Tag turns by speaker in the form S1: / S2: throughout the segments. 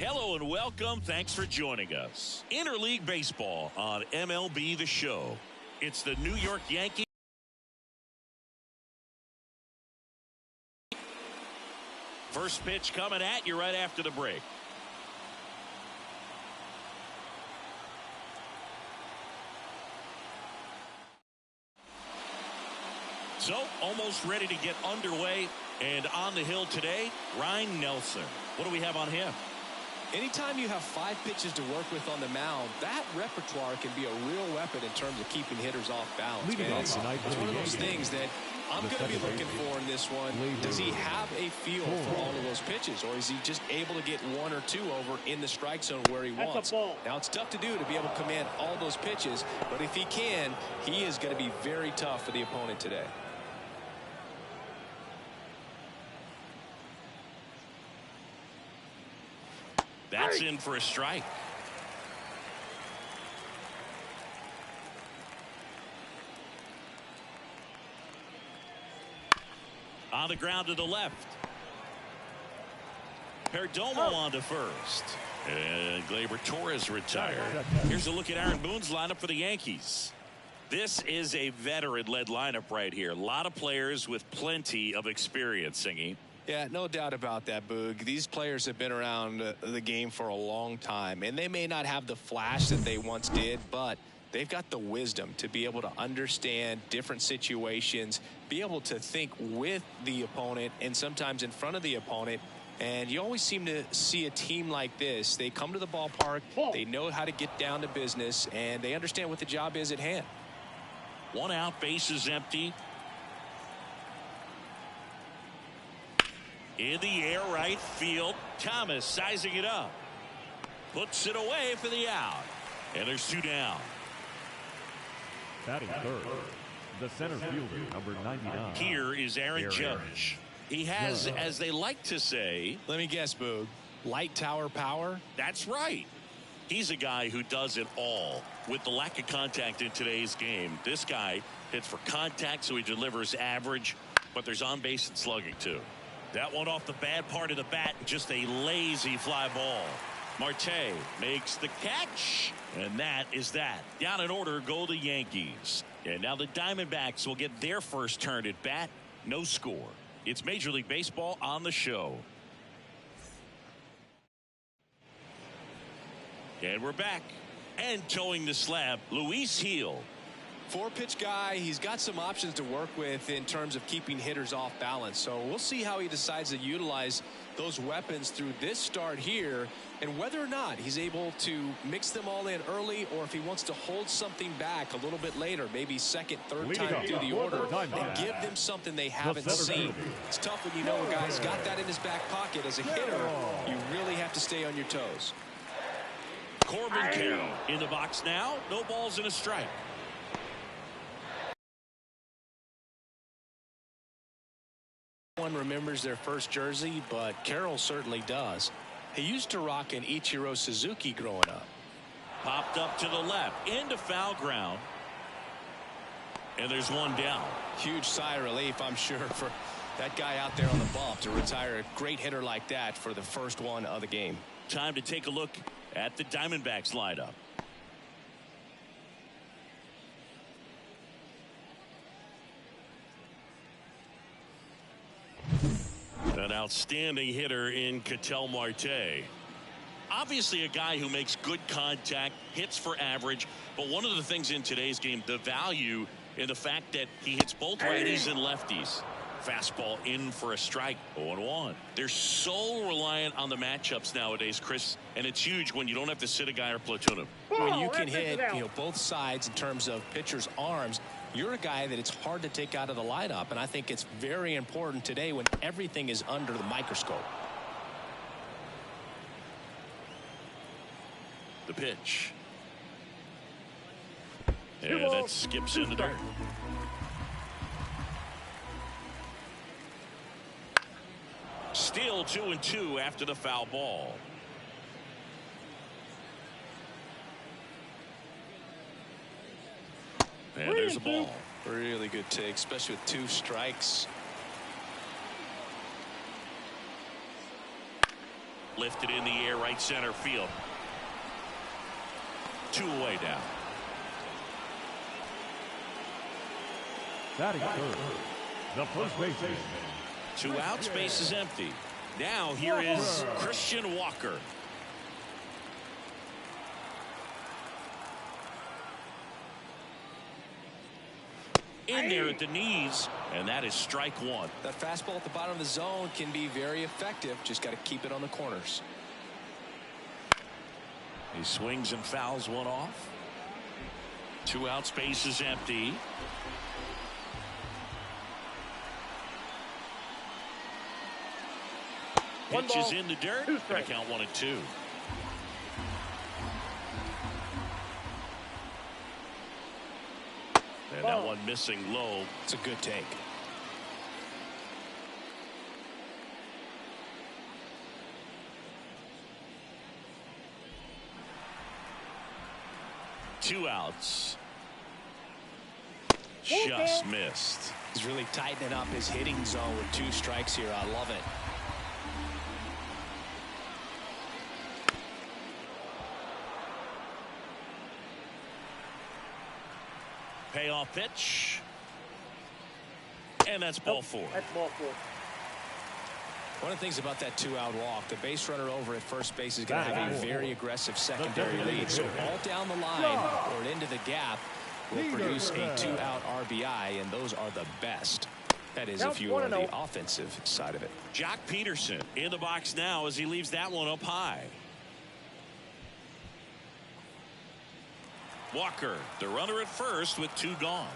S1: Hello and welcome. Thanks for joining us. Interleague Baseball on MLB The Show. It's the New York Yankees. First pitch coming at you right after the break. So, almost ready to get underway. And on the hill today, Ryan Nelson. What do we have on him?
S2: Anytime you have 5 pitches to work with on the mound, that repertoire can be a real weapon in terms of keeping hitters off balance. It's one of those things that I'm going to be looking for in this one. Does he have a feel for all of those pitches, or is he just able to get 1 or 2 over in the strike zone where he wants? Now, it's tough to do to be able to command all those pitches, but if he can, he is going to be very tough for the opponent today.
S1: That's in for a strike. On the ground to the left. Perdomo on to first. And Gleyber Torres retired. Here's a look at Aaron Boone's lineup for the Yankees. This is a veteran-led lineup right here. A lot of players with plenty of experience, Singy.
S2: Yeah, no doubt about that, Boog. These players have been around the game for a long time, and they may not have the flash that they once did, but they've got the wisdom to be able to understand different situations, be able to think with the opponent and sometimes in front of the opponent. And you always seem to see a team like this. They come to the ballpark, they know how to get down to business, and they understand what the job is at hand.
S1: 1 out, bases empty. In the air, right field. Thomas sizing it up. Puts it away for the out. And there's 2 down.
S3: Batting third, the center fielder, number 99.
S1: Here is Aaron Judge. He has, as they like to say,
S2: let me guess, Boog, light tower power?
S1: That's right. He's a guy who does it all. With the lack of contact in today's game, this guy hits for contact, so he delivers average, but there's on base and slugging too. That one off the bad part of the bat, just a lazy fly ball. Marte makes the catch, and that is that. Down in order go the Yankees. And now the Diamondbacks will get their first turn at bat. No score. It's Major League Baseball on the show. And we're back. And towing the slab, Luis Gil.
S2: 4-pitch guy. He's got some options to work with in terms of keeping hitters off balance. So we'll see how he decides to utilize those weapons through this start here, and whether or not he's able to mix them all in early, or if he wants to hold something back a little bit later, maybe second, third time through the order, and give them something they haven't seen. It's tough when you know a guy's got that in his back pocket. As a hitter, you really have to stay on your toes.
S1: Corbin Carroll in the box now. No balls and a strike.
S2: One remembers their first jersey, but Carroll certainly does. He used to rock an Ichiro Suzuki growing up.
S1: Popped up to the left into foul ground, and there's 1 down.
S2: Huge sigh of relief, I'm sure, for that guy out there on the bump to retire a great hitter like that for the first one of the game.
S1: Time to take a look at the Diamondbacks lineup. An outstanding hitter in Ketel Marte. Obviously a guy who makes good contact, hits for average, but one of the things in today's game, the value in the fact that he hits both righties and lefties. Fastball in for a strike. 0-1. They're so reliant on the matchups nowadays, Chris, and it's huge when you don't have to sit a guy or platoon him.
S2: When you can hit, both sides in terms of pitchers' arms, you're a guy that it's hard to take out of the lineup, and I think it's very important today when everything is under the microscope.
S1: The pitch. And that skips in the dirt. Still 2-2 after the foul ball. And there's a ball.
S2: Really good take, especially with 2 strikes.
S1: Lifted in the air, right center field. 2 away now.
S3: Batting third, the first baseman.
S1: 2 outs, base is empty. Now here is Christian Walker. In there at the knees, and that is strike 1.
S2: That fastball at the bottom of the zone can be very effective. Just got to keep it on the corners.
S1: He swings and fouls one off. 2 outs, base is empty. Pitch is in the dirt. Gonna count 1 and 2. And that one missing low.
S2: It's a good take.
S1: Two outs. Just missed.
S2: He's really tightening up his hitting zone with 2 strikes here. I love it.
S1: Payoff pitch. And that's ball 4.
S4: That's ball 4.
S2: One of the things about that 2-out walk, the base runner over at first base is going to have a very aggressive secondary lead. So all down the line or into the gap will produce a 2-out RBI, and those are the best. That is if you are the offensive side of it.
S1: Jock Peterson in the box now as he leaves that one up high. Walker, the runner at first with 2 gone.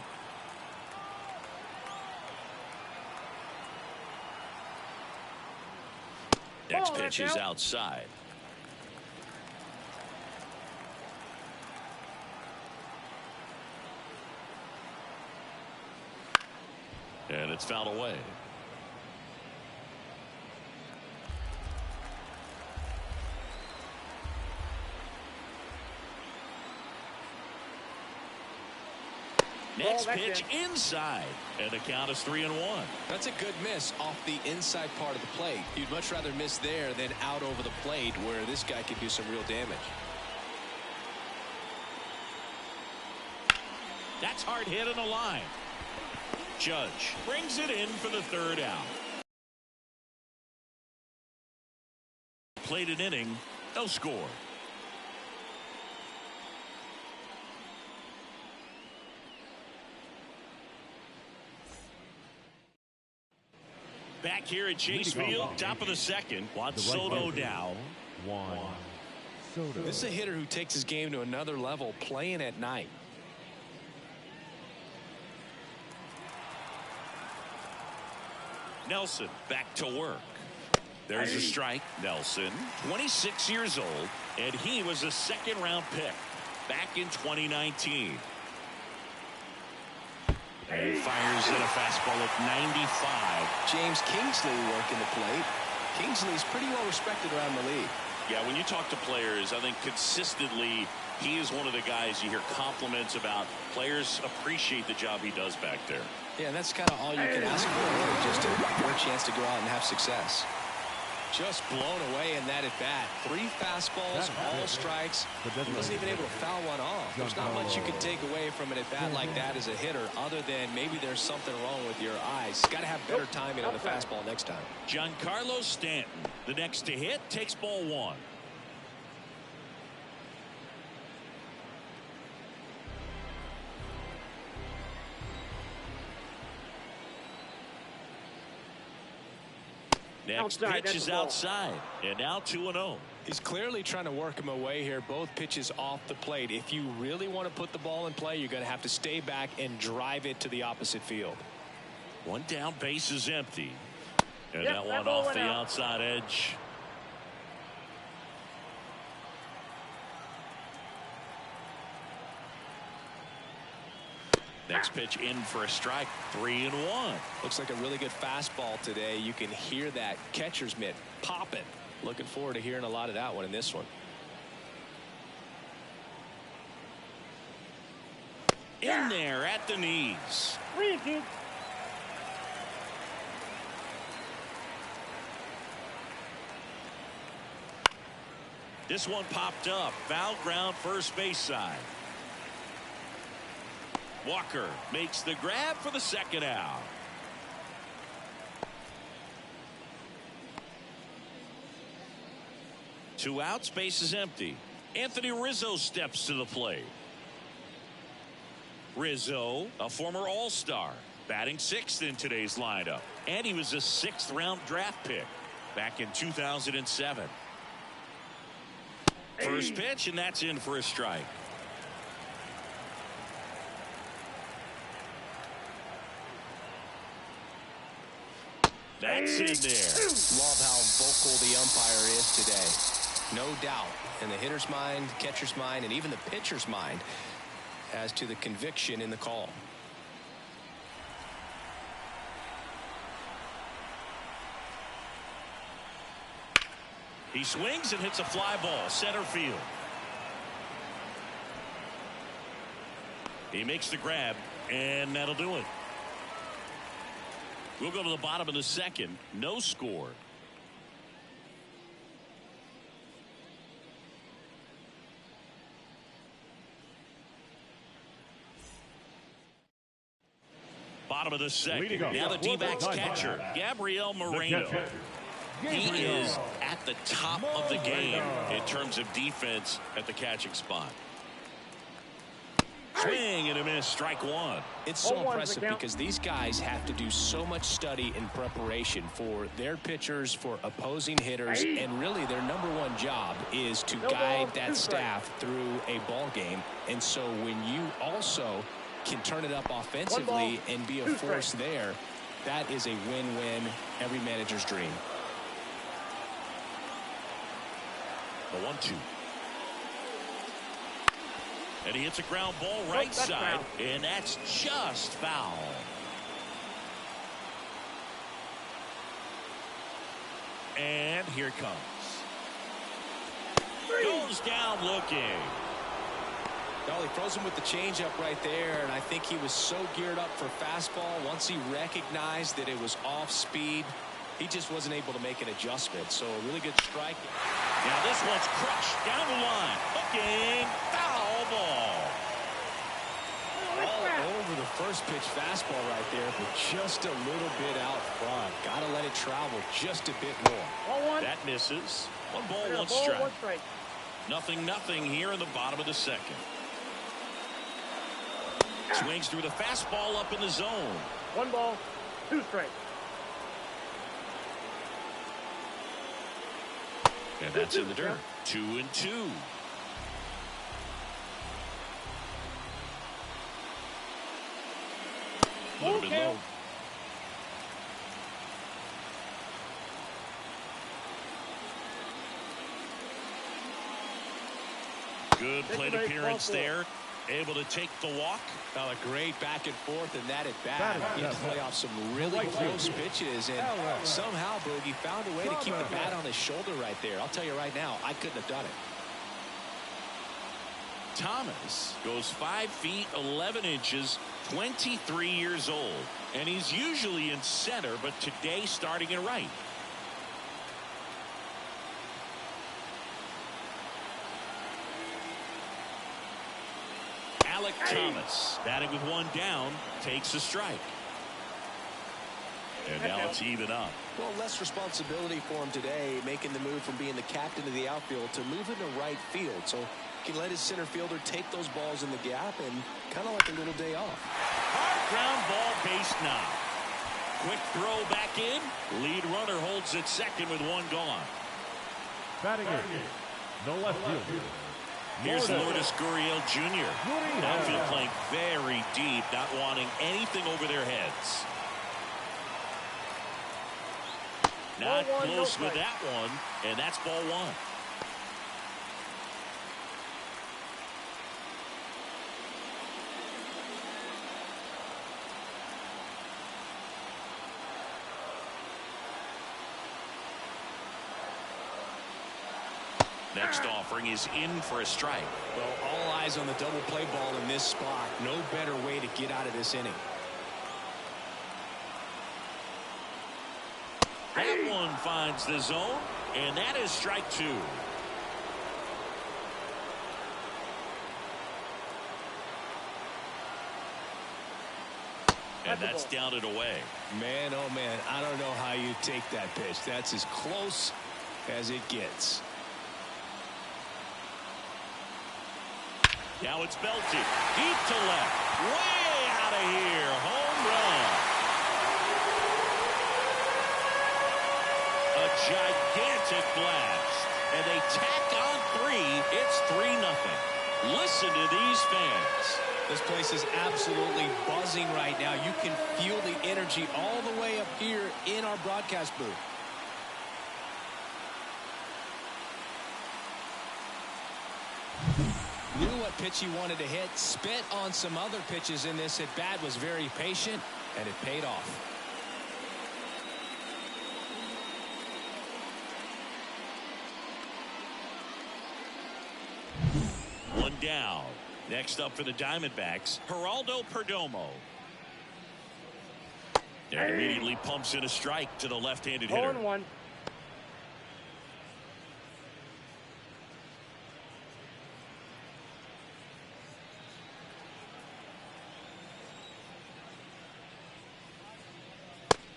S1: Next pitch is outside. And it's fouled away. Next pitch inside, and the count is 3-1.
S2: That's a good miss off the inside part of the plate. You'd much rather miss there than out over the plate where this guy could do some real damage.
S1: That's hard hit on the line. Judge brings it in for the 3rd out. Played an inning, no score. Back here at Chase Field, top of the 2nd. Juan Soto now.
S2: This is a hitter who takes his game to another level playing at night.
S1: Nelson back to work. There's a strike. Nelson, 26 years old, and he was a 2nd-round pick back in 2019. And he fires in a fastball at 95.
S2: James Kingsley working the plate. Kingsley's pretty well respected around the league.
S1: Yeah, when you talk to players, I think consistently he is one of the guys you hear compliments about. Players appreciate the job he does back there.
S2: Yeah, and that's kind of all you can ask for, really, just for a chance to go out and have success. Just blown away in that at bat. 3 fastballs, all strikes. He wasn't even able to foul one off. There's not much you can take away from an at bat like that as a hitter, other than maybe there's something wrong with your eyes. Got to have better timing on the fastball next time.
S1: Giancarlo Stanton, the next to hit, takes ball 1. Next pitch is outside, and now 2-0.
S2: He's clearly trying to work him away here. Both pitches off the plate. If you really want to put the ball in play, you're going to have to stay back and drive it to the opposite field.
S1: 1 down, base is empty. And that one off the outside edge. Next pitch in for a strike. 3-1.
S2: Looks like a really good fastball today. You can hear that catcher's mitt popping. Looking forward to hearing a lot of that one in this one.
S1: In there at the knees. This one popped up. Foul ground, first base side. Walker makes the grab for the second out. Two outs, base is empty. Anthony Rizzo steps to the plate. Rizzo, a former All-Star, batting sixth in today's lineup. And he was a sixth-round draft pick back in 2007. First pitch, and that's in for a strike. That's in there.
S2: Love how vocal the umpire is today. No doubt in the hitter's mind, catcher's mind, and even the pitcher's mind as to the conviction in the call.
S1: He swings and hits a fly ball, center field. He makes the grab, and that'll do it. We'll go to the bottom of the second. No score. Bottom of the second. Now the D-backs catcher, Gabriel Moreno. He is at the top of the game in terms of defense at the catching spot. Swing and a miss, strike one.
S2: It's so impressive because these guys have to do so much study and preparation for their pitchers, for opposing hitters, and really their number one job is to guide that staff through a ball game. And so when you also can turn it up offensively and be a force there, that is a win-win, every manager's dream.
S1: The 1-2. And he hits a ground ball right side, and that's just foul. And here it comes. Goes down looking.
S2: Well, he throws him with the changeup right there, and I think he was so geared up for fastball. Once he recognized that it was off speed, he just wasn't able to make an adjustment. So a really good strike.
S1: Now this one's crushed down the line. Hooking, foul ball.
S2: All over the first pitch fastball right there, but just a little bit out front. Got to let it travel just a bit more.
S1: That misses. One ball, one strike. 0-0 here in the bottom of the second. Swings through the fastball up in the zone.
S4: 1 ball, 2 strikes.
S1: And that's in the dirt. 2-2. A little bit low. Good plate appearance there. Able to take the walk.
S2: Well, a great back and forth in that at bat. He had to play off some really close pitches, and somehow Boogie found a way to keep the bat on his shoulder right there. I'll tell you right now, I couldn't have done it.
S1: Thomas goes 5 feet 11 inches, 23 years old, and he's usually in center, but today starting in right. Thomas batting with one down, takes a strike. And now it's even up.
S2: Well, less responsibility for him today, making the move from being the captain of the outfield to moving to right field. So he can let his center fielder take those balls in the gap and kind of like a little day off.
S1: Hard ground ball, base knock. Quick throw back in. Lead runner holds at second with one gone.
S3: Batting it, the left fielder.
S1: Here's Lourdes Gurriel Jr. Outfield playing very deep, not wanting anything over their heads. Not close with that one, and that's ball one. Next offering is in for a strike.
S2: Well, all eyes on the double play ball in this spot. No better way to get out of this inning.
S1: That one finds the zone, and that is strike two. And that's down and away.
S2: Man, oh man, I don't know how you take that pitch. That's as close as it gets.
S1: Now it's belted deep to left, way out of here, home run. A gigantic blast, and they tack on 3. It's 3-0. Listen to these fans.
S2: This place is absolutely buzzing right now. You can feel the energy all the way up here in our broadcast booth. Knew what pitch he wanted to hit. Spit on some other pitches in this at bat. Was very patient, and it paid off.
S1: One down. Next up for the Diamondbacks, Geraldo Perdomo. And immediately pumps in a strike to the left-handed hitter.
S4: 0-1.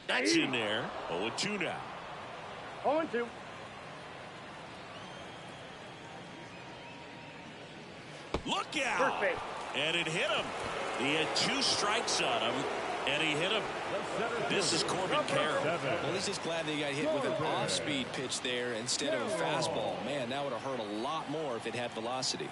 S1: That's in there. 0-2 now.
S4: 0-2.
S1: Look out!
S4: First base.
S1: And it hit him. He had 2 strikes on him, and he hit him. This is Corbin Carroll.
S2: Well, he's just glad that he got hit with an off-speed pitch there instead of a fastball. Man, that would have hurt a lot more if it had velocity.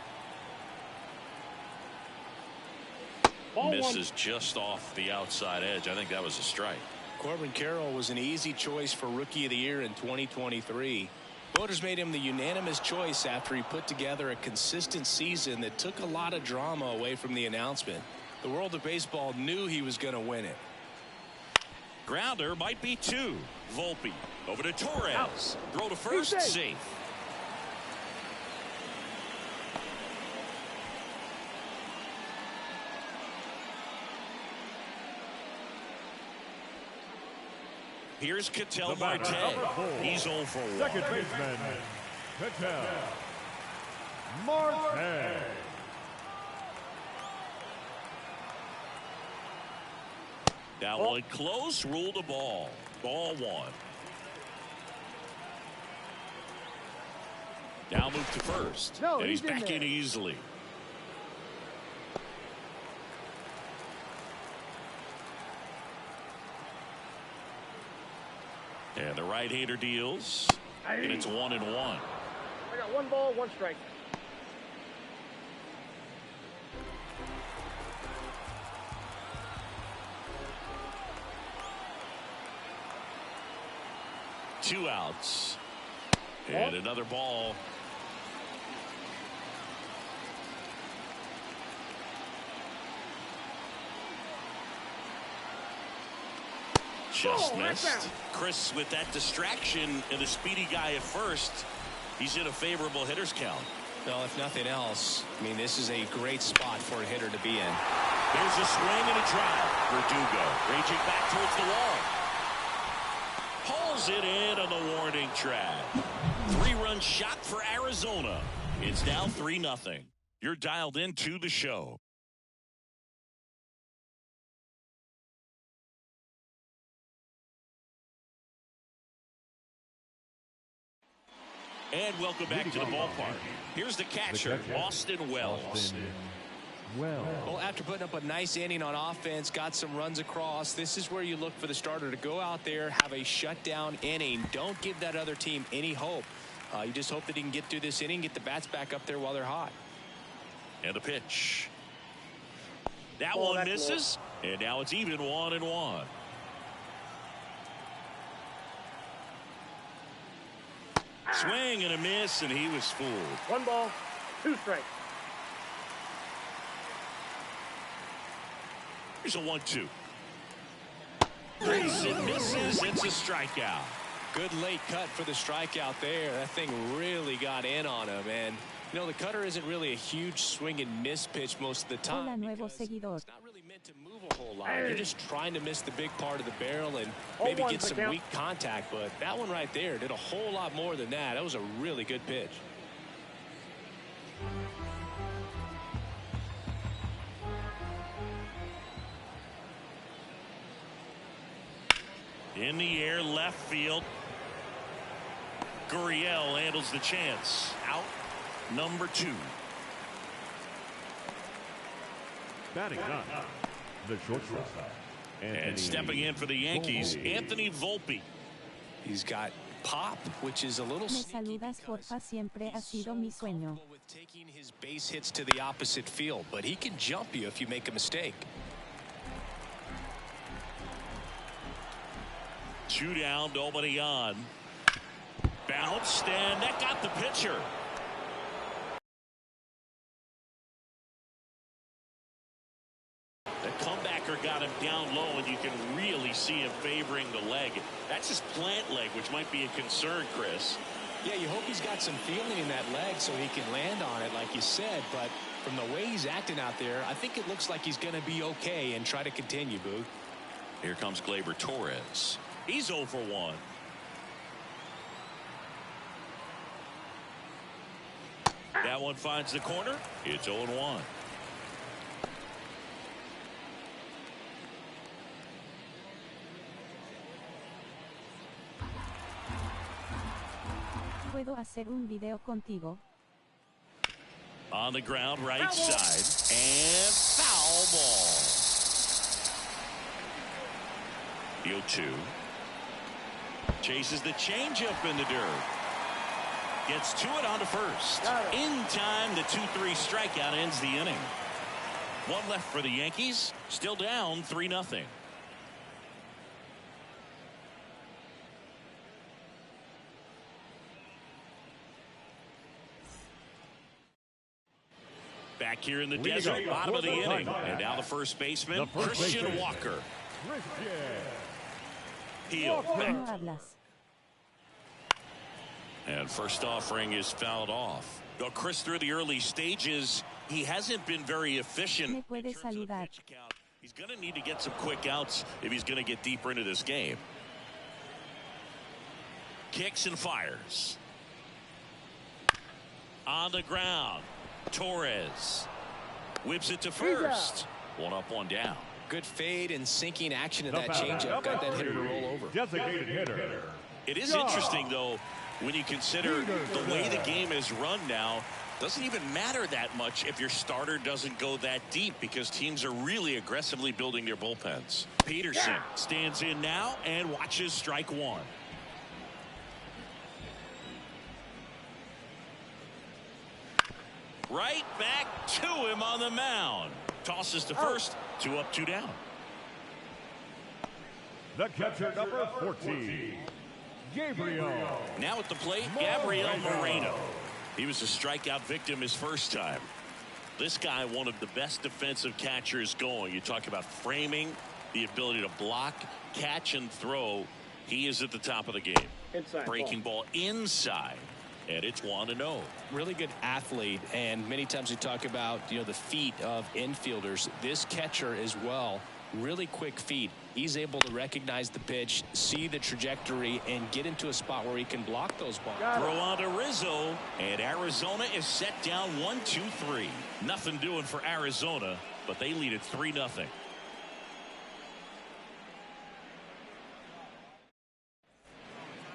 S1: Misses just off the outside edge. I think that was a strike.
S2: Corbin Carroll was an easy choice for Rookie of the Year in 2023. Voters made him the unanimous choice after he put together a consistent season that took a lot of drama away from the announcement. The world of baseball knew he was going to win it.
S1: Grounder might be 2. Volpe over to Torres. Throw to first, safe. Here's Ketel Marte. He's 0 for 1.
S3: Second baseman, Ketel Marte.
S1: That one close, ruled a ball. Ball 1. Now move to first.
S4: No,
S1: and he's
S4: he's in
S1: back
S4: there.
S1: in easily. And the right-hander deals. And it's 1-1.
S4: I got 1 ball, 1 strike.
S1: Two outs. And another ball. Just missed. Chris, with that distraction and the speedy guy at first, he's in a favorable hitter's count.
S2: Well, if nothing else, I mean, this is a great spot for a hitter to be in.
S1: There's a swing and a drive. Verdugo raging back towards the wall. Pulls it in on the warning track. 3-run shot for Arizona. It's now 3-0. You're dialed into the show. And welcome back to the ballpark. Here's the catcher, Austin Wells.
S2: Well, after putting up a nice inning on offense, got some runs across, this is where you look for the starter to go out there, have a shutdown inning. Don't give that other team any hope. You just hope that he can get through this inning, get the bats back up there while they're hot.
S1: And the pitch. That one misses. And now it's even 1-1. Swing and a miss, and he was fooled.
S4: 1 ball, 2 strikes.
S1: Here's a 1-2. It misses. It's a strikeout.
S2: Good late cut for the strikeout there. That thing really got in on him. And, you know, the cutter isn't really a huge swing and miss pitch most of the time.
S5: Hola, nuevo seguidor.
S2: It's not really meant to move a whole lot. You're just trying to miss the big part of the barrel and maybe get some weak contact. But that one right there did a whole lot more than that. That was a really good pitch.
S1: In the air, left field. Gurriel handles the chance. Out number 2.
S3: Batting ninth, the shortstop.
S1: And stepping in for the Yankees, Anthony Volpe.
S2: He's got pop, which is a little
S5: Me saludas, porfa, siempre ha sido mi sueño.
S2: with taking his base hits to the opposite field, but he can jump you if you make a mistake.
S1: 2 down, nobody on. Bounced, and that got the pitcher. The comebacker got him down low, and you can really see him favoring the leg. That's his plant leg, which might be a concern, Chris.
S2: Yeah, you hope he's got some feeling in that leg so he can land on it, like you said. But from the way he's acting out there, I think it looks like he's going to be okay and try to continue, Booth.
S1: Here comes Gleyber Torres. He's 0 for 1. That one finds the corner. It's 0-1.
S5: ¿Puedo hacer un video contigo?
S1: On the ground, right side, and foul ball. The 0-2. Chases the changeup in the dirt. Gets to it on to first. In time, the 2-3 strikeout ends the inning. 1 left for the Yankees. Still down 3-0. Back here in the desert, bottom of the inning. And now the first baseman, Christian Walker. Heel.
S5: No hablas.
S1: And first offering is fouled off. Though Chris, through the early stages, he hasn't been very efficient.
S5: Me puede saludar.
S1: He's going to need to get some quick outs if he's going to get deeper into this game. Kicks and fires. On the ground. Torres whips it to first. 1 up, 1 down.
S2: Good fade and sinking action in that changeup. Got that hitter to roll over.
S3: Designated hitter.
S1: It is interesting, though, when you consider the way the game is run now. Doesn't even matter that much if your starter doesn't go that deep, because teams are really aggressively building their bullpens. Peterson stands in now and watches strike 1. Right back to him on the mound. Tosses to first. 2 up, 2 down.
S3: The catcher, number 14, Gabriel.
S1: Now at the plate, Gabriel Moreno. He was a strikeout victim his first time. This guy, one of the best defensive catchers going. You talk about framing, the ability to block, catch, and throw. He is at the top of the game.
S4: Inside
S1: Breaking ball inside. And it's 1-0.
S2: Really good athlete, and many times we talk about, the feet of infielders. This catcher as well, really quick feet. He's able to recognize the pitch, see the trajectory, and get into a spot where he can block those balls.
S1: Throw on to Rizzo, and Arizona is set down 1-2-3. Nothing doing for Arizona, but they lead it 3-0.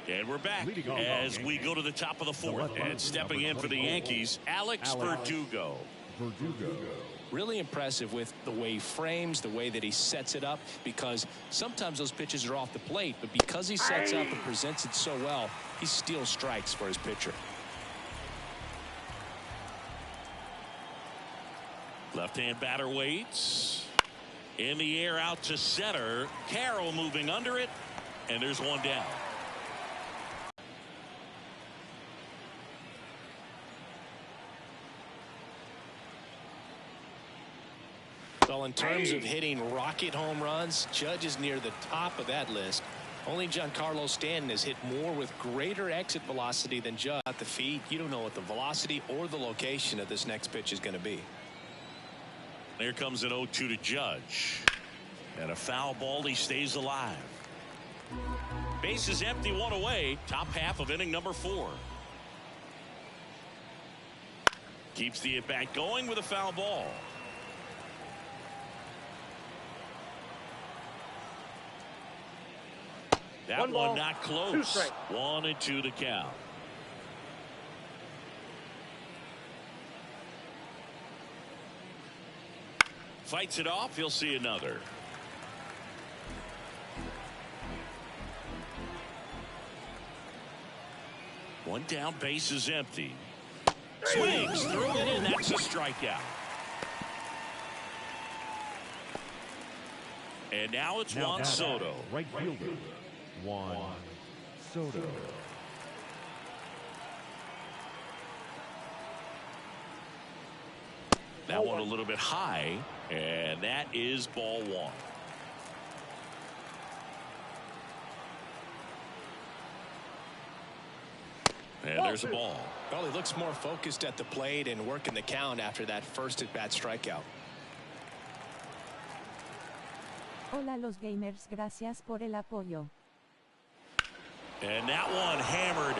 S1: And we're back as we go to the top of the 4th. And stepping in for the Yankees, Alex Verdugo.
S2: Really impressive with the way he frames, the way that he sets it up, because sometimes those pitches are off the plate, but because he sets up and presents it so well, he steals strikes for his pitcher.
S1: Left-hand batter waits. In the air out to center. Carroll moving under it, and there's 1 down.
S2: Well, in terms of hitting rocket home runs, Judge is near the top of that list. Only Giancarlo Stanton has hit more with greater exit velocity than Judge. At the feet, you don't know what the velocity or the location of this next pitch is going to be.
S1: There comes an 0-2 to Judge. And a foul ball. He stays alive. Base is empty, 1 away. Top half of inning number 4. Keeps the at-bat going with a foul ball. That
S4: One
S1: one
S4: ball,
S1: not
S4: 2
S1: close.
S4: strikes.
S1: 1-2 to count. Fights it off. He'll see another. One down, base is empty. Swings through it, and that's a strikeout. And now it's
S3: Now
S1: Juan
S3: batting,
S1: Soto.
S3: right fielder, Juan Soto.
S1: That one a little bit high, and that is ball one. And there's a ball.
S2: Well, he looks more focused at the plate and working the count after that first at-bat strikeout.
S5: Hola los gamers, gracias por el apoyo.
S1: And that one hammered.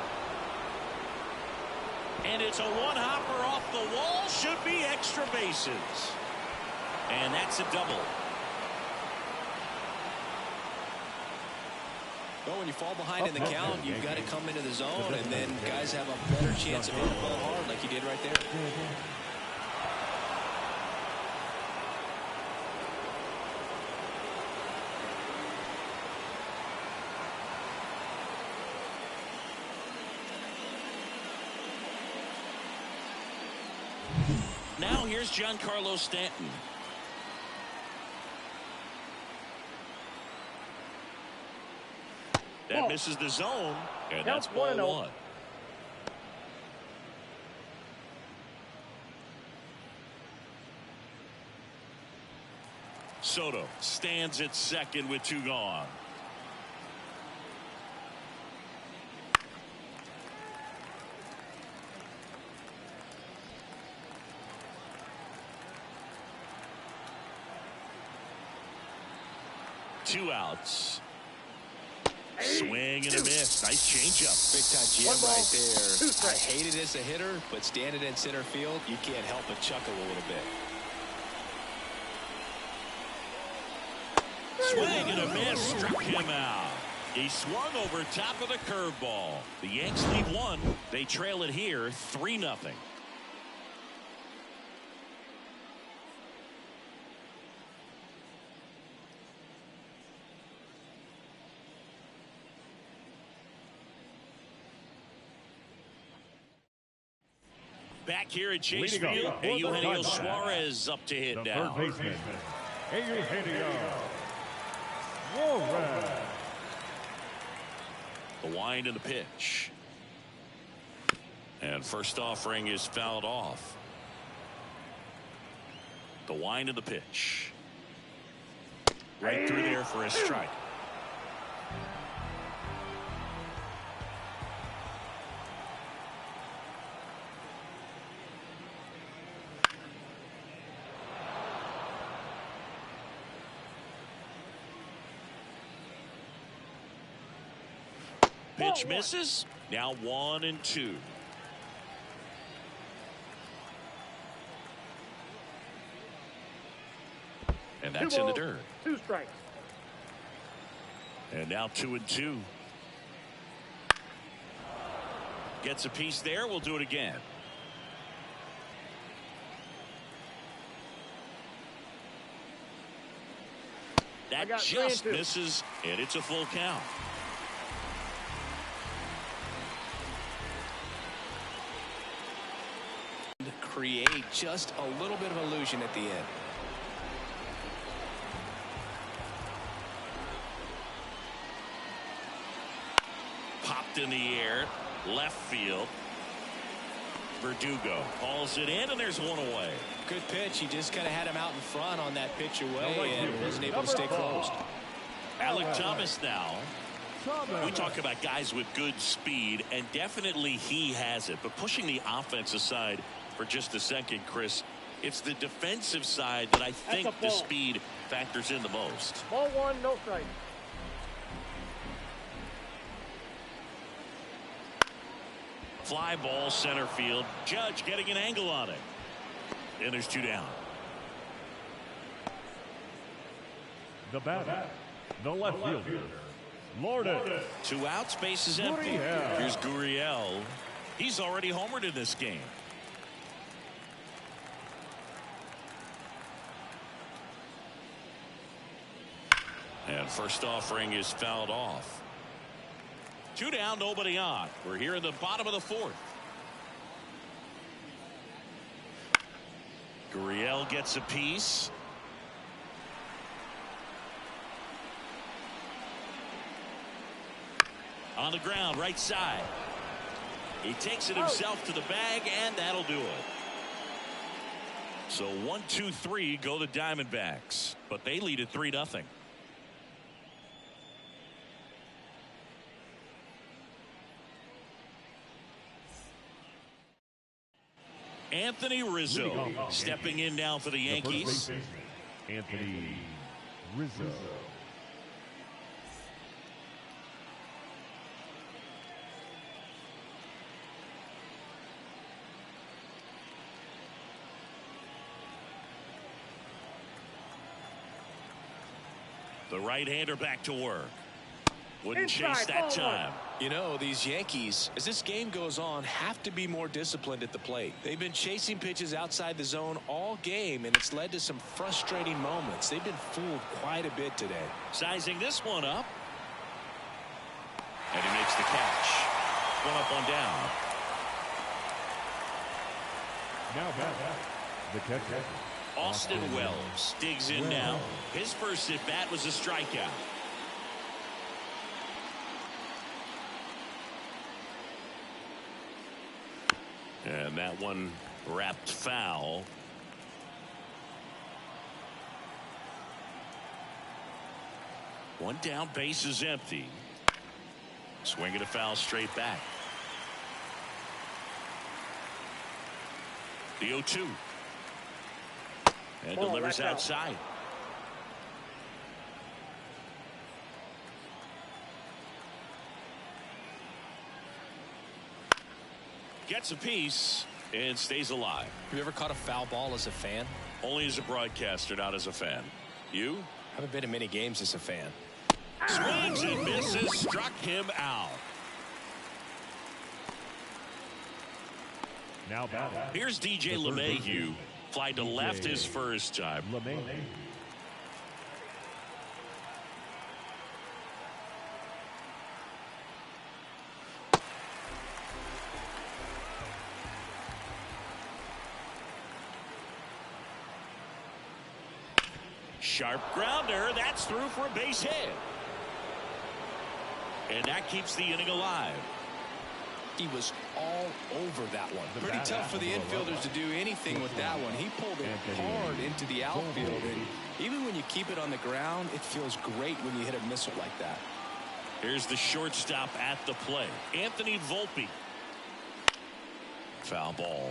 S1: And it's a one-hopper off the wall. Should be extra bases. And that's a double.
S2: Well, when you fall behind in the count, you've got to come into the zone, and then guys have a better chance of hitting the ball hard like you did right there.
S1: Now here's Giancarlo Stanton. That misses the zone, and that's ball one. Soto stands at second with 2 gone. Two outs. Swing and a miss. Nice changeup.
S2: Big time jam right there. I hate it as a hitter, but standing in center field, you can't help but chuckle a little bit.
S1: Swing and a miss. Struck him out. He swung over top of the curveball. The Yanks lead 1. They trail it here 3-0. Back here at Chase Field, Eugenio Suarez up to hit now.
S3: Third baseman, Eugenio Suarez.
S1: The wind and the pitch. And first offering is fouled off. The wind and the pitch. Right through there for a strike. Pitch misses. Now 1-2. And that's in the dirt.
S4: 2 strikes.
S1: And now 2-2. Gets a piece there. We'll do it again. That just misses, and it's a full count.
S2: Create just a little bit of illusion at the end.
S1: Popped in the air, left field. Verdugo hauls it in, and there's one away.
S2: Good pitch. He just kind of had him out in front on that pitch away and wasn't able to stay closed.
S1: Alec Thomas now. We talk about guys with good speed, and definitely he has it. But pushing the offense aside for just a second, Chris, it's the defensive side that I think the speed factors in the most.
S4: Ball 1, no strike.
S1: Fly ball center field. Judge getting an angle on it. And there's 2 down.
S3: The batter, the left fielder, Lourdes.
S1: 2 outs, base is empty.
S3: Gurriel.
S1: Here's Gurriel. He's already homered in this game. And first offering is fouled off. 2 down, nobody on. We're here in the bottom of the 4th. Gurriel gets a piece. On the ground, right side. He takes it himself to the bag, and that'll do it. So 1-2-3 go the Diamondbacks, but they lead at 3-0. Anthony Rizzo stepping in now for the Yankees.
S3: Anthony Rizzo.
S1: The right-hander back to work. Wouldn't
S4: Inside,
S1: chase that
S4: ball
S1: time.
S2: You know, these Yankees, as this game goes on, have to be more disciplined at the plate. They've been chasing pitches outside the zone all game, and it's led to some frustrating moments. They've been fooled quite a bit today.
S1: Sizing this one up. And he makes the catch. 1 up, 1 down.
S3: Now back. The catcher.
S1: Austin Wells digs in now. His first at bat was a strikeout. And that one wrapped foul. One down, base is empty. Swing and a foul straight back. The 0-2. And delivers outside. Gets a piece and stays alive.
S2: Have you ever caught a foul ball as a fan?
S1: Only as a broadcaster, not as a fan. You?
S2: Haven't been in many games as a fan.
S1: Swings and misses. Struck him out.
S3: Now batting.
S1: Here's DJ LeMahieu. Fly to left his first time.
S3: LeMahieu.
S1: Sharp grounder. That's through for a base hit. And that keeps the inning alive.
S2: He was all over that one. Pretty tough for the infielders to do anything with that one. He pulled it hard into the outfield, and even when you keep it on the ground, it feels great when you hit a missile like that.
S1: Here's the shortstop at the plate, Anthony Volpe. Foul ball.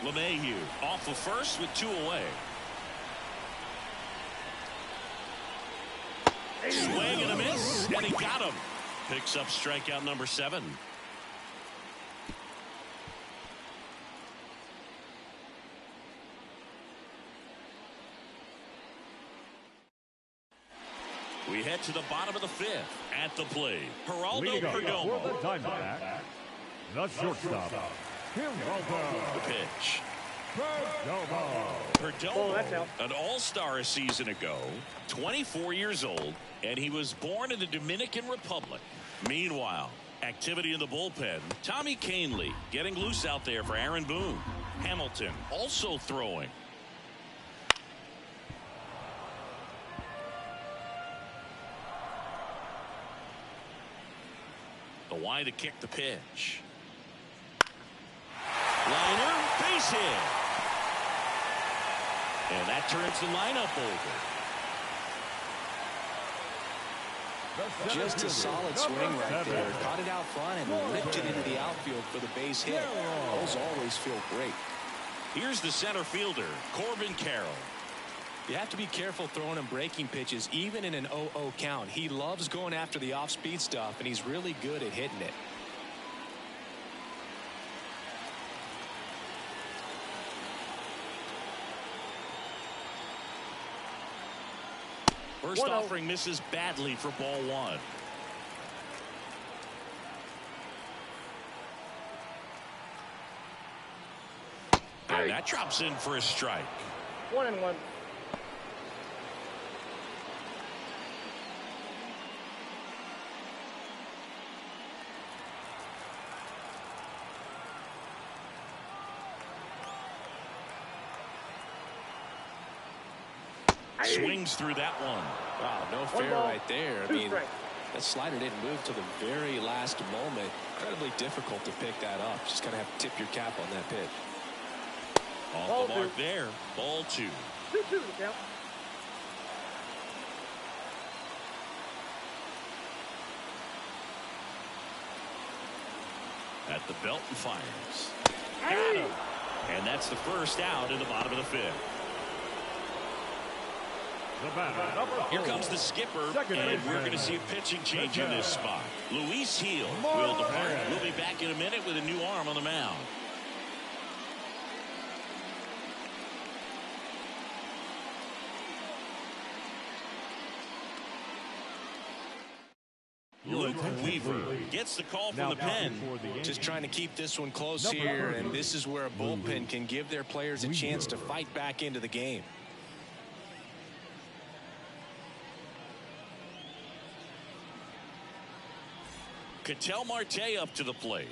S1: LeMahieu off of first with 2 away. Swing and a miss, and he got him. Picks up strikeout number 7. We head to the bottom of the 5th. At the plate, Geraldo Perdomo.
S3: For the Diamondbacks, the shortstop, Geraldo.
S1: The pitch.
S3: Perdomo.
S4: Oh, that's out.
S1: An all-star a season ago, 24 years old, and he was born in the Dominican Republic. Meanwhile, activity in the bullpen. Tommy Kahnle getting loose out there for Aaron Boone. Hamilton also throwing. The wide to kick the pitch. Liner, base hit. And that turns the lineup over.
S2: Just a solid swing right there. Caught it out front and lifted into the outfield for the base hit. Those always feel great.
S1: Here's the center fielder, Corbin Carroll.
S2: You have to be careful throwing him breaking pitches, even in an 0-0 count. He loves going after the off-speed stuff, and he's really good at hitting it.
S1: First offering misses badly for ball one. And that drops in for a strike.
S4: 1-1.
S1: Swings through that one.
S2: Wow, no fair right there. I mean, that slider didn't move till the very last moment. Incredibly difficult to pick that up. Just gotta have to tip your cap on that pitch.
S1: Off the mark there. Ball 2.
S4: 2-2 the count.
S1: At the belt and fires. Got him. And that's the first out in the bottom of the 5th. Here comes the skipper, and we're going to see a pitching change in this spot. Luis Heel will depart. We'll be back in a minute with a new arm on the mound. Luke Weaver gets the call from the pen.
S2: Just trying to keep this one close here, and this is where a bullpen can give their players a chance to fight back into the game.
S1: Ketel Marte up to the plate.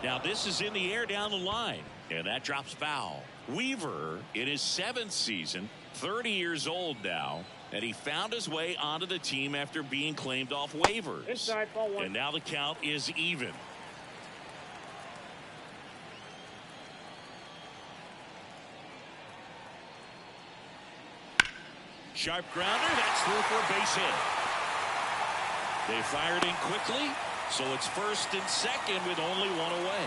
S1: Now this is in the air down the line, and that drops foul. Weaver in his 7th season, 30 years old now, and he found his way onto the team after being claimed off waivers.
S4: Inside, ball 1.
S1: And now the count is even. Sharp grounder, that's through for a base hit. They fired in quickly, so it's 1st and 2nd with only 1 away.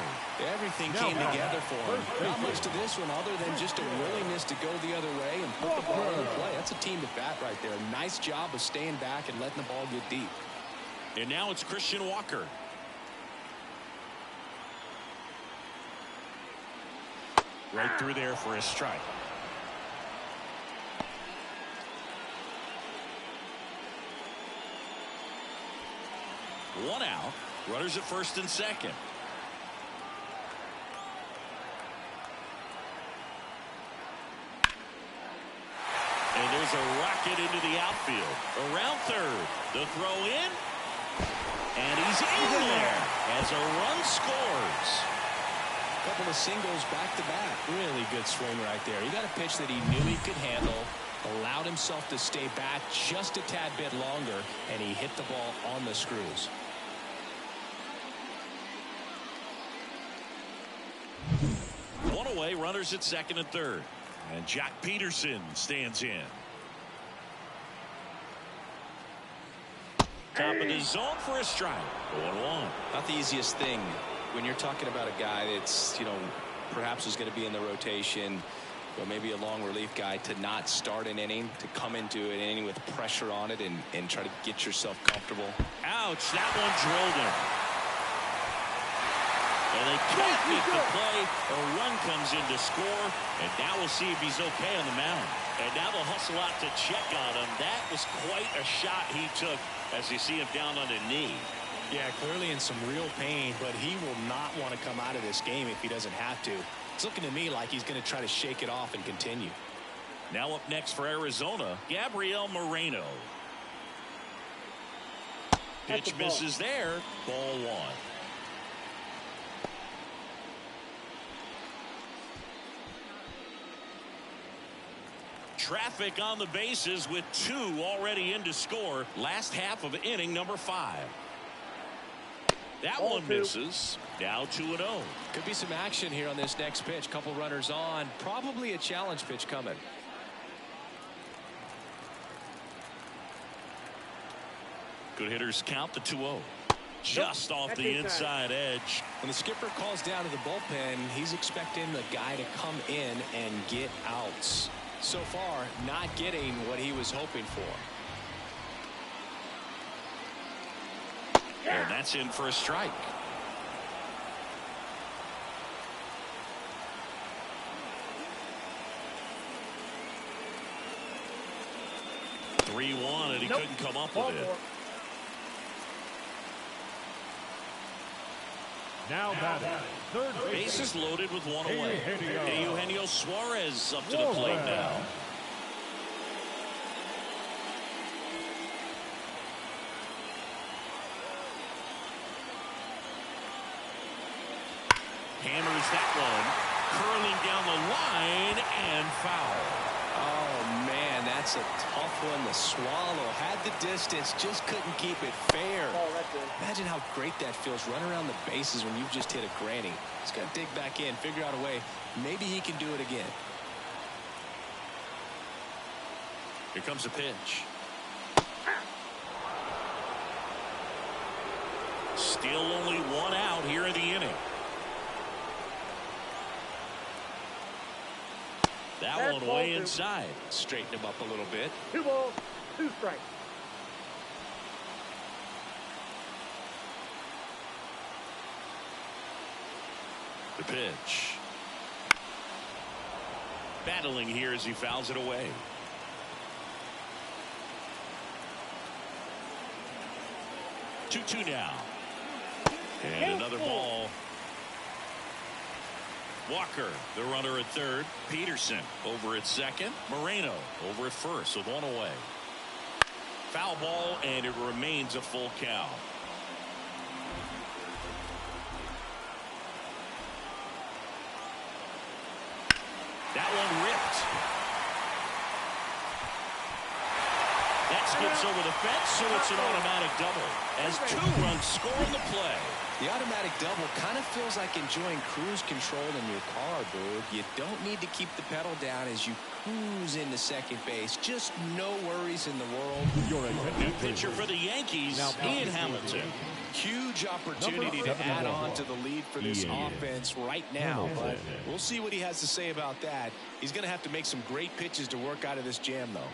S2: Everything came together for him. Not much to this one other than just a willingness to go the other way and put the ball in play. That's a team at bat right there. Nice job of staying back and letting the ball get deep.
S1: And now it's Christian Walker. Right through there for a strike. One out. Runners at 1st and 2nd. And there's a rocket into the outfield. Around 3rd. The throw in. And he's in there as a run scores.
S2: A couple of singles back to back. Really good swing right there. He got a pitch that he knew he could handle. Allowed himself to stay back just a tad bit longer. And he hit the ball on the screws.
S1: One away, runners at 2nd and 3rd. And Jack Peterson stands in. Top of the zone for a strike. 0-1.
S2: Not the easiest thing when you're talking about a guy that's, perhaps is going to be in the rotation, or maybe a long relief guy, to not start an inning, to come into an inning with pressure on it and try to get yourself comfortable.
S1: Ouch, that one drilled him. And they can't make the play. A run comes in to score, and now we'll see if he's okay on the mound. And now they'll hustle out to check on him. That was quite a shot he took as you see him down on a knee.
S2: Yeah, clearly in some real pain, but he will not want to come out of this game if he doesn't have to. It's looking to me like he's going to try to shake it off and continue.
S1: Now up next for Arizona, Gabriel Moreno. Pitch misses there. Ball 1. Traffic on the bases with 2 already in to score. Last half of inning number 5. That one misses. Now 2-0.
S2: Could be some action here on this next pitch. Couple runners on. Probably a challenge pitch coming.
S1: Good hitters count the 2-0. Just off the inside edge.
S2: When the skipper calls down to the bullpen, he's expecting the guy to come in and get outs. So far, not getting what he was hoping for.
S1: And that's in for a strike. (3-1) and he couldn't come up with it.
S3: Now batting, third
S1: bases loaded with one away. Eugenio Suarez up to the plate now. Hammers that one, curling down the line and foul.
S2: Oh man, that's a tough one to swallow. Had the distance, just couldn't keep it fair. Imagine how great that feels. Run around the bases when you've just hit a granny. He's got to dig back in, figure out a way. Maybe he can do it again.
S1: Here comes a pitch. Still only one out here in the inning. That one way inside.
S2: Straighten him up a little bit.
S4: 2 balls, 2 strikes.
S1: The pitch. Battling here as he fouls it away. Two now. And another ball. Walker, the runner at third. Peterson over at second. Moreno over at first with one away. Foul ball, and it remains a full count. That one ripped. That skips over the fence, so it's an automatic double as 2 runs score in the play.
S2: The automatic double kind of feels like enjoying cruise control in your car, Boog. You don't need to keep the pedal down as you cruise into second base. Just no worries in the world.
S1: New pitcher for the Yankees, Ian Hamilton.
S2: Huge opportunity to add on to the lead for this offense right now. But we'll see what he has to say about that. He's going to have to make some great pitches to work out of this jam, though.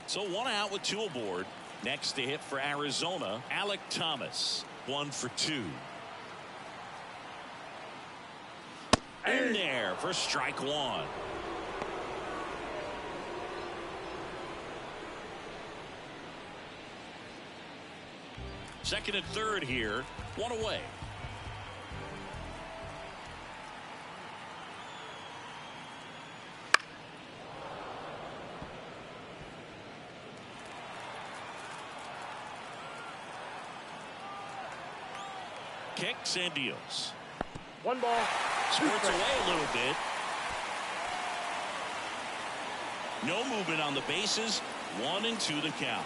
S1: So 1 out with 2 aboard. Next to hit for Arizona, Alek Thomas. 1 for 2. In there for strike 1. Second and third here. 1 away. Kicks and deals.
S4: 1 ball, 2
S1: Squirts
S4: strikes.
S1: away a little bit. No movement on the bases. 1-2 the count.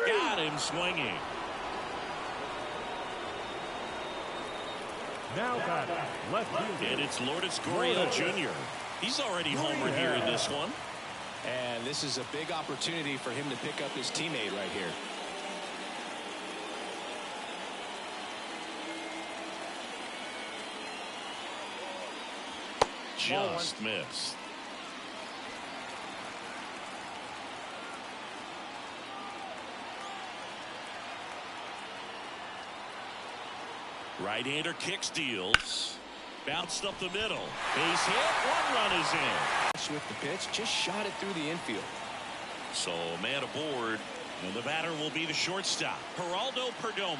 S1: Got him swinging.
S3: Now batting, left fielder.
S1: And it's Lourdes Gurriel Jr. He's already homered here in this one.
S2: And this is a big opportunity for him to pick up his teammate right here.
S1: Just missed. Right-hander kicks, deals. Bounced up the middle. Base hit. 1 run is in.
S2: With the pitch, just shot it through the infield.
S1: So man aboard, and the batter will be the shortstop, Geraldo Perdomo.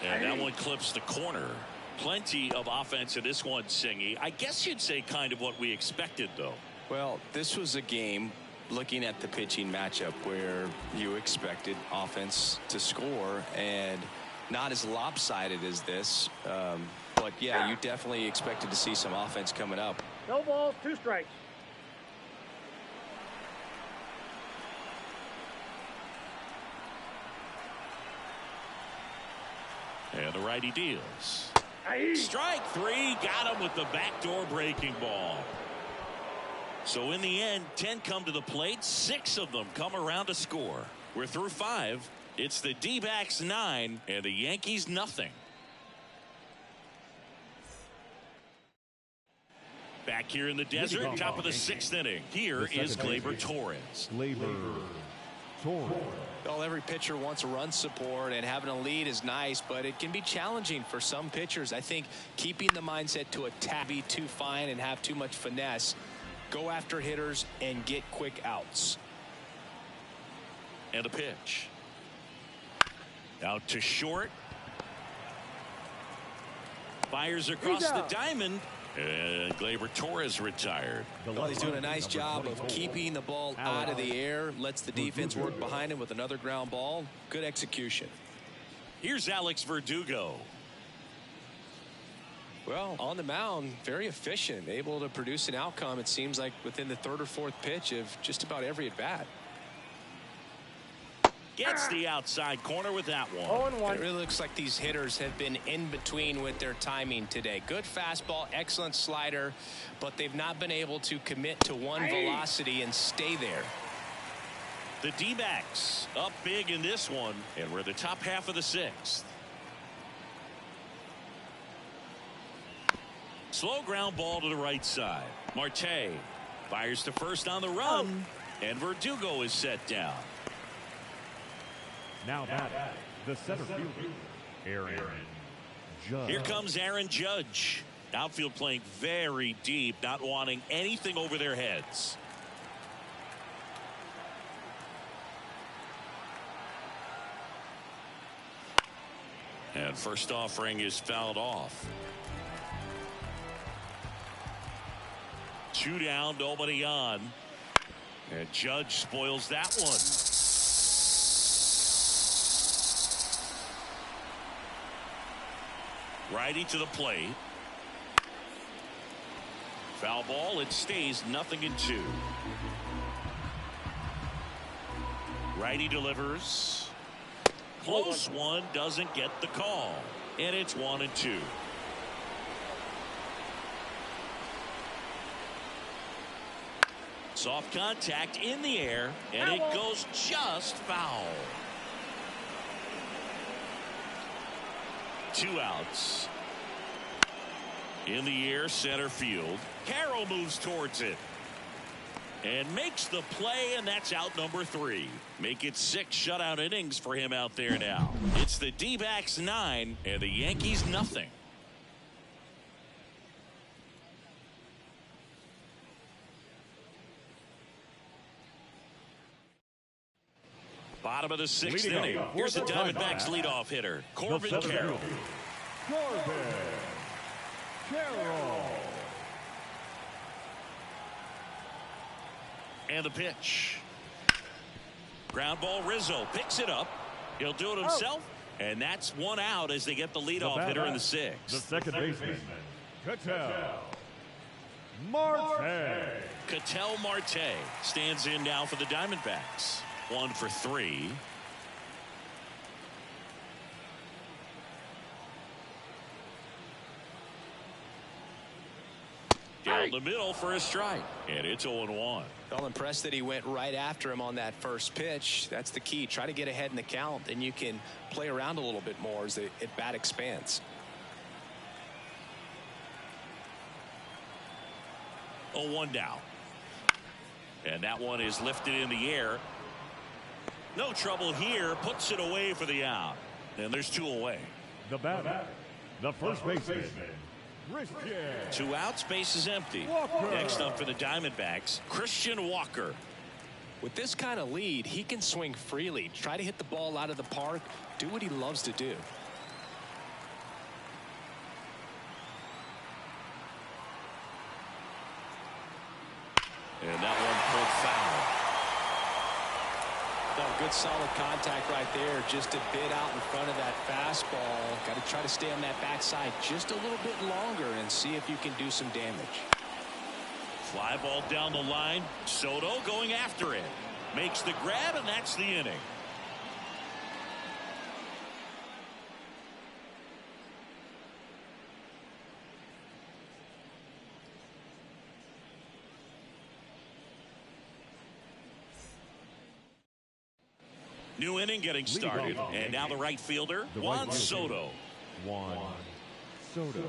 S1: And that one clips the corner. Plenty of offense in this one, Singy. I guess you'd say kind of what we expected, though.
S2: Well, this was a game, looking at the pitching matchup, where you expected offense to score, and not as lopsided as this. But yeah, you definitely expected to see some offense coming up.
S4: No balls, 2 strikes.
S1: And the righty deals.
S4: Aye.
S1: Strike three. Got him with the backdoor breaking ball. So in the end, 10 come to the plate. 6 of them come around to score. We're through 5. It's the D-backs 9 and the Yankees nothing. Back here in the desert, top of the 6th inning. Here is Gleyber Torres.
S2: Well, every pitcher wants a run support, and having a lead is nice, but it can be challenging for some pitchers. I think keeping the mindset to attack, be too fine and have too much finesse, go after hitters and get quick outs.
S1: And a pitch. Out to short. Fires across the diamond. And Gleyber Torres retired.
S2: Well, he's doing a nice job of keeping the ball out of the air. Lets the defense work behind him with another ground ball. Good execution.
S1: Here's Alex Verdugo.
S2: Well, on the mound, very efficient. Able to produce an outcome, it seems like, within the 3rd or 4th pitch of just about every at-bat.
S1: Gets the outside corner with that one.
S4: 0-1.
S2: It really looks like these hitters have been in between with their timing today. Good fastball, excellent slider, but they've not been able to commit to one velocity and stay there.
S1: The D-backs up big in this one, and we're the top half of the 6th. Slow ground ball to the right side. Marte fires to first on the run, and Verdugo is set down.
S3: Now that the center fielder, Aaron Judge.
S1: Here comes Aaron Judge. Outfield playing very deep, not wanting anything over their heads. And first offering is fouled off. 2 down, nobody on. And Judge spoils that one. Righty to the plate. Foul ball. It stays 0-2. Righty delivers. Close one, doesn't get the call. And it's 1-2. Soft contact in the air, and it goes just foul. 2 outs. In the air, center field. Carroll moves towards it and makes the play, and that's out number 3. Make it 6 shutout innings for him out there now. It's the D-backs 9 and the Yankees nothing. Bottom of the 6th inning. Here's the Diamondbacks leadoff hitter, Corbin Carroll. And the pitch. Ground ball. Rizzo picks it up. He'll do it himself. And that's 1 out as they get the leadoff hitter in the 6th.
S3: The second baseman, Ketel Marte.
S1: Ketel Marte stands in now for the Diamondbacks. 1 for 3. Down the middle for a strike. And it's 0-1.
S2: Well, impressed that he went right after him on that first pitch. That's the key. Try to get ahead in the count, and you can play around a little bit more as the at-bat expands.
S1: 0-1 down. And that one is lifted in the air. No trouble here. Puts it away for the out. And there's 2 away.
S3: The batter, the first baseman, Christian.
S1: 2 outs, base is empty.
S3: Walker.
S1: Next up for the Diamondbacks, Christian Walker.
S2: With this kind of lead, he can swing freely. Try to hit the ball out of the park. Do what he loves to do.
S1: And that one pulled foul.
S2: Well, good solid contact right there. Just a bit out in front of that fastball. Got to try to stay on that backside just a little bit longer and see if you can do some damage.
S1: Fly ball down the line. Soto going after it. Makes the grab, and that's the inning. New inning getting started. And now the right fielder, Juan Soto.
S3: Juan Soto.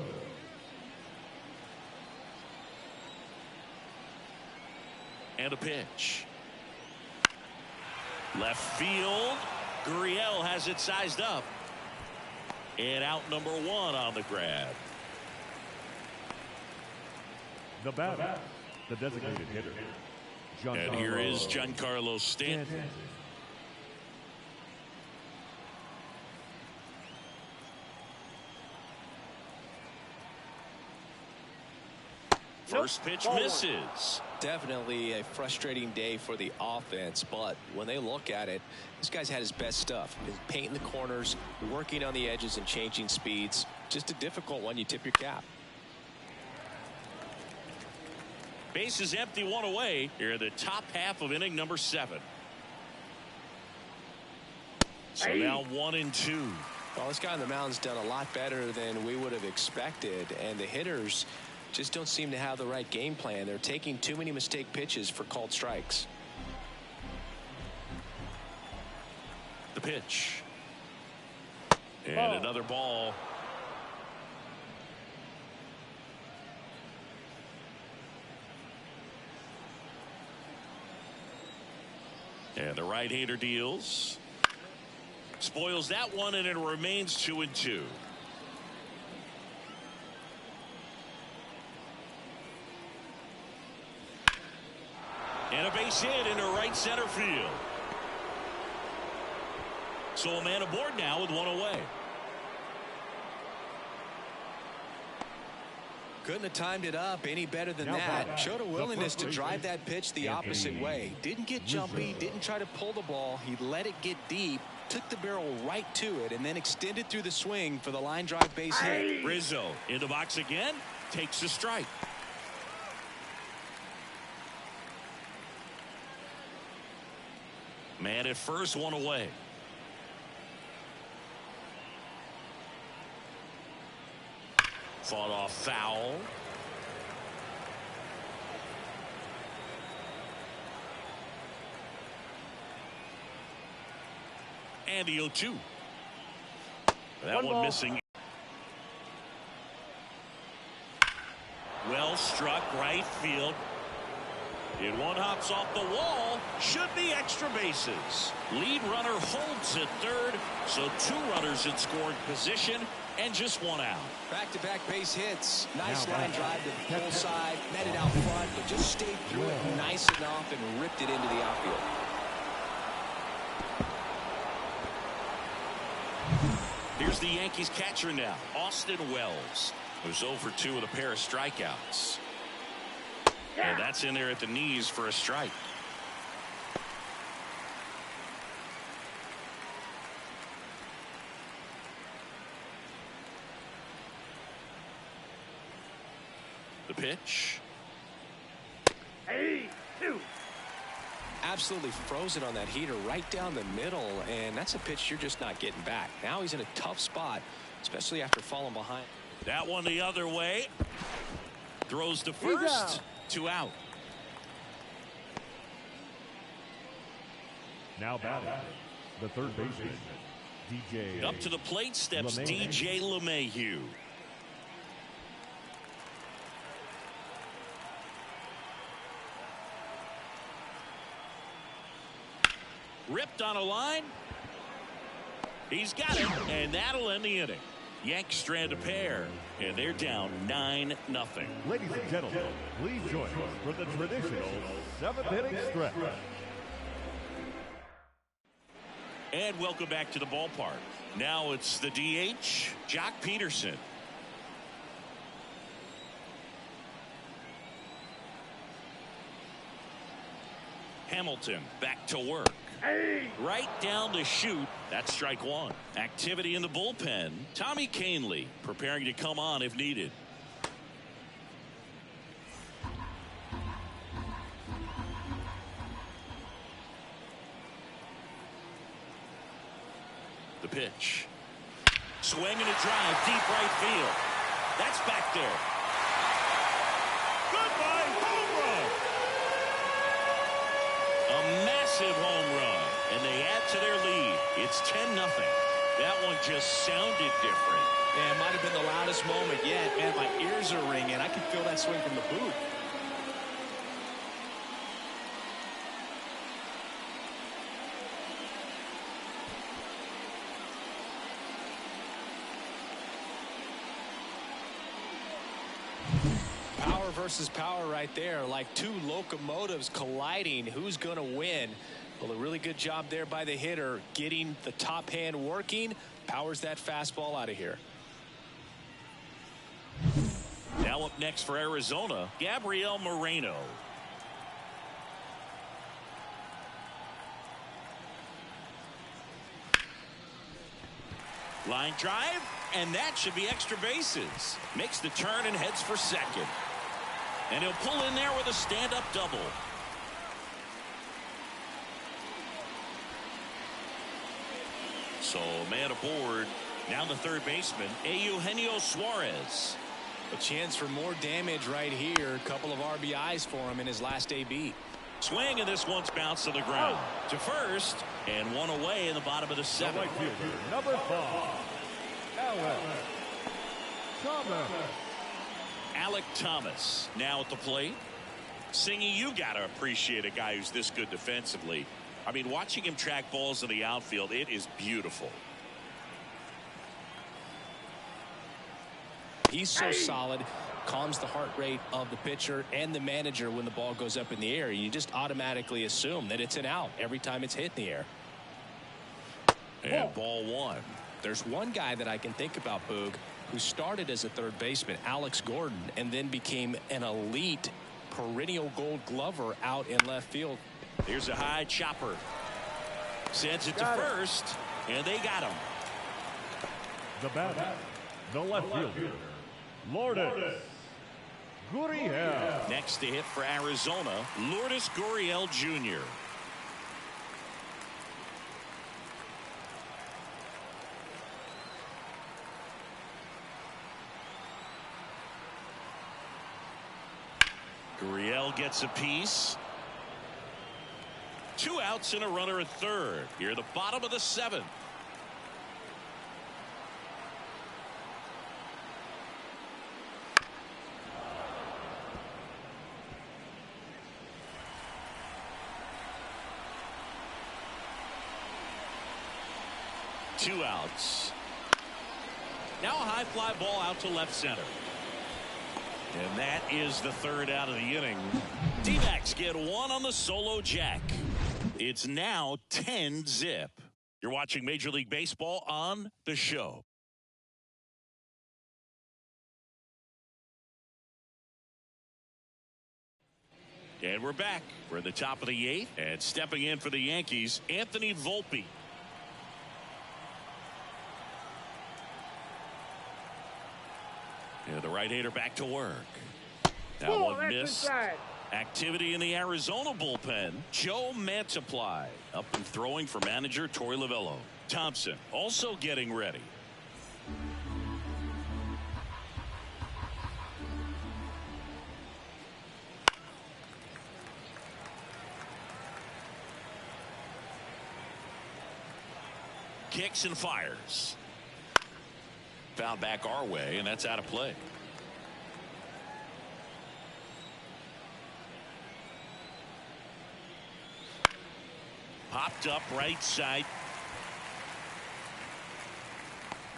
S1: And a pitch. Left field. Gurriel has it sized up. And out number 1 on the grab.
S3: The batter, the designated hitter.
S1: And here is Giancarlo Stanton. First pitch misses.
S2: Definitely a frustrating day for the offense, but when they look at it, this guy's had his best stuff. He's painting the corners, working on the edges and changing speeds. Just a difficult one. You tip your cap.
S1: Base is empty, 1 away. Here in the top half of inning number 7. So now 1-2.
S2: Well, this guy on the mound's done a lot better than we would have expected, and the hitters just don't seem to have the right game plan. They're taking too many mistake pitches for called strikes.
S1: The pitch. And another ball. And the right-hander deals. Spoils that one, and it remains 2-2. And a base hit into right center field. So a man aboard now with 1 away.
S2: Couldn't have timed it up any better than that. Showed a willingness to drive that pitch the opposite way. Didn't get jumpy, didn't try to pull the ball. He let it get deep, took the barrel right to it, and then extended through the swing for the line drive base hit.
S1: Rizzo in the box again, takes a strike. Man at first, 1 away. Fought off foul. And the 0-2. That one missing. Well struck right field. And one hops off the wall. Should be extra bases. Lead runner holds at third. So 2 runners in scoring position and just 1 out.
S2: Back-to-back base hits. Nice line drive to the full side. Met it out front, but just stayed through it nice enough and ripped it into the outfield.
S1: Here's the Yankees catcher now, Austin Wells, who's 0 for 2 with a pair of strikeouts. And that's in there at the knees for a strike. The pitch.
S4: 2.
S2: Absolutely frozen on that heater right down the middle, and that's a pitch you're just not getting back. Now he's in a tough spot, especially after falling behind.
S1: That one the other way. Throws to first. 2 out.
S3: Now batting, the third baseman, DJ.
S1: Up to the plate steps DJ LeMahieu. Ripped on a line. He's got it, and that'll end the inning. Yanks strand a pair, and they're down 9-0.
S3: Ladies and gentlemen, please join us for the traditional 7th inning stretch.
S1: And welcome back to the ballpark. Now it's the DH, Jock Peterson. Hamilton back to work. Right down the chute. That's strike 1. Activity in the bullpen. Tommy Kahnle preparing to come on if needed. The pitch. Swing and a drive deep right field. That's back there. Goodbye, home run. A massive home run, and they add to their lead. It's 10-0. That one just sounded different.
S2: Yeah, it might have been the loudest moment yet. Man, my ears are ringing. I can feel that swing from the booth. Power versus power right there, like two locomotives colliding. Who's going to win? Well, a really good job there by the hitter, getting the top hand working. Powers that fastball out of here.
S1: Now up next for Arizona, Gabriel Moreno. Line drive, and that should be extra bases. Makes the turn and heads for second. And he'll pull in there with a stand-up double. So man aboard. Now the third baseman, Eugenio Suarez.
S2: A chance for more damage right here. A couple of RBIs for him in his last AB.
S1: Swing, and this one's bounced to the ground. To first, and one away in the bottom of the seventh.
S3: Right fielder, number 5,
S1: Alec Thomas now at the plate. Singy, you got to appreciate a guy who's this good defensively. I mean, watching him track balls in the outfield, it is beautiful.
S2: He's so solid, calms the heart rate of the pitcher and the manager when the ball goes up in the air. You just automatically assume that it's an out every time it's hit in the air.
S1: And ball one.
S2: There's one guy that I can think about, Boog, who started as a third baseman, Alex Gordon, and then became an elite perennial Gold Glover out in left field.
S1: Here's a high chopper. Sends it to first, and they got him.
S3: The batter, the left fielder, Lourdes Gurriel.
S1: Next to hit for Arizona, Lourdes Gurriel Jr. Gurriel gets a piece. 2 outs and a runner at third. Here at the bottom of the seventh. Two outs. Now a high fly ball out to left center. And that is the third out of the inning. D-backs get one on the solo jack. It's now 10-zip. You're watching Major League Baseball on The Show. And we're back. We're at the top of the 8th. And stepping in for the Yankees, Anthony Volpe. Yeah, the right-hander back to work. That one missed.
S4: Inside.
S1: Activity in the Arizona bullpen. Joe Mantiply up and throwing for manager Torey Lovullo. Thompson also getting ready. Kicks and fires. Foul back our way, and that's out of play. Popped up right side.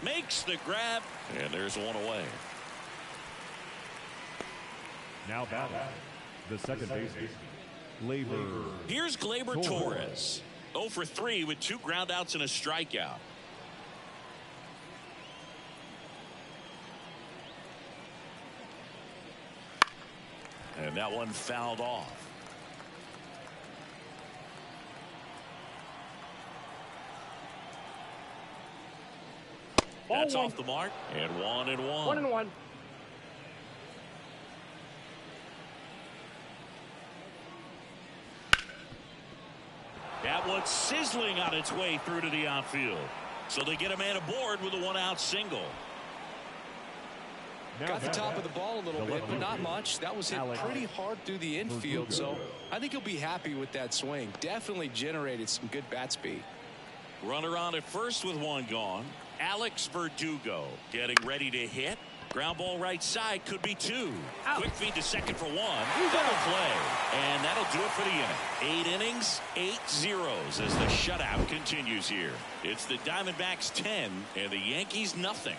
S1: Makes the grab, and there's one away.
S3: Now batting, the second baseman, Gleyber.
S1: Here's Gleyber Torres. 0 for 3 with 2 groundouts and a strikeout. And that one fouled off. That's off the mark. And 1-1.
S4: 1-1.
S1: That one's sizzling on its way through to the outfield. So they get a man aboard with a 1-out single.
S2: Got the top of the ball a little bit, but not much. That was hit pretty hard through the infield, so I think he'll be happy with that swing. Definitely generated some good bat speed.
S1: Runner on at first with one gone. Alex Verdugo getting ready to hit. Ground ball right side, could be two. Quick feed to second for one. Double play. And that'll do it for the inning. 8 innings, 8 zeros as the shutout continues here. It's the Diamondbacks 10 and the Yankees nothing.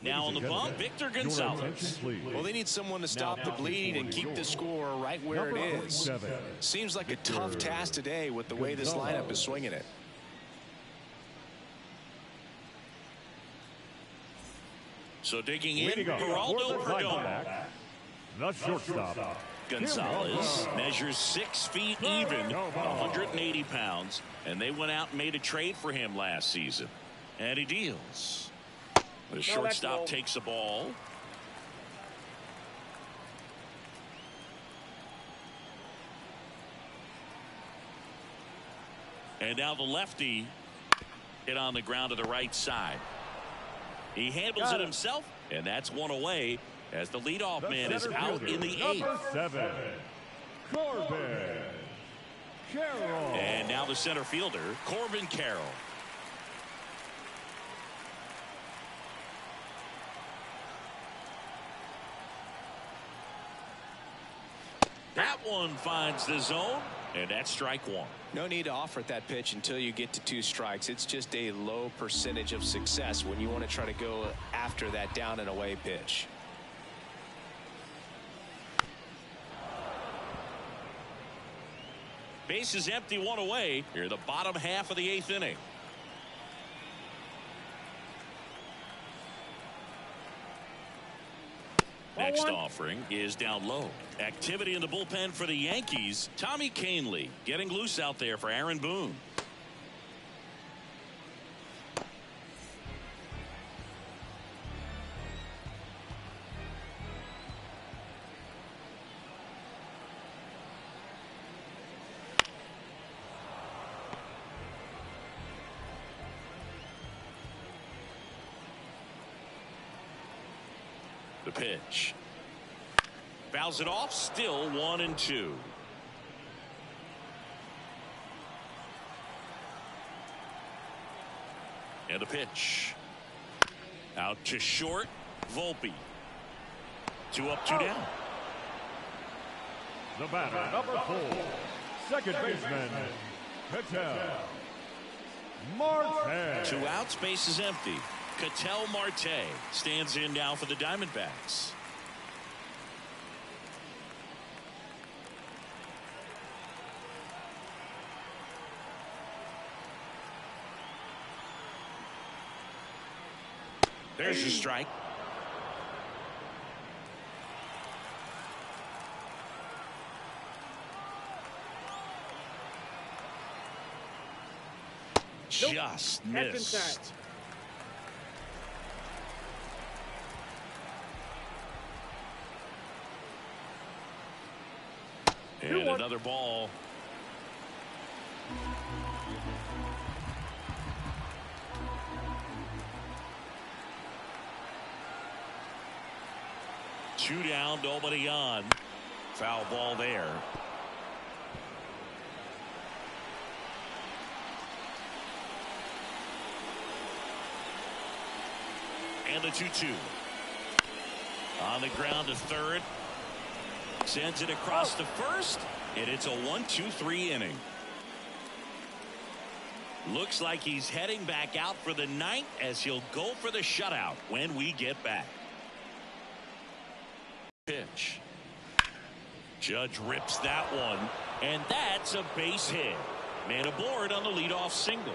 S1: Now on the bump, Victor Gonzalez.
S2: Well, they need someone to stop the bleed and keep the score right where it is. Seems like a tough task today with the way this lineup is swinging it.
S1: So digging in, Geraldo Perdomo.
S3: The shortstop.
S1: Gonzalez measures 6 feet even, 180 pounds, and they went out and made a trade for him last season. And he deals. The shortstop takes the ball. And now the lefty hit on the ground to the right side. He handles it himself, and that's one away as the leadoff man is out in the 8th.
S3: Number 7, Corbin Carroll.
S1: And now the center fielder, Corbin Carroll. That one finds the zone, and that's strike one.
S2: No need to offer that pitch until you get to 2 strikes. It's just a low percentage of success when you want to try to go after that down and away pitch.
S1: Base is empty, 1 away. Here the bottom half of the 8th inning. Next offering is down low. Activity in the bullpen for the Yankees. Tommy Kahnle getting loose out there for Aaron Boone. The pitch. Fouls it off, still 1-2. And the pitch. Out to short, Volpe. 2 up, 2 down.
S3: The batter, number 4, second baseman, Ketel Marte.
S1: 2 outs, base is empty. Ketel Marte stands in now for the Diamondbacks. There's your strike. Just missed. And another ball. Two down, nobody on. Foul ball there. And the 2-2. On the ground to third. Sends it across to first. And it's a 1-2-3 inning. Looks like he's heading back out for the 9th as he'll go for the shutout when we get back. Pitch. Judge rips that one, and that's a base hit. Man aboard on the leadoff single.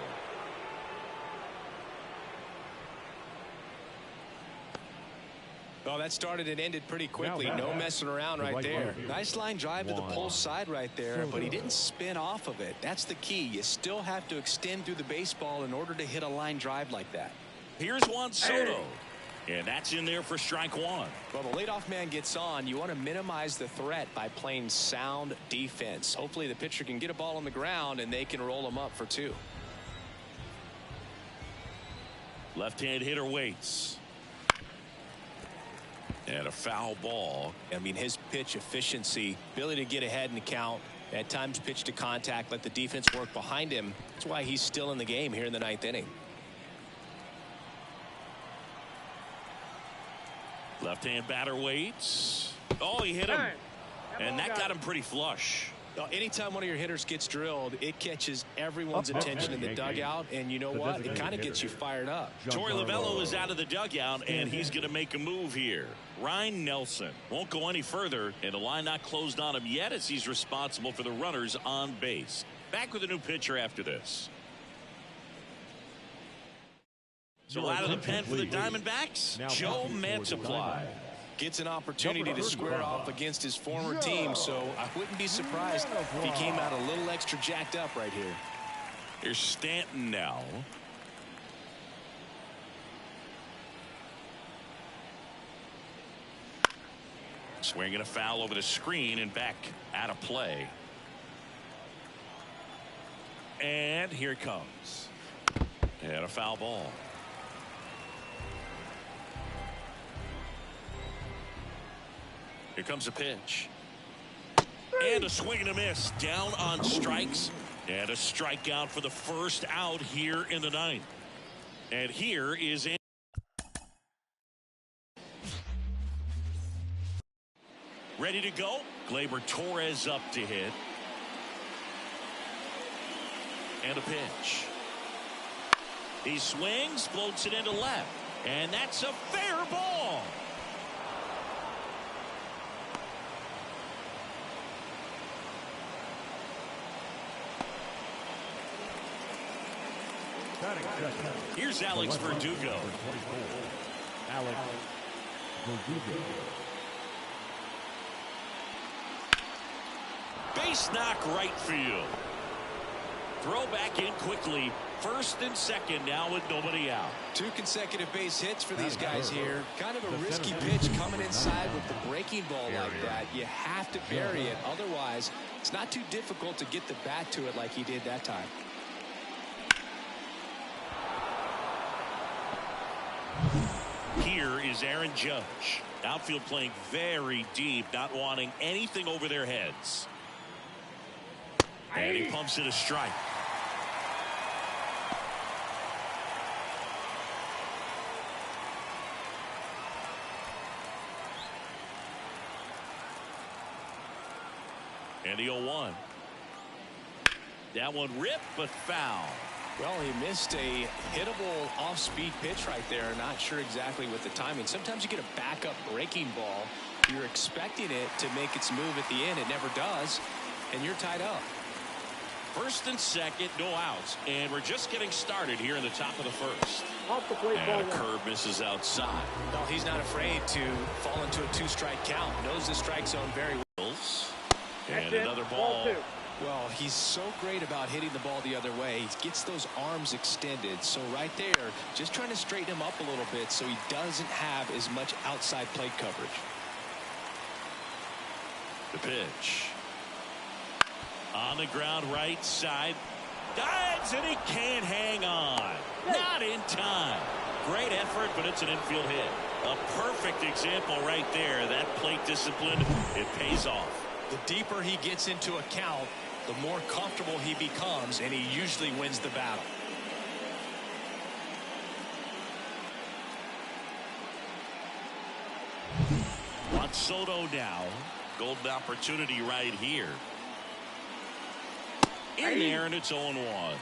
S2: Well, that started and ended pretty quickly. No messing around right there. Nice line drive to the pole side right there, but he didn't spin off of it. That's the key. You still have to extend through the baseball in order to hit a line drive like that.
S1: Here's Juan Soto. And that's in there for strike one.
S2: Well, the leadoff man gets on. You want to minimize the threat by playing sound defense. Hopefully the pitcher can get a ball on the ground and they can roll him up for 2.
S1: Left-hand hitter waits. And a foul ball.
S2: I mean, his pitch efficiency, ability to get ahead in the count, at times pitch to contact, let the defense work behind him. That's why he's still in the game here in the 9th inning.
S1: Left-hand batter waits. Oh, he hit him. And that got him pretty flush.
S2: Anytime one of your hitters gets drilled, it catches everyone's attention in the dugout, and you know what? It kind of gets you fired up.
S1: Torey Lovullo is out of the dugout, and he's going to make a move here. Ryan Nelson won't go any further, and the line not closed on him yet as he's responsible for the runners on base. Back with a new pitcher after this. So out of the pen for the Diamondbacks, Joe Mantiply.
S2: Gets an opportunity to square off against his former team, so I wouldn't be surprised if he came out a little extra jacked up right here.
S1: Here's Stanton now. Swinging a foul over the screen and back out of play. And here it comes. And a foul ball. Here comes a pitch. And a swing and a miss. Down on strikes. And a strikeout for the first out here in the 9th. And here is in. Ready to go. Gleyber Torres up to hit. And a pitch. He swings, floats it into left. And that's a fair ball. Here's Alex Verdugo.
S3: Alex Verdugo.
S1: Base knock right field. Throw back in quickly. First and second now with nobody out.
S2: 2 consecutive base hits for these guys here. Kind of a risky pitch coming inside with the breaking ball like that. You have to bury it. Otherwise, it's not too difficult to get the bat to it like he did that time.
S1: Here is Aaron Judge. Outfield playing very deep, not wanting anything over their heads. And he pumps it a strike. And the 0-1. That one ripped but foul.
S2: Well, he missed a hittable off-speed pitch right there. Not sure exactly with the timing. Sometimes you get a backup breaking ball. You're expecting it to make its move at the end. It never does, and you're tied up.
S1: First and second, no outs. And we're just getting started here in the top of the first.
S4: Off the plate,
S1: And a
S4: ball 1.
S1: curve misses outside.
S2: No, he's not afraid to fall into a 2-strike count. Knows the strike zone very well.
S1: And
S4: That's it.
S1: another
S4: Ball
S1: ball.
S4: 2.
S2: Well, he's so great about hitting the ball the other way. He gets those arms extended. So right there, just trying to straighten him up a little bit so he doesn't have as much outside plate coverage.
S1: The pitch. On the ground right side. Dives and he can't hang on. Not in time. Great effort, but it's an infield hit. A perfect example right there. That plate discipline, it pays off.
S2: The deeper he gets into a count, the more comfortable he becomes, and he usually wins the battle.
S1: Juan Soto now. Golden opportunity right here. In there, and it's 0-1.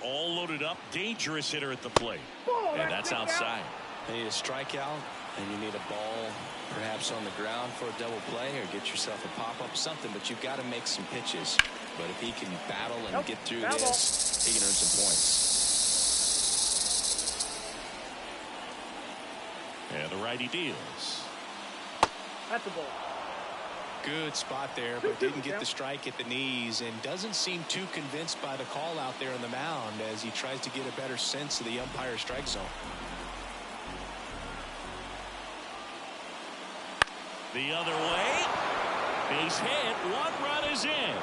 S1: All loaded up, dangerous hitter at the plate. And that's outside.
S2: You need a strikeout, and you need a ball perhaps on the ground for a double play, or get yourself a pop-up, something, but you've got to make some pitches. But if he can battle and get through this, he can earn some points.
S1: And the righty deals.
S4: That's the ball.
S2: Good spot there, but didn't get the strike at the knees, and doesn't seem too convinced by the call out there on the mound as he tries to get a better sense of the umpire strike zone.
S1: The other way. Base hit. One run is in.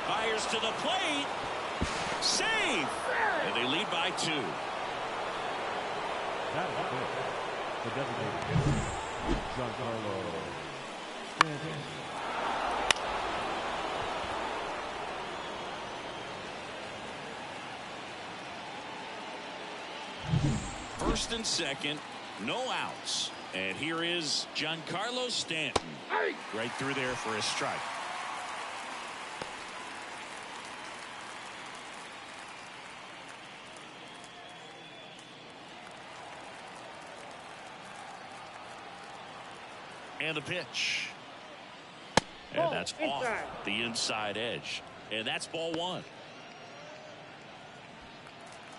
S1: Fires to the plate. Save. And they lead by 2.
S3: That is it. The designated hitter, Giancarlo Stanton.
S1: First and second, no outs. And here is Giancarlo Stanton. Right through there for a strike. And the pitch. And that's off the inside edge. And that's ball 1.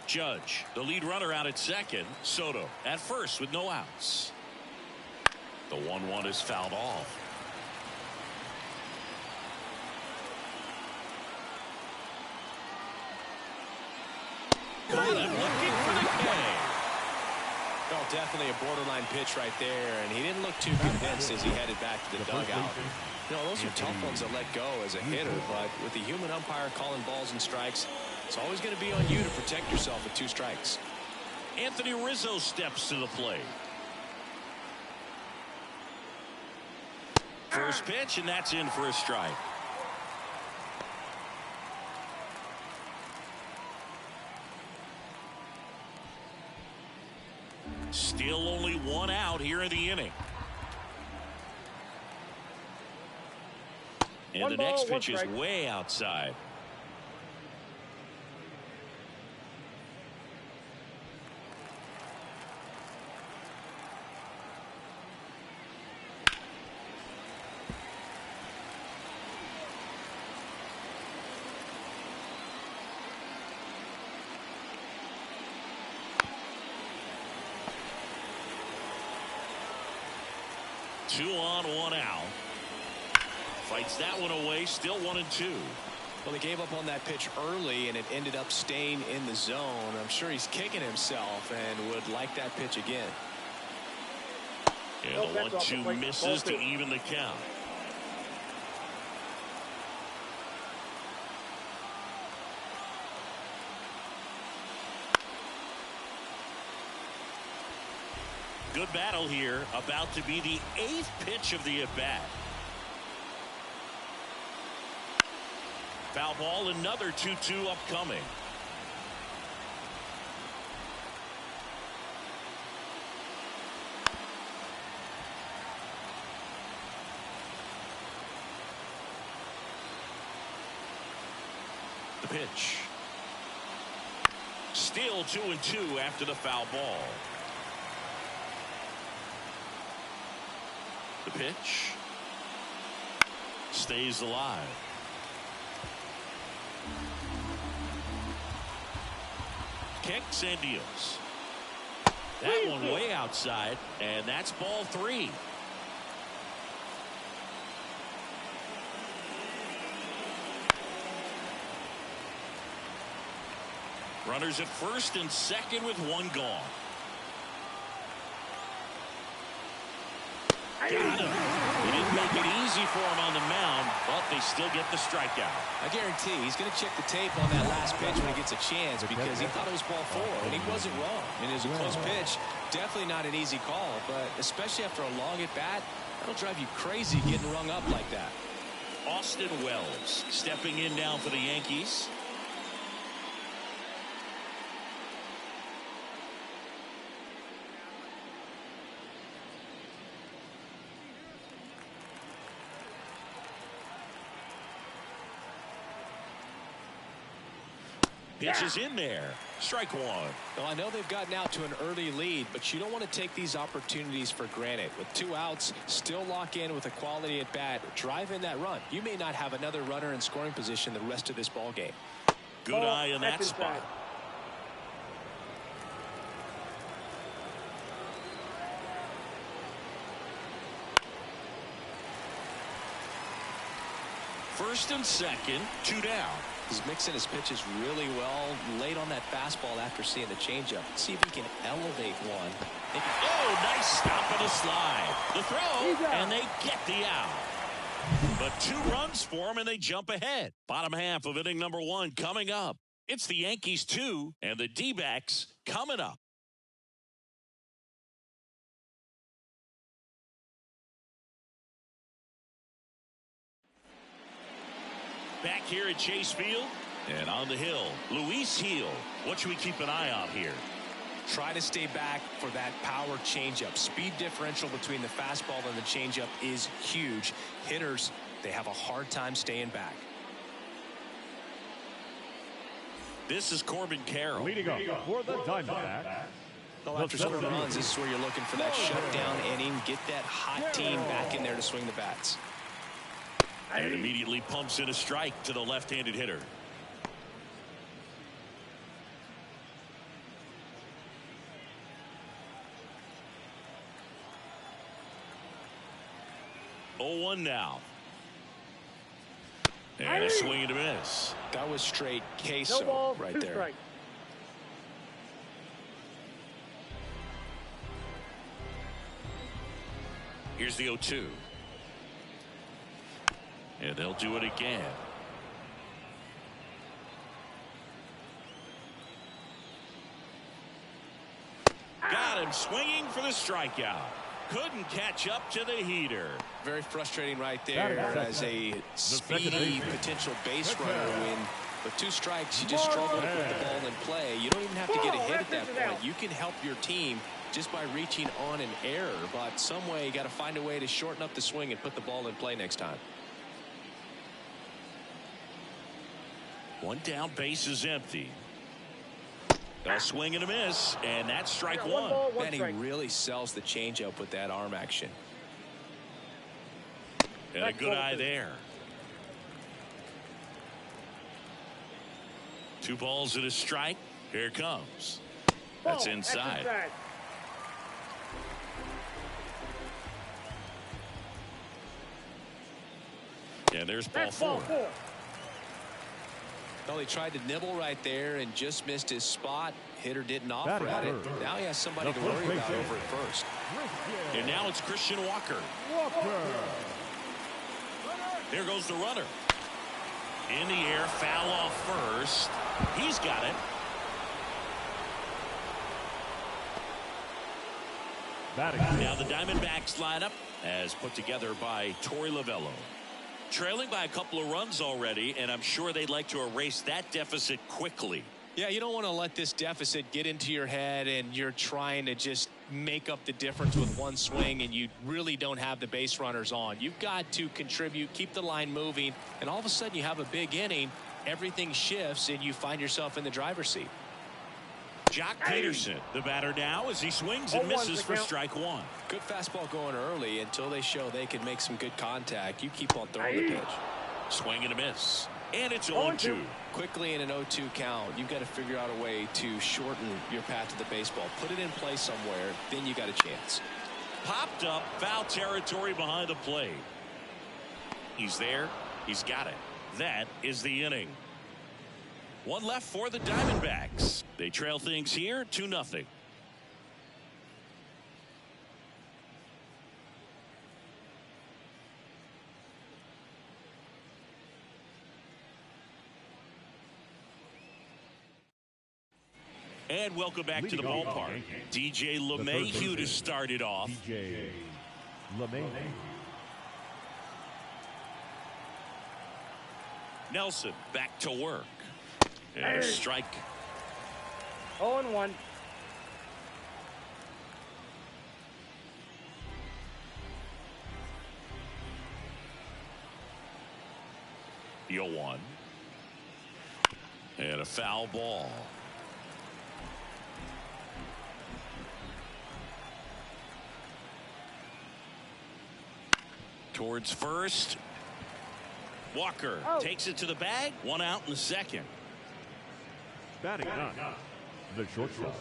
S1: Judge, the lead runner, out at second. Soto at first with no outs. The 1-1 is fouled off. Caught him looking for the K.
S2: Well, definitely a borderline pitch right there, and he didn't look too convinced as he headed back to the dugout. You know, those are tough ones to let go as a hitter, but with the human umpire calling balls and strikes, it's always going to be on you to protect yourself with 2 strikes.
S1: Anthony Rizzo steps to the plate. First pitch, and that's in for a strike. Still only 1 out here in the inning. And the next pitch is way outside. Two on, 1 out. Fights that one away. Still 1-2.
S2: Well, he gave up on that pitch early, and it ended up staying in the zone. I'm sure he's kicking himself and would like that pitch again.
S1: And the 1-2 misses to even the count. Good battle here. About to be the 8th pitch of the at-bat. Foul ball, another 2-2 upcoming. The pitch. Still 2-2 after the foul ball. The pitch stays alive. Kicks and deals. That one way outside, and that's ball 3. Runners at first and second with 1 gone. Got him. They didn't make it easy for him on the mound, but they still get the strikeout.
S2: I guarantee he's going to check the tape on that last pitch when he gets a chance, because he thought it was ball 4, and he wasn't wrong. It was a close pitch. Definitely not an easy call, but especially after a long at-bat, that'll drive you crazy getting rung up like that.
S1: Austin Wells stepping in now for the Yankees. Pitch is in there. Strike 1.
S2: Well, I know they've gotten out to an early lead, but you don't want to take these opportunities for granted. With 2 outs, still lock in with a quality at bat. Drive in that run. You may not have another runner in scoring position the rest of this ball game.
S1: Good eye in that spot. First and second, 2 down.
S2: He's mixing his pitches really well late on that fastball after seeing the changeup. See if he can elevate one.
S1: Oh, nice stop on the slide. The throw, and they get the out. But 2 runs for them, and they jump ahead. Bottom half of inning number 1 coming up. It's the Yankees 2 and the D-backs coming up. Back here at Chase Field and on the hill, Luis Gil. What should we keep an eye on here?
S2: Try to stay back for that power changeup. Speed differential between the fastball and the changeup is huge. Hitters, they have a hard time staying back.
S1: This is Corbin Carroll.
S3: Leading up for the Diamondbacks.
S2: Well, after scoring runs, this is where you're looking for that shutdown inning. Get that hot team back in there to swing the bats.
S1: And immediately pumps in a strike to the left-handed hitter. Oh, 1 now. And a swing and a miss.
S2: That was straight queso
S4: No ball,
S2: right
S4: 2
S2: there.
S4: strikes.
S1: Here's the 0-2. And they'll do it again. Got him swinging for the strikeout. Couldn't catch up to the heater.
S2: Very frustrating right there as a speedy potential base runner when with 2 strikes you just struggle to put the ball in play. You don't even have to get a hit at that point. You can help your team just by reaching on an error, but some way you got to find a way to shorten up the swing and put the ball in play next time.
S1: 1 down, base is empty. A swing and a miss, and that's strike 1.
S2: Man, he really sells the changeup with that arm action.
S1: And a good eye there. 2 balls and a strike. Here it comes. That's inside. And there's ball 4.
S2: Well, he tried to nibble right there and just missed his spot. Hitter didn't offer at it. Now he has somebody to worry about over at first.
S1: And now it's Christian Walker. There goes the runner. In the air, foul off first. He's got it. Now the Diamondbacks lineup as put together by Torey Lovello. Trailing by a couple of runs already, and I'm sure they'd like to erase that deficit quickly.
S2: Yeah, you don't want to let this deficit get into your head and you're trying to just make up the difference with 1 swing and you really don't have the base runners on. You've got to contribute, keep the line moving, and all of a sudden you have a big inning, everything shifts and you find yourself in the driver's seat.
S1: Jock Peterson, the batter now as he swings and misses for strike 1.
S2: Good fastball going early until they show they can make some good contact. You keep on throwing the pitch.
S1: Swing and a miss. And it's 0-2.
S2: Quickly in an 0-2 count, you've got to figure out a way to shorten your path to the baseball. Put it in play somewhere, then you got a chance.
S1: Popped up, foul territory behind the plate. He's there. He's got it. That is the inning. 1 left for the Diamondbacks. They trail things here 2-0. And welcome back to the ballpark. DJ LeMahieu to start it off.
S3: DJ LeMahieu.
S1: Nelson back to work. And a strike.
S4: 0-1.
S1: The 0-1. And a foul ball. Towards first. Walker takes it to the bag. 1 out in the second.
S3: Batting ninth, the shortstop,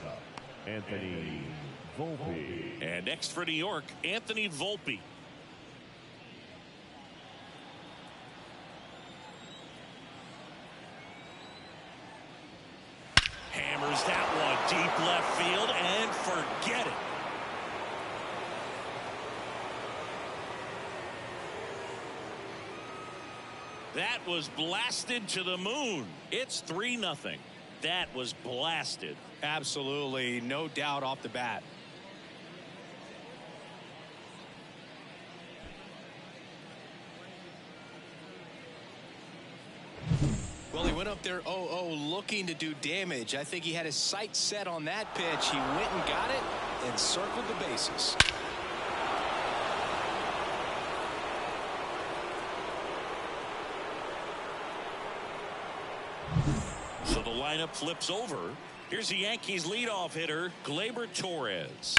S3: Anthony Volpe.
S1: And next for New York, Anthony Volpe. Hammers that one deep left field and forget it. That was blasted to the moon. It's 3-0. That was blasted.
S2: Absolutely, no doubt off the bat. Well, he went up there 0-0 looking to do damage. I think he had his sights set on that pitch. He went and got it and circled the bases.
S1: So the lineup flips over. Here's the Yankees leadoff hitter, Gleyber Torres.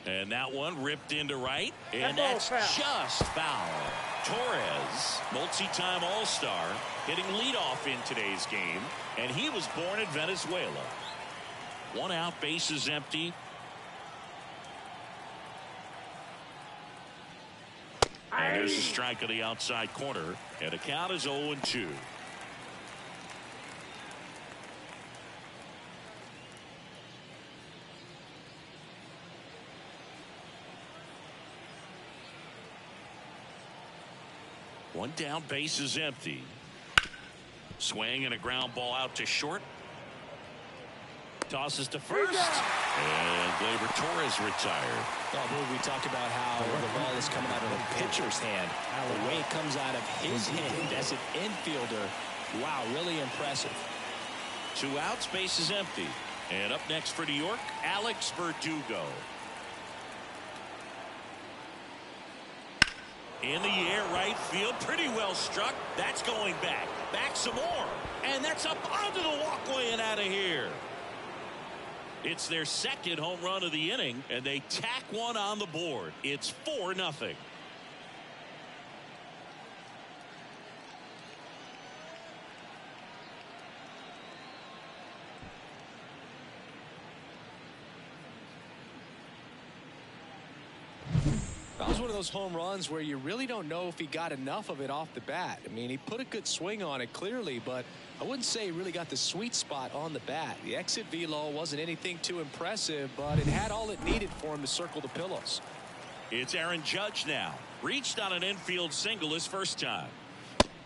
S1: And that one ripped into right. And that's just foul. Torres, multi-time All-Star, hitting leadoff in today's game. And he was born in Venezuela. 1 out, bases empty. And there's a strike on the outside corner. And the count is 0-2. One down, base is empty. Swing and a ground ball out to short. Tosses to first. And Gleyber Torres retired.
S2: Oh, we talked about how the ball is coming out of the pitcher's hand. The way it comes out of his hand as an infielder. Wow, really impressive.
S1: 2 outs, base is empty. And up next for New York, Alex Verdugo. In the air, right field, pretty well struck. That's going back. Back some more. And that's up onto the walkway and out of here. It's their second home run of the inning, and they tack one on the board. It's 4-0.
S2: That was one of those home runs where you really don't know if he got enough of it off the bat. I mean, he put a good swing on it clearly, but I wouldn't say he really got the sweet spot on the bat. The exit velo wasn't anything too impressive, but it had all it needed for him to circle the pillows.
S1: It's Aaron Judge now. Reached on an infield single his first time.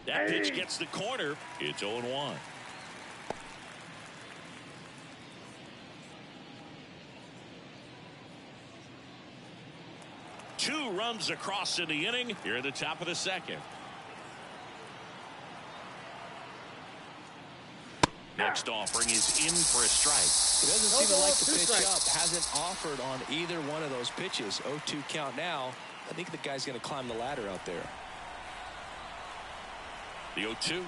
S1: That pitch gets the corner. It's 0-1. Two runs across in the inning here at the top of the second. Next offering is in for a strike.
S2: He doesn't seem to like the pitch up. Hasn't offered on either one of those pitches. 0-2 count now. I think the guy's going to climb the ladder out there.
S1: The 0-2.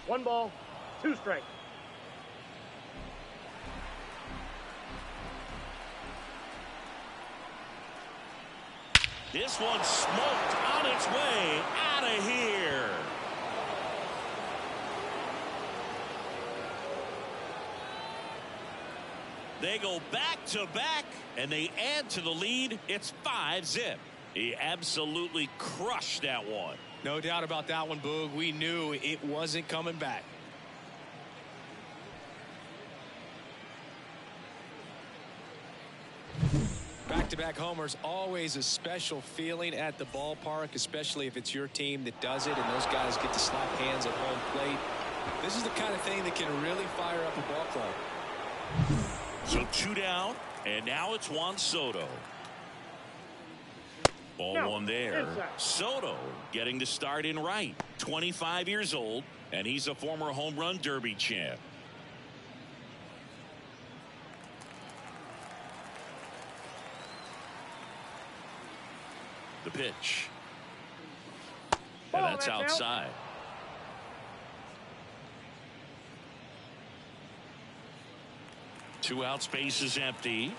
S4: 1 ball, 2 strikes.
S1: This one smoked on its way out of here. They go back to back and they add to the lead. It's 5-0. He absolutely crushed that one.
S2: No doubt about that one, Boog. We knew it wasn't coming back. Back-to-back homers, always a special feeling at the ballpark, especially if it's your team that does it and those guys get to slap hands at home plate. This is the kind of thing that can really fire up a ball club.
S1: So 2 down, and now it's Juan Soto. Ball 1 there. Soto getting to start in right. 25 years old, and he's a former home run derby champ. The pitch. And that's outside. Two outs, base is empty.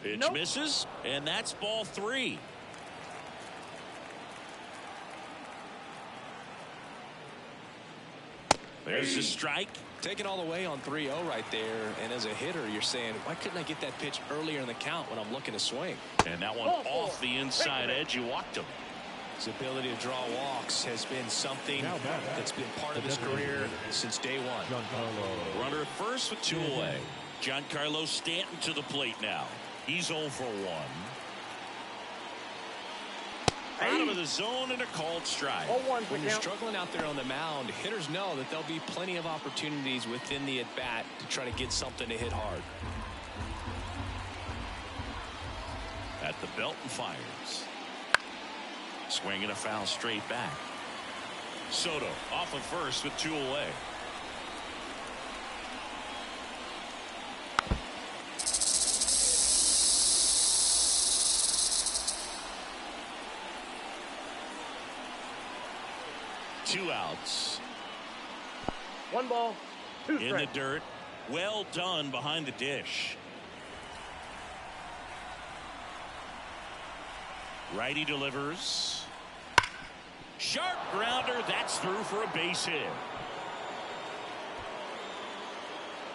S1: Pitch misses, and that's ball 3. There's the strike.
S2: Taking all the way on 3-0 right there, and as a hitter, you're saying, why couldn't I get that pitch earlier in the count when I'm looking to swing?
S1: And that one off the inside edge. You walked him.
S2: His ability to draw walks has been something that's been part of his career since day one.
S1: Runner at first with 2 away. Giancarlo Stanton to the plate now. He's 0 for 1. Bottom of the zone and a called strike.
S4: 0-1
S2: When you're struggling out there on the mound, hitters know that there'll be plenty of opportunities within the at-bat to try to get something to hit hard.
S1: At the belt and fires. Swinging a foul straight back. Soto off of first with 2 away. Two outs.
S4: 1 ball, 2 strikes.
S1: In the dirt. Well done behind the dish. Righty delivers. Sharp grounder. That's through for a base hit.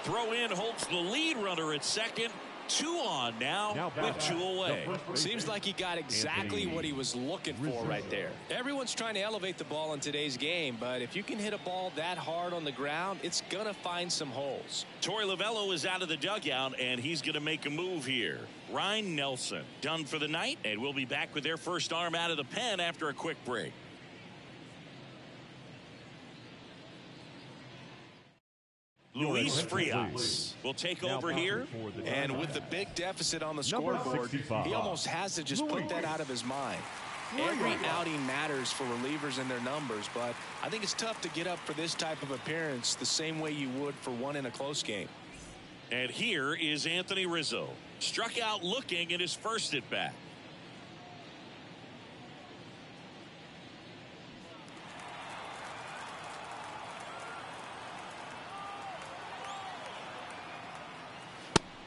S1: Throw in holds the lead runner at second. 2 on now with 2 away.
S2: Seems like he got exactly what he was looking for right there. Everyone's trying to elevate the ball in today's game, but if you can hit a ball that hard on the ground, it's going to find some holes.
S1: Torey Lovullo is out of the dugout, and he's going to make a move here. Ryan Nelson done for the night, and we'll be back with their first arm out of the pen after a quick break. Luis Frias will take over here.
S2: And with the big deficit on the scoreboard, he almost has to just put that out of his mind. Every outing matters for relievers and their numbers, but I think it's tough to get up for this type of appearance the same way you would for one in a close game.
S1: And here is Anthony Rizzo. Struck out looking in his first at bat.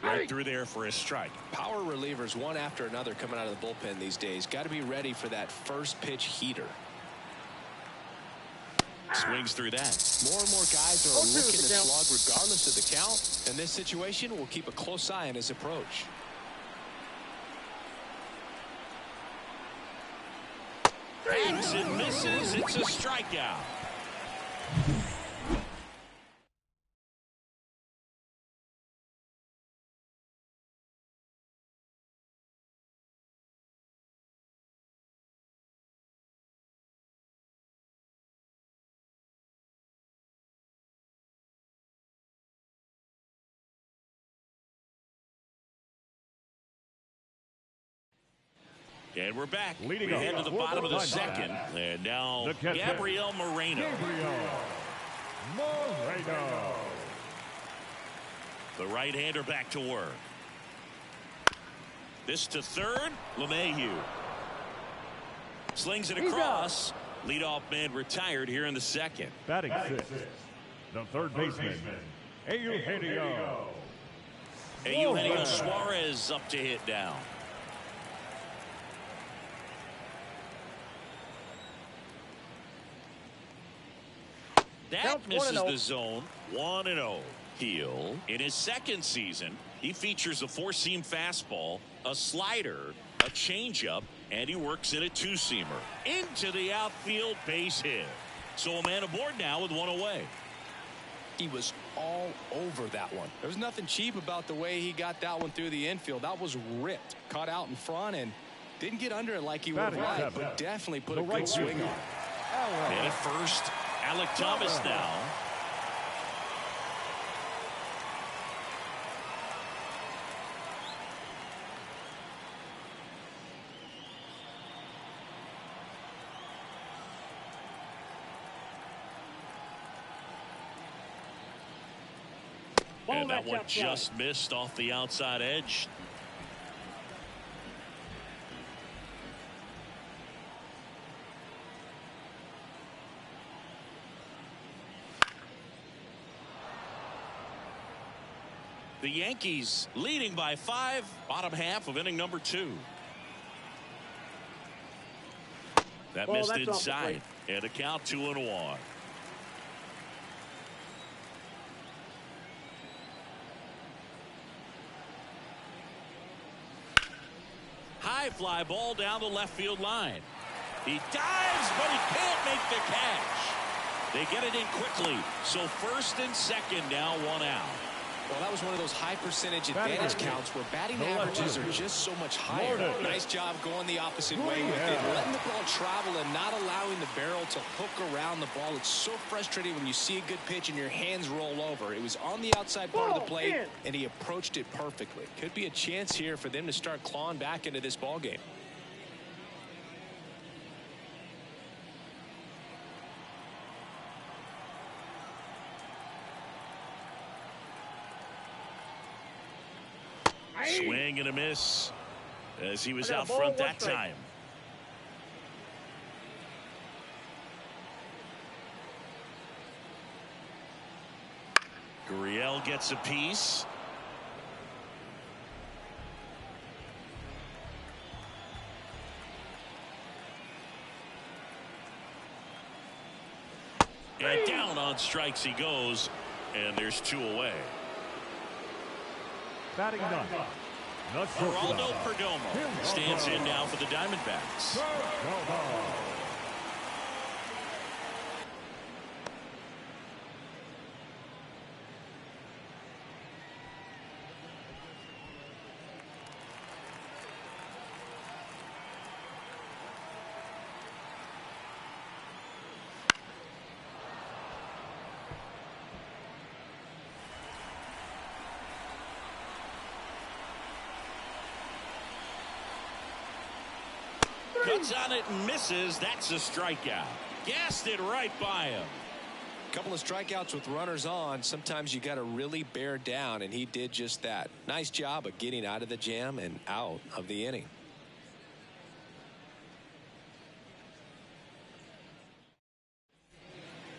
S1: Right through there for a strike.
S2: Power relievers one after another coming out of the bullpen these days. Got to be ready for that first pitch heater.
S1: Swings through that.
S2: More and more guys are looking to slug regardless of the count. In this situation, we'll keep a close eye on his approach.
S1: Hangs and misses. It's a strikeout. And we're back. We head to the bottom of the second. And now Gabriel Moreno. The right-hander back to work. This to third. LeMahieu. Slings it across. Leadoff man retired here in the second.
S3: Batting 6, the third baseman, Eugenio.
S1: Eugenio Suarez up to hit down. That misses the zone. 1-0. Heel. In his second season, he features a 4-seam fastball, a slider, a changeup, and he works in a 2-seamer. Into the outfield, base hit. So a man aboard now with 1 away.
S2: He was all over that one. There was nothing cheap about the way he got that one through the infield. That was ripped. Caught out in front and didn't get under it like he would have liked, but definitely put a good swing on.
S1: And at first, Alec Thomas now. And that one just missed off the outside edge. The Yankees leading by 5, bottom half of inning number 2. That missed inside, and a count 2-1. High fly ball down the left field line. He dives, but he can't make the catch. They get it in quickly, so first and second now, 1 out.
S2: Well, that was one of those high percentage advantage counts where batting averages are just so much higher. Nice job going the opposite way with it, letting the ball travel and not allowing the barrel to hook around the ball. It's so frustrating when you see a good pitch and your hands roll over. It was on the outside part of the plate, and he approached it perfectly. Could be a chance here for them to start clawing back into this ball game.
S1: Swing and a miss as he was out front that time. Gurriel gets a piece. And down on strikes he goes, and there's 2 away.
S3: Batting done.
S1: Geraldo Perdomo stands in now for the Diamondbacks. Cuts on it and misses. That's a strikeout. Gassed it right by him.
S2: Couple of strikeouts with runners on. Sometimes you got to really bear down, and he did just that. Nice job of getting out of the jam and out of the inning.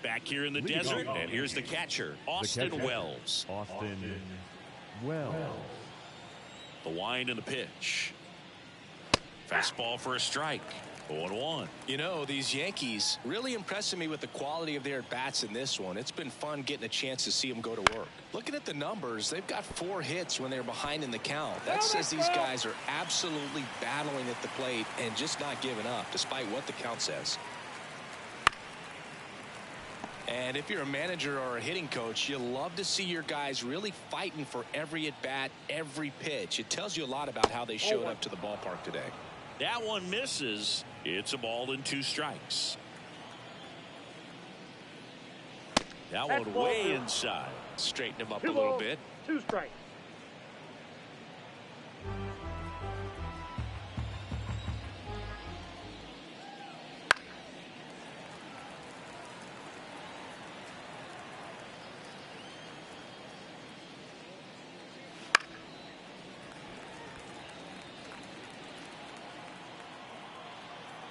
S1: Back here in the desert, and here's the catcher, Austin Wells.
S3: Austin Wells.
S1: The wind and the pitch. Fastball for a strike. 0-1.
S2: You know, these Yankees really impressing me with the quality of their at-bats in this one. It's been fun getting a chance to see them go to work. Looking at the numbers, they've got 4 hits when they're behind in the count. That says these guys are absolutely battling at the plate and just not giving up, despite what the count says. And if you're a manager or a hitting coach, you love to see your guys really fighting for every at-bat, every pitch. It tells you a lot about how they showed up to the ballpark today.
S1: That one misses. It's a ball and 2 strikes. That one way inside.
S2: Straighten him up a little bit.
S4: 2 strikes.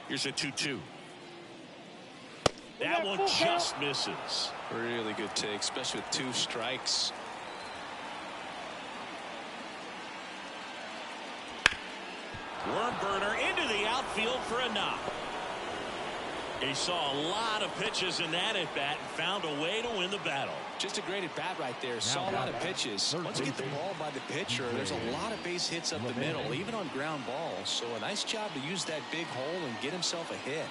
S1: Here's a 2-2. That one just misses.
S2: Really good take, especially with 2 strikes.
S1: Worm burner into the outfield for a knock. He saw a lot of pitches in that at-bat and found a way to win the battle.
S2: Just a great at-bat right there. Saw a lot of pitches. Once you get the ball by the pitcher, there's a lot of base hits up the middle, even on ground balls. So a nice job to use that big hole and get himself a hit.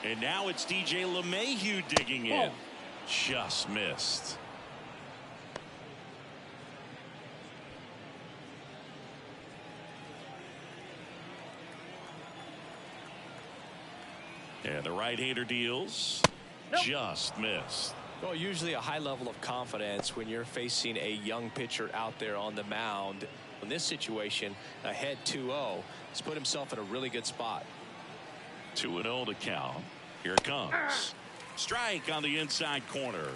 S1: And now it's DJ LeMahieu digging in. Just missed. And the right-hander deals. Just missed.
S2: Well, usually a high level of confidence when you're facing a young pitcher out there on the mound. In this situation, ahead 2-0, he's put himself in a really good spot.
S1: 2-0 to count. Here it comes. Strike on the inside corner.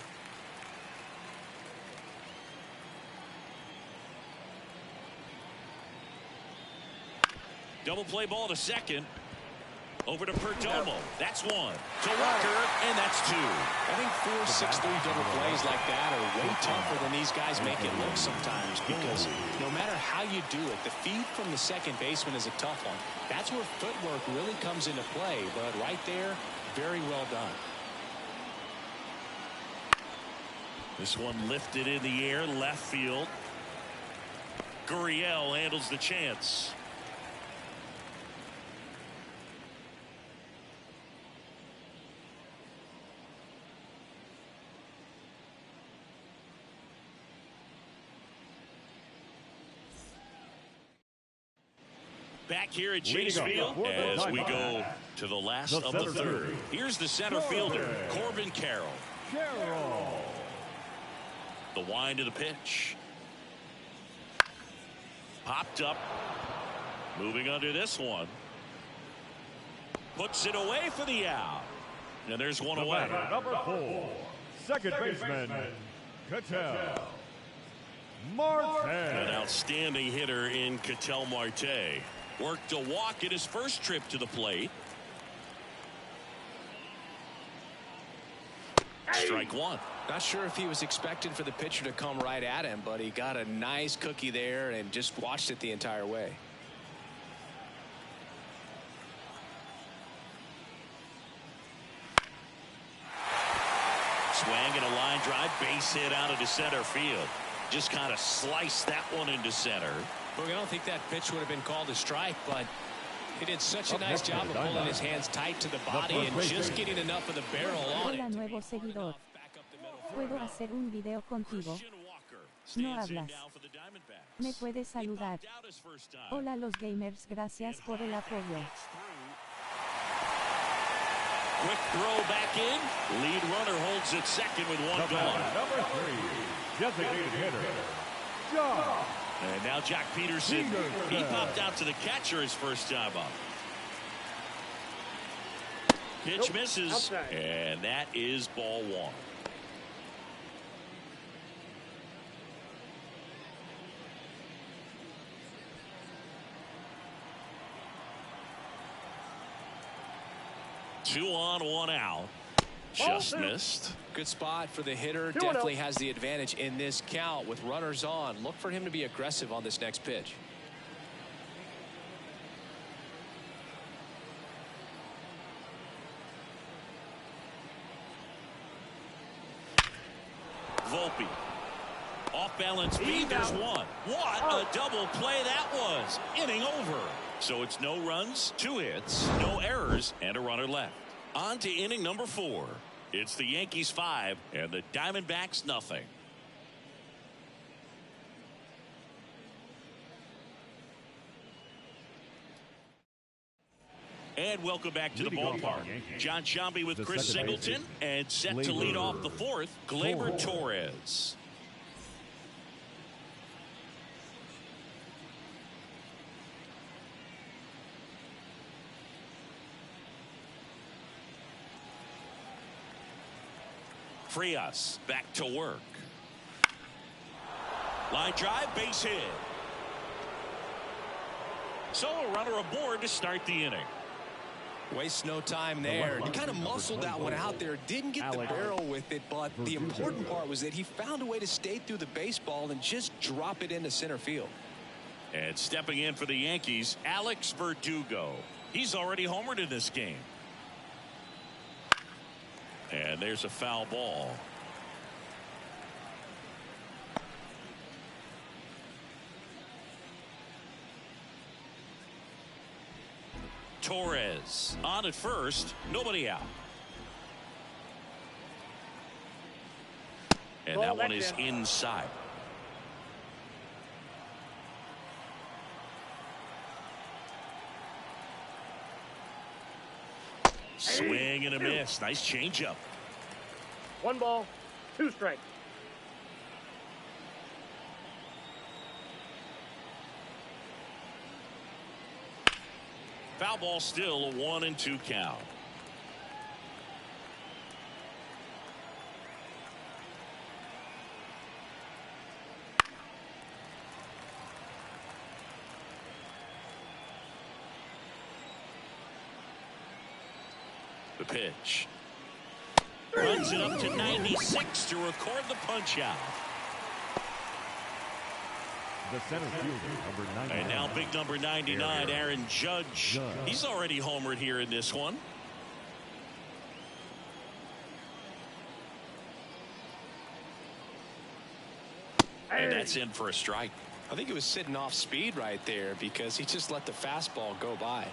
S1: Double play ball to second. Over to Perdomo. That's 1. To Walker, and that's 2.
S2: I think 4-6-3 double plays like that are way tougher than these guys make it look sometimes, because no matter how you do it, the feed from the second baseman is a tough one. That's where footwork really comes into play. But right there, very well done.
S1: This one lifted in the air, left field. Gurriel handles the chance. Back here at Chase Field as we go to the last of the third. Here's the center fielder, Corbin Carroll. The wind of the pitch. Popped up. Moving under this one. Puts it away for the out. And there's one away.
S3: Number 4, second baseman, Ketel Marte.
S1: An outstanding hitter in Ketel Marte. Worked a walk at his first trip to the plate. Strike one.
S2: Not sure if he was expecting for the pitcher to come right at him, but he got a nice cookie there and just watched it the entire way.
S1: Swang and a line drive, base hit out into center field. Just kind of sliced that one into center.
S2: Well, I don't think that pitch would have been called a strike, but he did such a nice job of pulling his hands tight to the body and just getting enough of the barrel on it.
S5: Hola, nuevo seguidor. ¿Puedo hacer un video contigo? No hablas. Me puedes saludar. Hola los gamers, gracias por el apoyo.
S1: Quick throw back in. Lead runner holds it second with one gone.
S3: Number 3, designated hitter, John.
S1: And now Jack Peterson. He popped out to the catcher his first time up. Pitch misses.
S4: Outside.
S1: And that is ball one. Two on, one out. Just missed.
S2: Good spot for the hitter. Definitely has the advantage in this count with runners on. Look for him to be aggressive on this next pitch.
S1: Volpe. Off balance speed. There's one. What a double play that was. Inning over. So it's no runs, 2 hits, no errors, and a runner left. On to inning number 4. It's the Yankees 5 and the Diamondbacks nothing. And welcome back to the ballpark. John Shambi with Chris Singleton, and set to lead off the fourth, Gleyber Torres. Frias back to work. Line drive, base hit. So a runner aboard to start the inning.
S2: Waste no time there. He kind of muscled that one out there. Didn't get the barrel with it, but the important part was that he found a way to stay through the baseball and just drop it into center field.
S1: And stepping in for the Yankees, Alex Verdugo. He's already homered in this game. And there's a foul ball. Torres on at first, nobody out. And that one is inside. Swing and a miss. Nice changeup.
S4: 1 ball, 2 strikes.
S1: Foul ball still, a 1-2 count. The pitch. Runs it up to 96 to record the punch out.
S3: The center fielder, number 99.
S1: And now big number 99, Aaron Judge. He's already homered here in this one. And that's in for a strike.
S2: I think he was sitting off speed right there because he just let the fastball go by.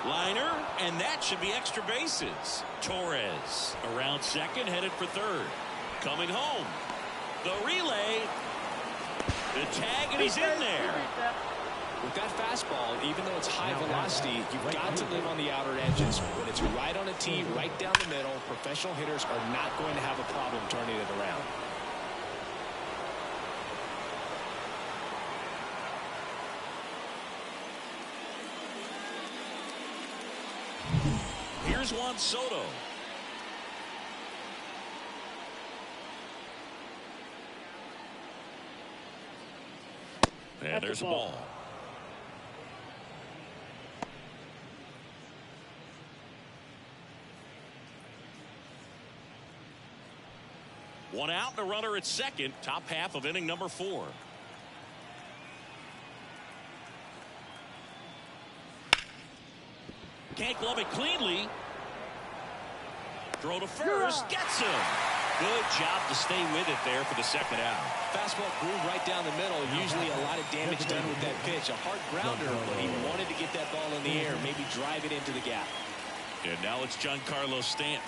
S1: Liner, and that should be extra bases. Torres around second, headed for third. Coming home. The relay. The tag, and he's in there.
S2: With that fastball, even though it's high velocity, you've got to live on the outer edges. When it's right on a tee, right down the middle, professional hitters are not going to have a problem turning it around.
S1: Here's Juan Soto. And there's a ball. One out and a runner at second. Top half of inning number 4. Can't glove it cleanly. Throw to first. Gets him. Good job to stay with it there for the second out.
S2: Fastball groove right down the middle. Usually a lot of damage done with that pitch. A hard grounder, but he wanted to get that ball in the air, maybe drive it into the gap.
S1: And now it's Giancarlo Stanton.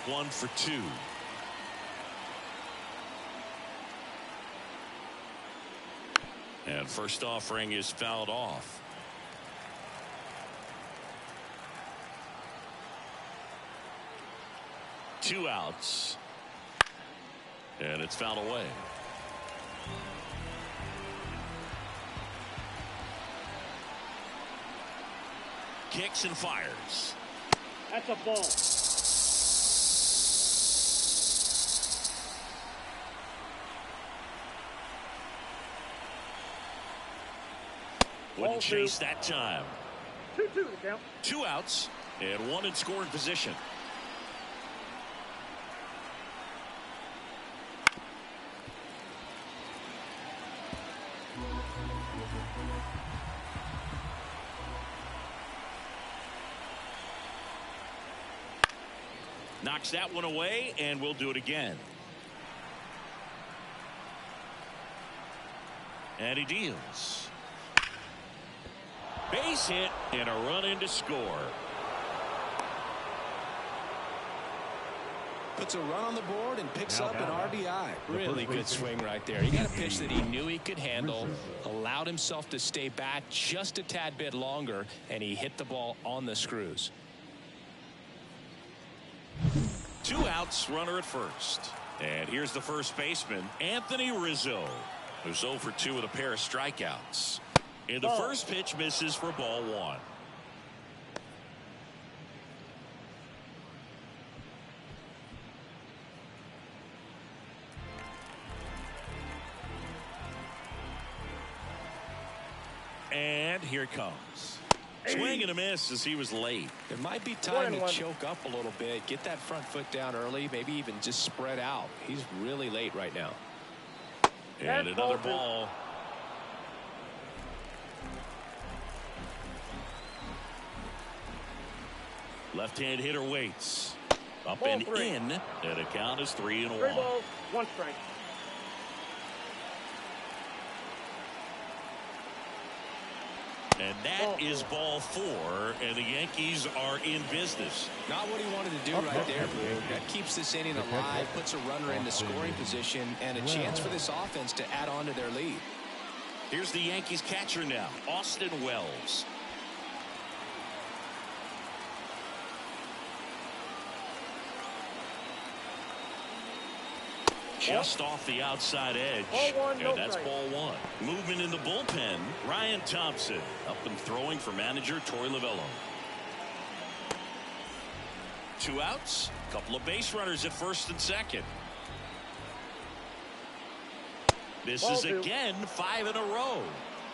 S1: 1 for 2. And first offering is fouled off. Two outs. And it's fouled away. Kicks and fires.
S4: That's a ball.
S1: Wouldn't chase that time.
S4: 2-2 to count.
S1: 2 outs and 1 in scoring position. Knocks that one away, and we'll do it again. And he deals. Base hit and a run in to score.
S2: Puts a run on the board and picks up an RBI. Really good swing right there. He got a pitch that he knew he could handle, allowed himself to stay back just a tad bit longer, and he hit the ball on the screws.
S1: 2 outs, runner at first. And here's the first baseman, Anthony Rizzo, who's 0 for 2 with a pair of strikeouts. And the first pitch misses for ball 1. And here it comes. Swing and a miss as he was late.
S2: It might be time to choke up a little bit, get that front foot down early, maybe even just spread out. He's really late right now.
S1: And another ball. Left-hand hitter waits. Up
S4: ball
S1: and
S4: 3.
S1: in. And a count is 3-1.
S4: 3 balls, 1 strike.
S1: And that is ball 4, and the Yankees are in business.
S2: Not what he wanted to do right there, Blue. That keeps this inning alive, puts a runner into scoring position, and a chance for this offense to add on to their lead.
S1: Here's the Yankees catcher now, Austin Wells. Just off the outside edge.
S4: Ball 1,
S1: and that's ball 1. Movement in the bullpen. Ryan Thompson up and throwing for manager Torey Lovullo. 2 outs. A couple of base runners at first and second. This is again 5 in a row.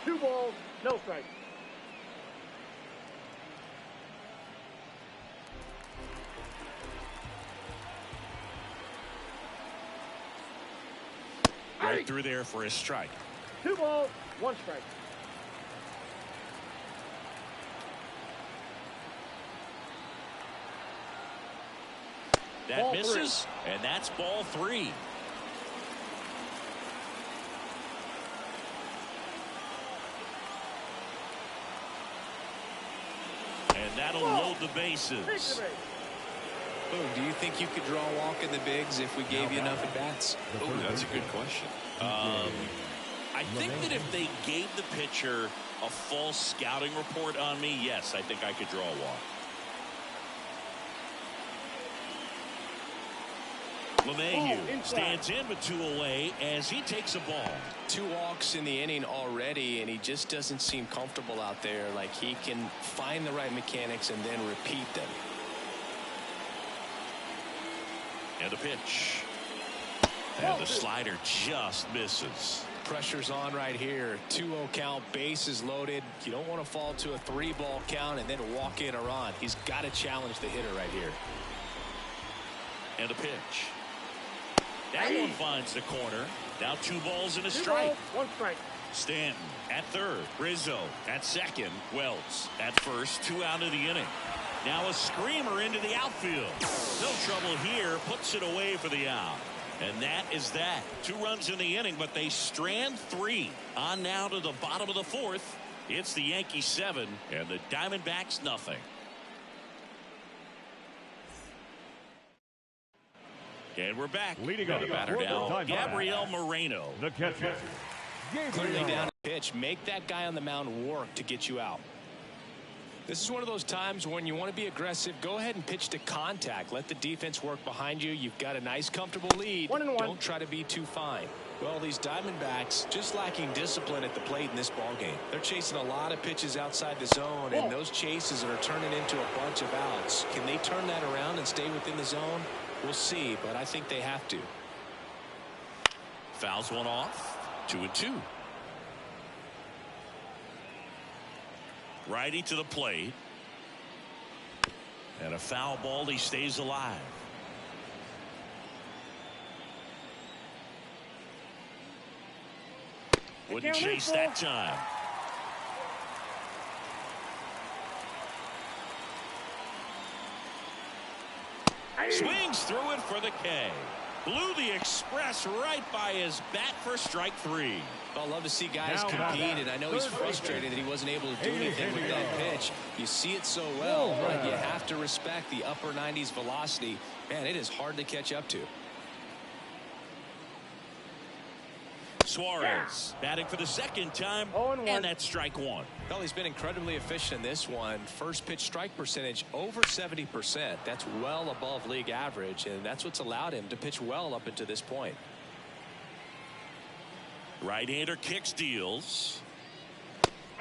S4: 2 balls, no strike.
S1: Right through there for his strike.
S4: 2 balls, 1 strike.
S1: That
S4: ball
S1: misses, and that's ball 3. And that'll load the bases.
S2: Oh, do you think you could draw a walk in the bigs if we gave you enough at-bats?
S1: Oh, that's a good question. I think that if they gave the pitcher a full scouting report on me, yes, I think I could draw a walk. LeMahieu stands in with 2 away as he takes a ball.
S2: 2 walks in the inning already, and he just doesn't seem comfortable out there. Like he can find the right mechanics and then repeat them.
S1: And a pitch. And the slider just misses.
S2: Pressure's on right here. 2-0 count, bases loaded. You don't want to fall to a 3-ball count and then walk in or on. He's got to challenge the hitter right here.
S1: And a pitch. That one finds the corner. Now 2 balls and a strike.
S4: 2 balls, 1 strike.
S1: Stanton at third. Rizzo at second. Wells at first. 2 out of the inning. Now a screamer into the outfield. No trouble here. Puts it away for the out. And that is that. 2 runs in the inning, but they strand 3. On now to the bottom of the 4th. It's the Yankees 7 and the Diamondbacks nothing. And we're back.
S3: Leading up,
S1: the batter now, Gabriel Moreno.
S3: The catcher.
S2: Clearly down the pitch. Make that guy on the mound work to get you out. This is one of those times when you want to be aggressive. Go ahead and pitch to contact. Let the defense work behind you. You've got a nice, comfortable lead.
S4: 1-1.
S2: Don't try to be too fine. Well, these Diamondbacks just lacking discipline at the plate in this ballgame. They're chasing a lot of pitches outside the zone, and those chases are turning into a bunch of outs. Can they turn that around and stay within the zone? We'll see, but I think they have to.
S1: Fouls one off. 2-2. Righty to the plate. And a foul ball. He stays alive. Wouldn't chase that time. Swings through it for the K. Blew the express right by his bat for strike 3.
S2: I'd love to see guys compete, and I know he's frustrated that he wasn't able to do anything with that pitch. You see it so well, but you have to respect the upper 90s velocity. Man, it is hard to catch up to.
S1: Suarez batting for the 2nd time, and that's strike 1.
S2: Well, he's been incredibly efficient in this one. First pitch strike percentage over 70%. That's well above league average, and that's what's allowed him to pitch well up until this point.
S1: Right-hander kicks, deals.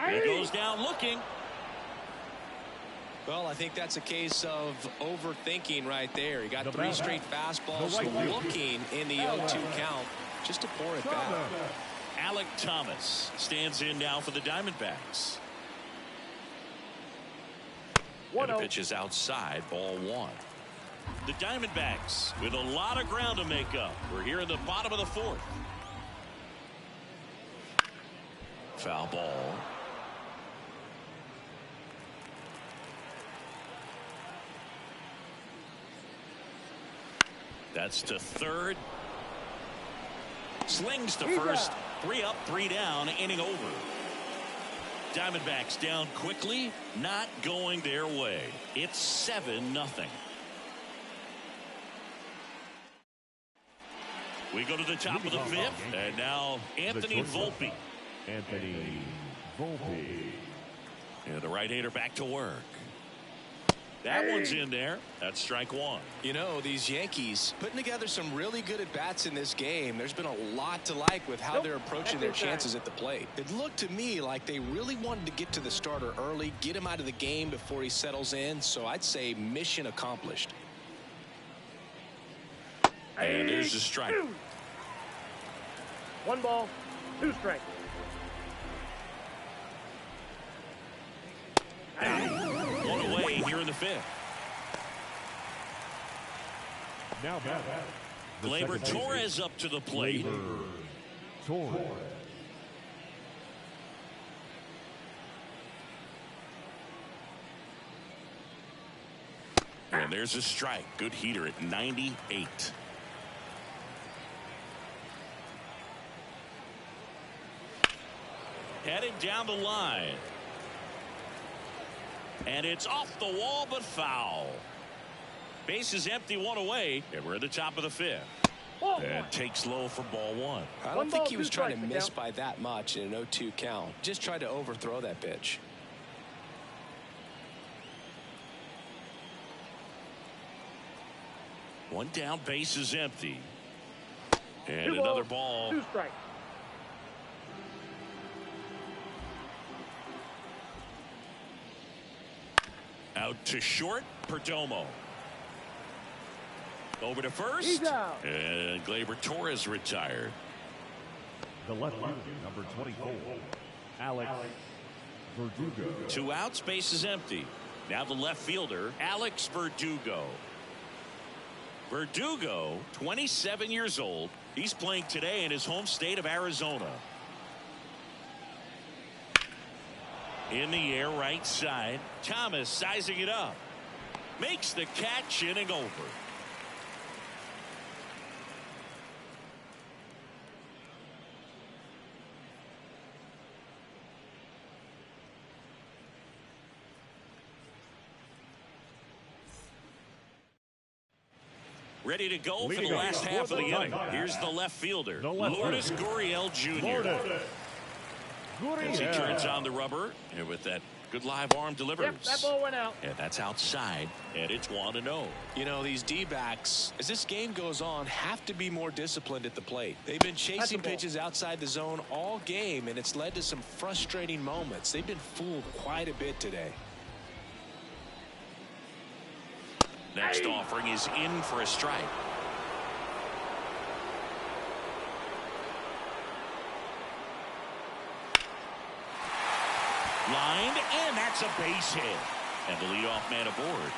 S1: He goes down looking.
S2: Well, I think that's a case of overthinking right there. He got 3 straight fastballs looking in the 0-2 count just to pour it back.
S1: Alec Thomas stands in now for the Diamondbacks. And the pitch is outside, ball 1. The Diamondbacks with a lot of ground to make up. We're here in the bottom of the 4th. Foul ball. That's to third. Slings to first. 3 up, 3 down, inning over. Diamondbacks down quickly, not going their way. It's 7-0. We go to the top of the 5th, and now Anthony Volpe.
S3: Anthony Volpe.
S1: And the right-hander back to work. That one's in there. That's strike 1.
S2: You know, these Yankees putting together some really good at-bats in this game. There's been a lot to like with how they're approaching their chances at the plate. It looked to me like they really wanted to get to the starter early, get him out of the game before he settles in. So I'd say mission accomplished.
S1: And there's the strike.
S4: 1 ball, 2 strikes.
S1: One away here in the 5th.
S3: Now back.
S1: Gleyber Torres up to the plate.
S3: Torres.
S1: And there's a strike. Good heater at 98. Headed down the line. And it's off the wall, but foul. Base is empty, one away, and we're at the top of the fifth. And takes low for ball one.
S2: I don't think he was trying to miss by that much in an 0-2 count. Just tried to overthrow that pitch.
S1: One down, base is empty. And another ball.
S4: 2 strikes.
S1: Out to short, Perdomo. Over to first.
S4: He's out.
S1: And Gleyber Torres retired.
S3: The left fielder, number 24, Alex Verdugo.
S1: 2 outs, base is empty. Now the left fielder, Alex Verdugo. Verdugo, 27 years old. He's playing today in his home state of Arizona. In the air, right side. Thomas sizing it up. Makes the catch, inning over. Ready to go for the last half of the inning. Here's the left fielder, Lourdes Gurriel Jr. As he turns on the rubber, and with that good live arm delivers.
S4: Yep, that ball went out.
S1: And that's outside, and it's 1-0.
S2: You know, these D-backs, as this game goes on, have to be more disciplined at the plate. They've been chasing pitches outside the zone all game, and it's led to some frustrating moments. They've been fooled quite a bit today.
S1: Next offering is in for a strike. Lined, and that's a base hit. And the leadoff man aboard.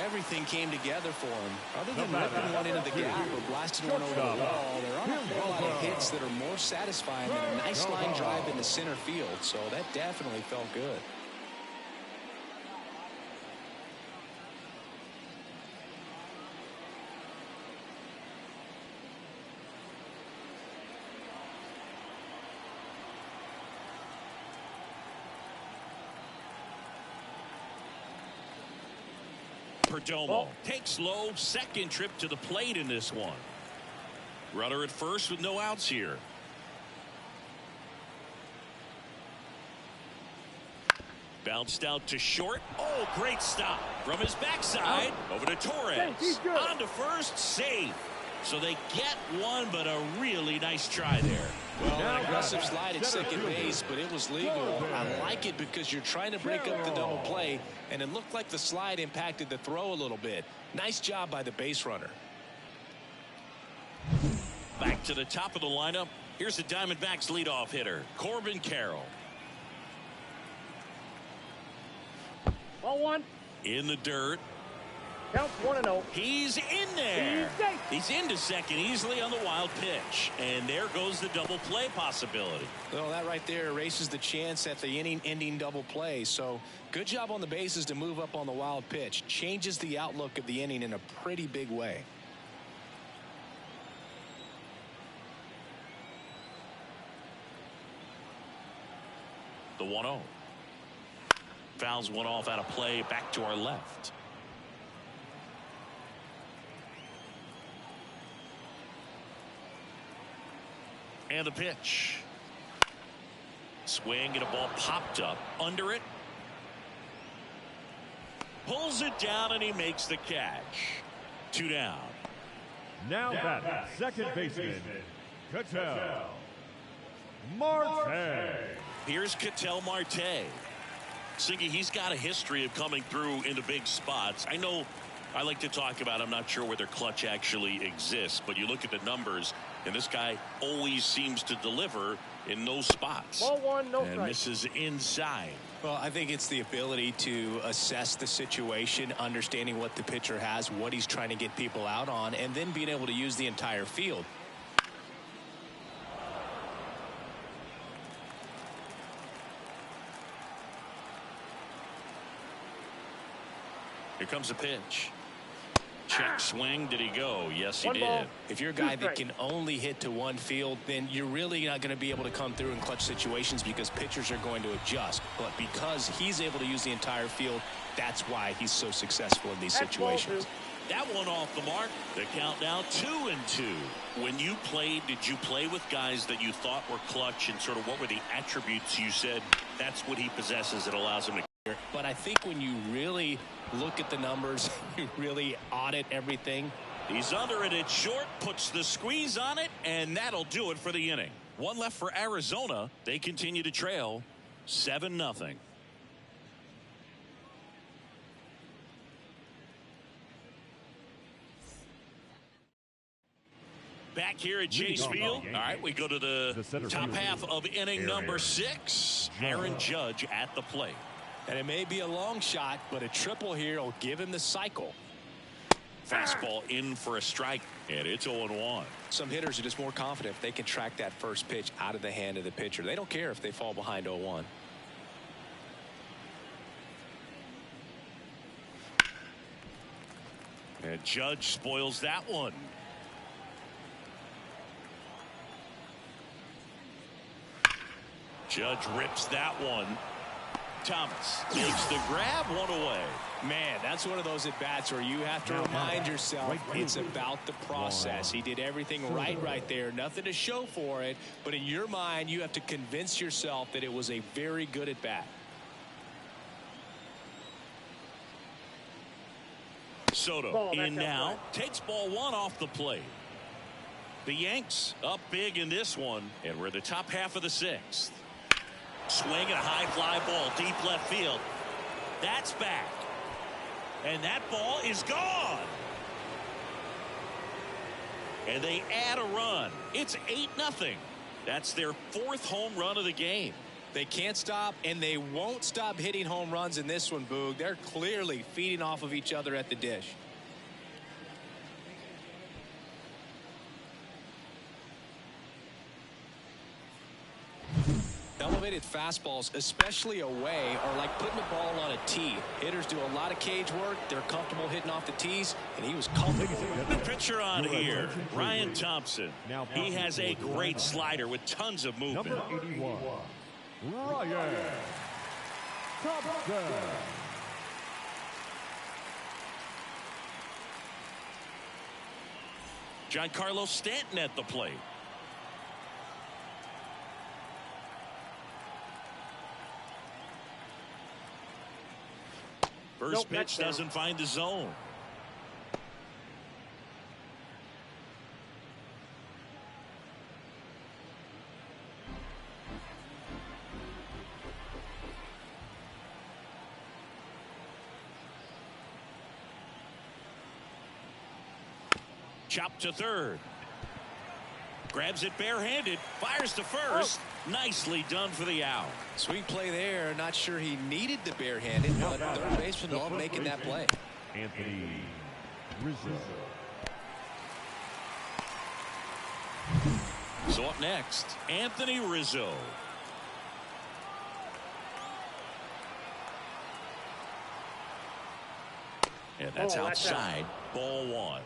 S2: Everything came together for him. Other than ripping one into the gap or blasting one over the wall, there aren't a whole lot of hits that are more satisfying than a nice line drive into center field. So that definitely felt good.
S1: Perdomo takes low, second trip to the plate in this one. Runner at first with no outs here. Bounced out to short. Oh, great stop from his backside. Over to Torres. On to first, safe. So they get one, but a really nice try there.
S2: Well, an aggressive slide at second base, but it was legal. I like it because you're trying to break up the double play, and it looked like the slide impacted the throw a little bit. Nice job by the base runner.
S1: Back to the top of the lineup. Here's the Diamondbacks leadoff hitter, Corbin Carroll.
S4: Ball 1.
S1: In the dirt.
S4: Counts 1-0.
S1: He's in there. He's into second easily on the wild pitch. And there goes the double play possibility.
S2: Well, that right there erases the chance at the inning-ending double play. So good job on the bases to move up on the wild pitch. Changes the outlook of the inning in a pretty big way.
S1: The 1-0. Fouls one off out of play, back to our left. And the pitch. Swing and a ball popped up under it. Pulls it down and he makes the catch. 2 down.
S3: Now batting, second baseman, Ketel Marte.
S1: Here's Ketel Marte. Siggy, he's got a history of coming through into big spots. I know I like to talk about, I'm not sure whether clutch actually exists, but you look at the numbers, and this guy always seems to deliver in those spots.
S4: Ball 1, no
S1: and
S4: strike.
S1: misses inside.
S2: Well, I think it's the ability to assess the situation, understanding what the pitcher has, what he's trying to get people out on, and then being able to use the entire field.
S1: Here comes the pitch. Check swing. Did he go? Yes, he
S4: One ball.
S1: did.
S2: If you're a guy that can only hit to one field, then you're really not going to be able to come through in clutch situations because pitchers are going to adjust. But because he's able to use the entire field, that's why he's so successful in these situations.
S1: That one off the mark. The count now 2-2. When you played, did you play with guys that you thought were clutch, and sort of what were the attributes you said that's what he possesses that allows him to?
S2: But I think when you really look at the numbers, you really audit everything.
S1: He's under it at short, puts the squeeze on it, and that'll do it for the inning. One left for Arizona. They continue to trail 7-0. Back here at Chase Field. All right, we go to the top half of inning number 6. Aaron Judge at the plate.
S2: And it may be a long shot, but a triple here will give him the cycle.
S1: Fastball in for a strike, and it's 0-1.
S2: Some hitters are just more confident if they can track that first pitch out of the hand of the pitcher. They don't care if they fall behind 0-1.
S1: And Judge spoils that one. Judge rips that one. Thomas takes the grab, one away.
S2: Man, that's one of those at-bats where you have to remind yourself it's about the process. He did everything right there. Nothing to show for it. But in your mind, you have to convince yourself that it was a very good at-bat.
S1: Soto in now. Takes ball 1 off the plate. The Yanks up big in this one. And we're at the top half of the 6th. Swing and a high fly ball deep left field. That's back. And that ball is gone. And they add a run. It's 8-0. That's their 4th home run of the game.
S2: They can't stop, and they won't stop hitting home runs in this one, Boog. They're clearly feeding off of each other at the dish. Elevated fastballs, especially away, are like putting the ball on a tee. Hitters do a lot of cage work. They're comfortable hitting off the tees, and he was comfortable.
S1: The pitcher on here, Ryan Thompson. He has a great slider with tons of movement.
S3: Number 81, Ryan Thompson.
S1: Giancarlo Stanton at the plate. First pitch doesn't find the zone. Chop to third. Grabs it barehanded. Fires to first. Nicely done for the out.
S2: Sweet play there. Not sure he needed the barehanded, but third baseman loved making that play.
S3: Anthony Rizzo.
S1: So up next, Anthony Rizzo. And that's outside. Ball 1.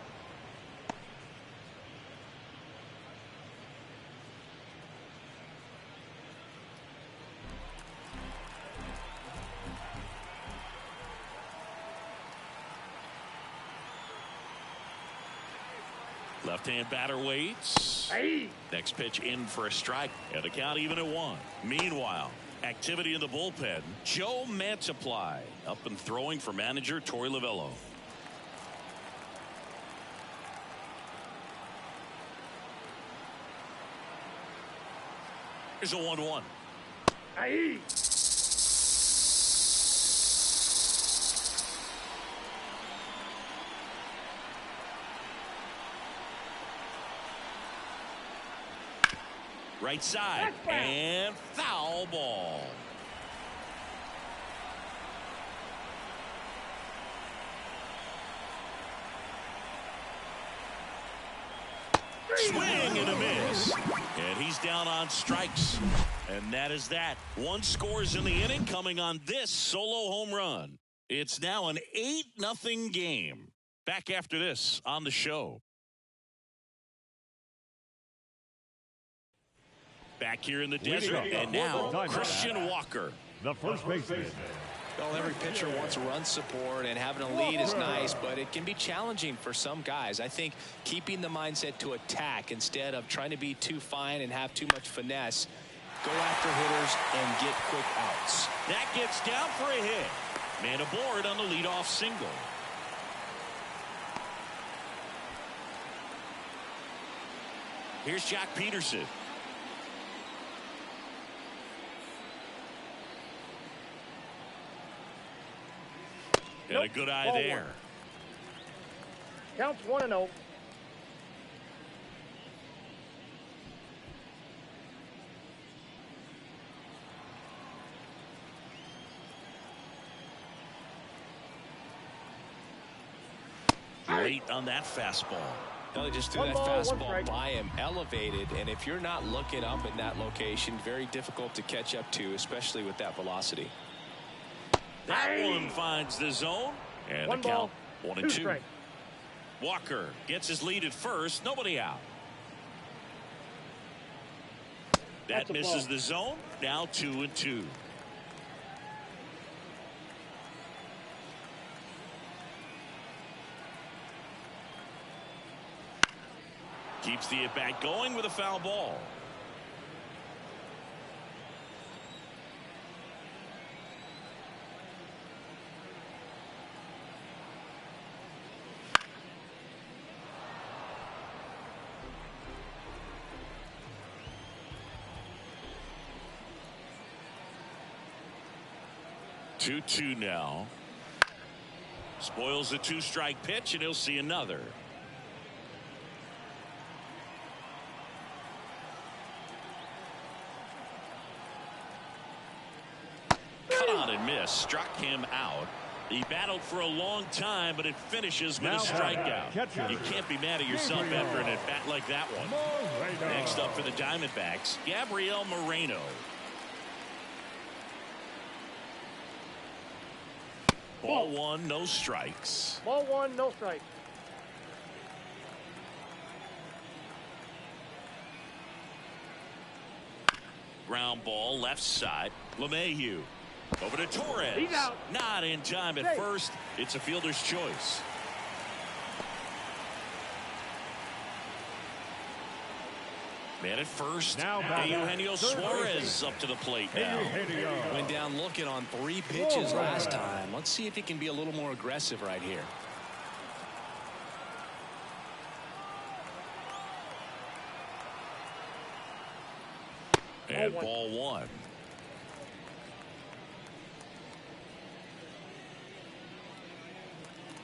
S1: Left-hand batter waits.
S4: Hey.
S1: Next pitch in for a strike. And the count even at 1. Meanwhile, activity in the bullpen. Joe Mantiply up and throwing for manager Torey Lovullo. Here's a 1-1.
S4: Hey.
S1: Right side and foul ball. Swing and a miss. And he's down on strikes. And that is that. 1 scores in the inning coming on this solo home run. It's now an 8-0 game. Back after this on the show. Back here in the desert, and now Christian Walker.
S3: The first baseman.
S2: Well, every pitcher wants run support, and having a lead is nice, but it can be challenging for some guys. I think keeping the mindset to attack instead of trying to be too fine and have too much finesse, go after hitters and get quick outs.
S1: That gets down for a hit. Man aboard on the leadoff single. Here's Jack Peterson. And a good eye
S4: Ball
S1: there.
S4: Counts 1-0.
S1: Late on that fastball.
S2: They just threw that fastball by him, elevated, and if you're not looking up in that location, very difficult to catch up to, especially with that velocity.
S1: That one finds the zone, and the count 1-2. Walker gets his lead at first, nobody out. That misses the zone, now 2-2. Keeps the at-bat going with a foul ball. Two now. Spoils the two-strike pitch, and he'll see another. Cut on and miss. Struck him out. He battled for a long time, but it finishes with a strikeout. You can't be mad at yourself after an at-bat like that one. Next up for the Diamondbacks, Gabriel Moreno. Ball one, no strikes.
S4: Ball one, no strike.
S1: Ground ball, left side. LeMahieu. Over to Torres.
S4: He's out.
S1: Not in time at first. It's a fielder's choice. Man at first. Eugenio Suarez up to the plate now.
S2: Went down looking on 3 pitches last time. Let's see if he can be a little more aggressive right here.
S1: And ball one.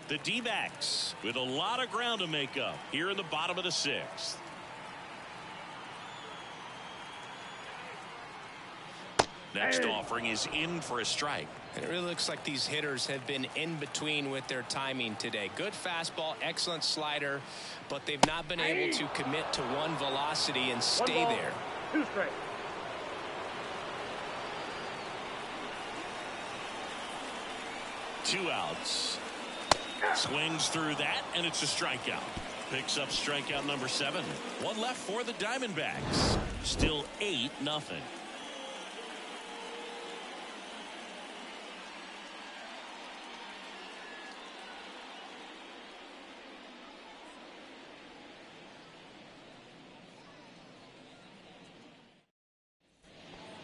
S1: The D-backs with a lot of ground to make up here in the bottom of the 6th. Next offering is in for a strike.
S2: And it really looks like these hitters have been in between with their timing today. Good fastball, excellent slider, but they've not been able to commit to one velocity and stay there.
S4: 2 strikes.
S1: Two outs. Swings through that, and it's a strikeout. Picks up strikeout number 7. One left for the Diamondbacks. Still 8-0.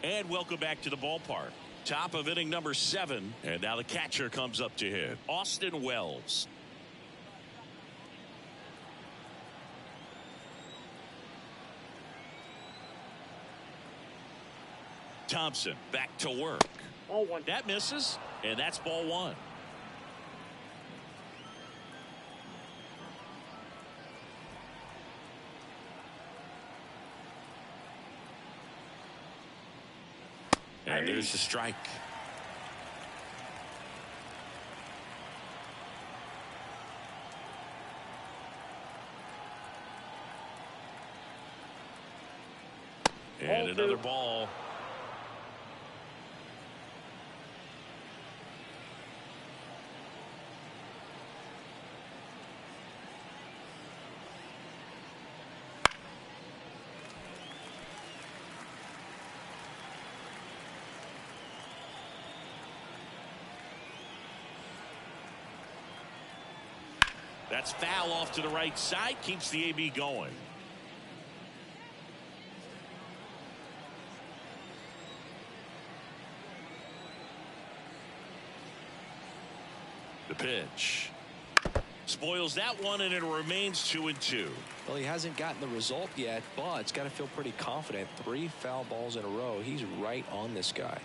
S1: And welcome back to the ballpark. Top of inning number 7. And now the catcher comes up to hit. Austin Wells. Thompson back to work.
S4: Ball one.
S1: That misses. And that's ball one. And there's the strike. And another ball. That's foul off to the right side. Keeps the AB going. The pitch. Spoils that one, and it remains 2-2.
S2: Well, he hasn't gotten the result yet, but it's got to feel pretty confident. 3 foul balls in a row. He's right on this guy.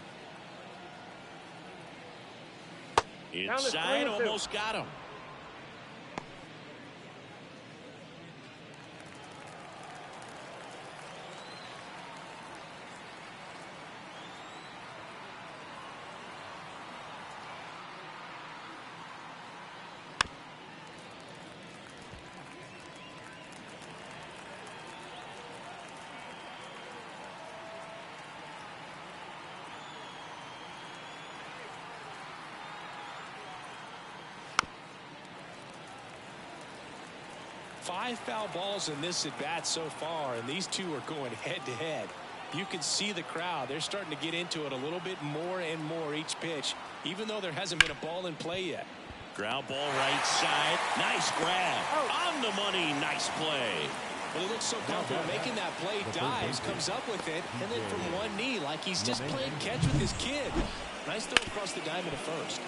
S1: Inside, almost got him.
S2: Five foul balls in this at bat so far, and these two are going head to head. You can see the crowd. They're starting to get into it a little bit more and more each pitch, even though there hasn't been a ball in play yet.
S1: Ground ball right side. Nice grab. On the money. Nice play.
S2: Well, he looks so comfortable making that play. Dives, comes up with it, and then from one knee, like he's just playing catch with his kid. Nice throw across the diamond to first.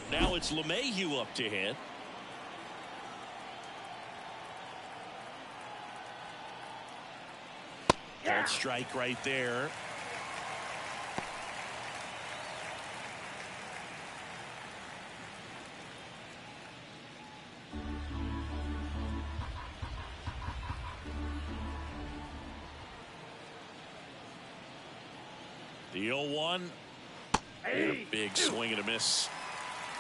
S1: Now it's LeMahieu up to hit. Called strike right there. The 0-1. And a big swing and a miss.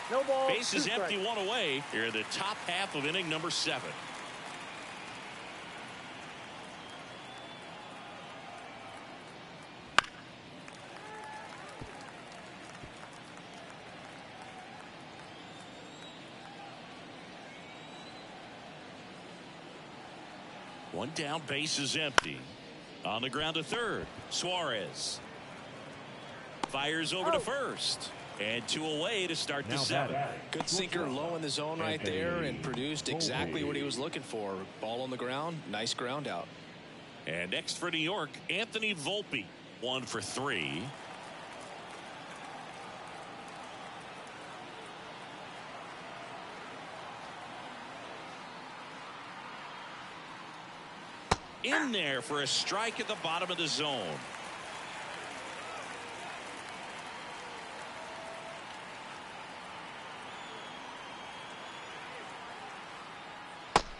S4: No ball.
S1: Base is empty, 1 away. Here in the top half of inning number 7. One down, base is empty. On the ground to third. Suarez fires over to first. And 2 away to start the 7th.
S2: Good sinker low in the zone right there and produced exactly what he was looking for. Ball on the ground. Nice ground out.
S1: And next for New York, Anthony Volpe. 1 for 3. In there for a strike at the bottom of the zone.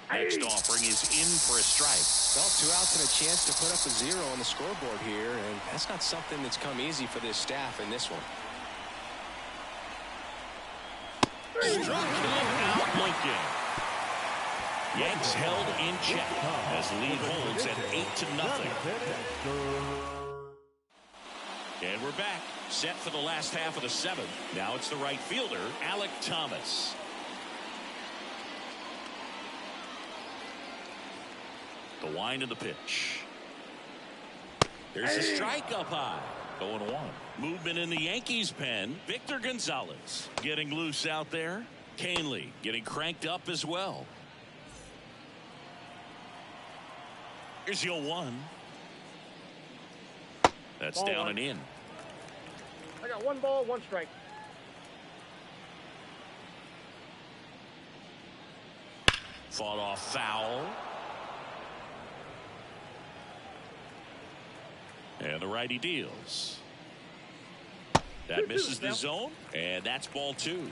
S1: Next offering is in for a strike.
S2: Well, 2 outs and a chance to put up a 0 on the scoreboard here, and that's not something that's come easy for this staff in this one.
S1: Struck him out looking. Yanks held in check as the lead holds at 8-0. And we're back, set for the last half of the 7th. Now it's the right fielder, Alek Thomas. The wind of the pitch. There's a strike up high. 0-1. Movement in the Yankees pen. Victor Gonzalez getting loose out there. Canely getting cranked up as well. Here's the 0-1. That's
S4: Ball
S1: down
S4: 1.
S1: and in.
S4: I got 1 ball, 1 strike.
S1: Fought off foul. And the righty deals. That misses the zone, and that's ball 2.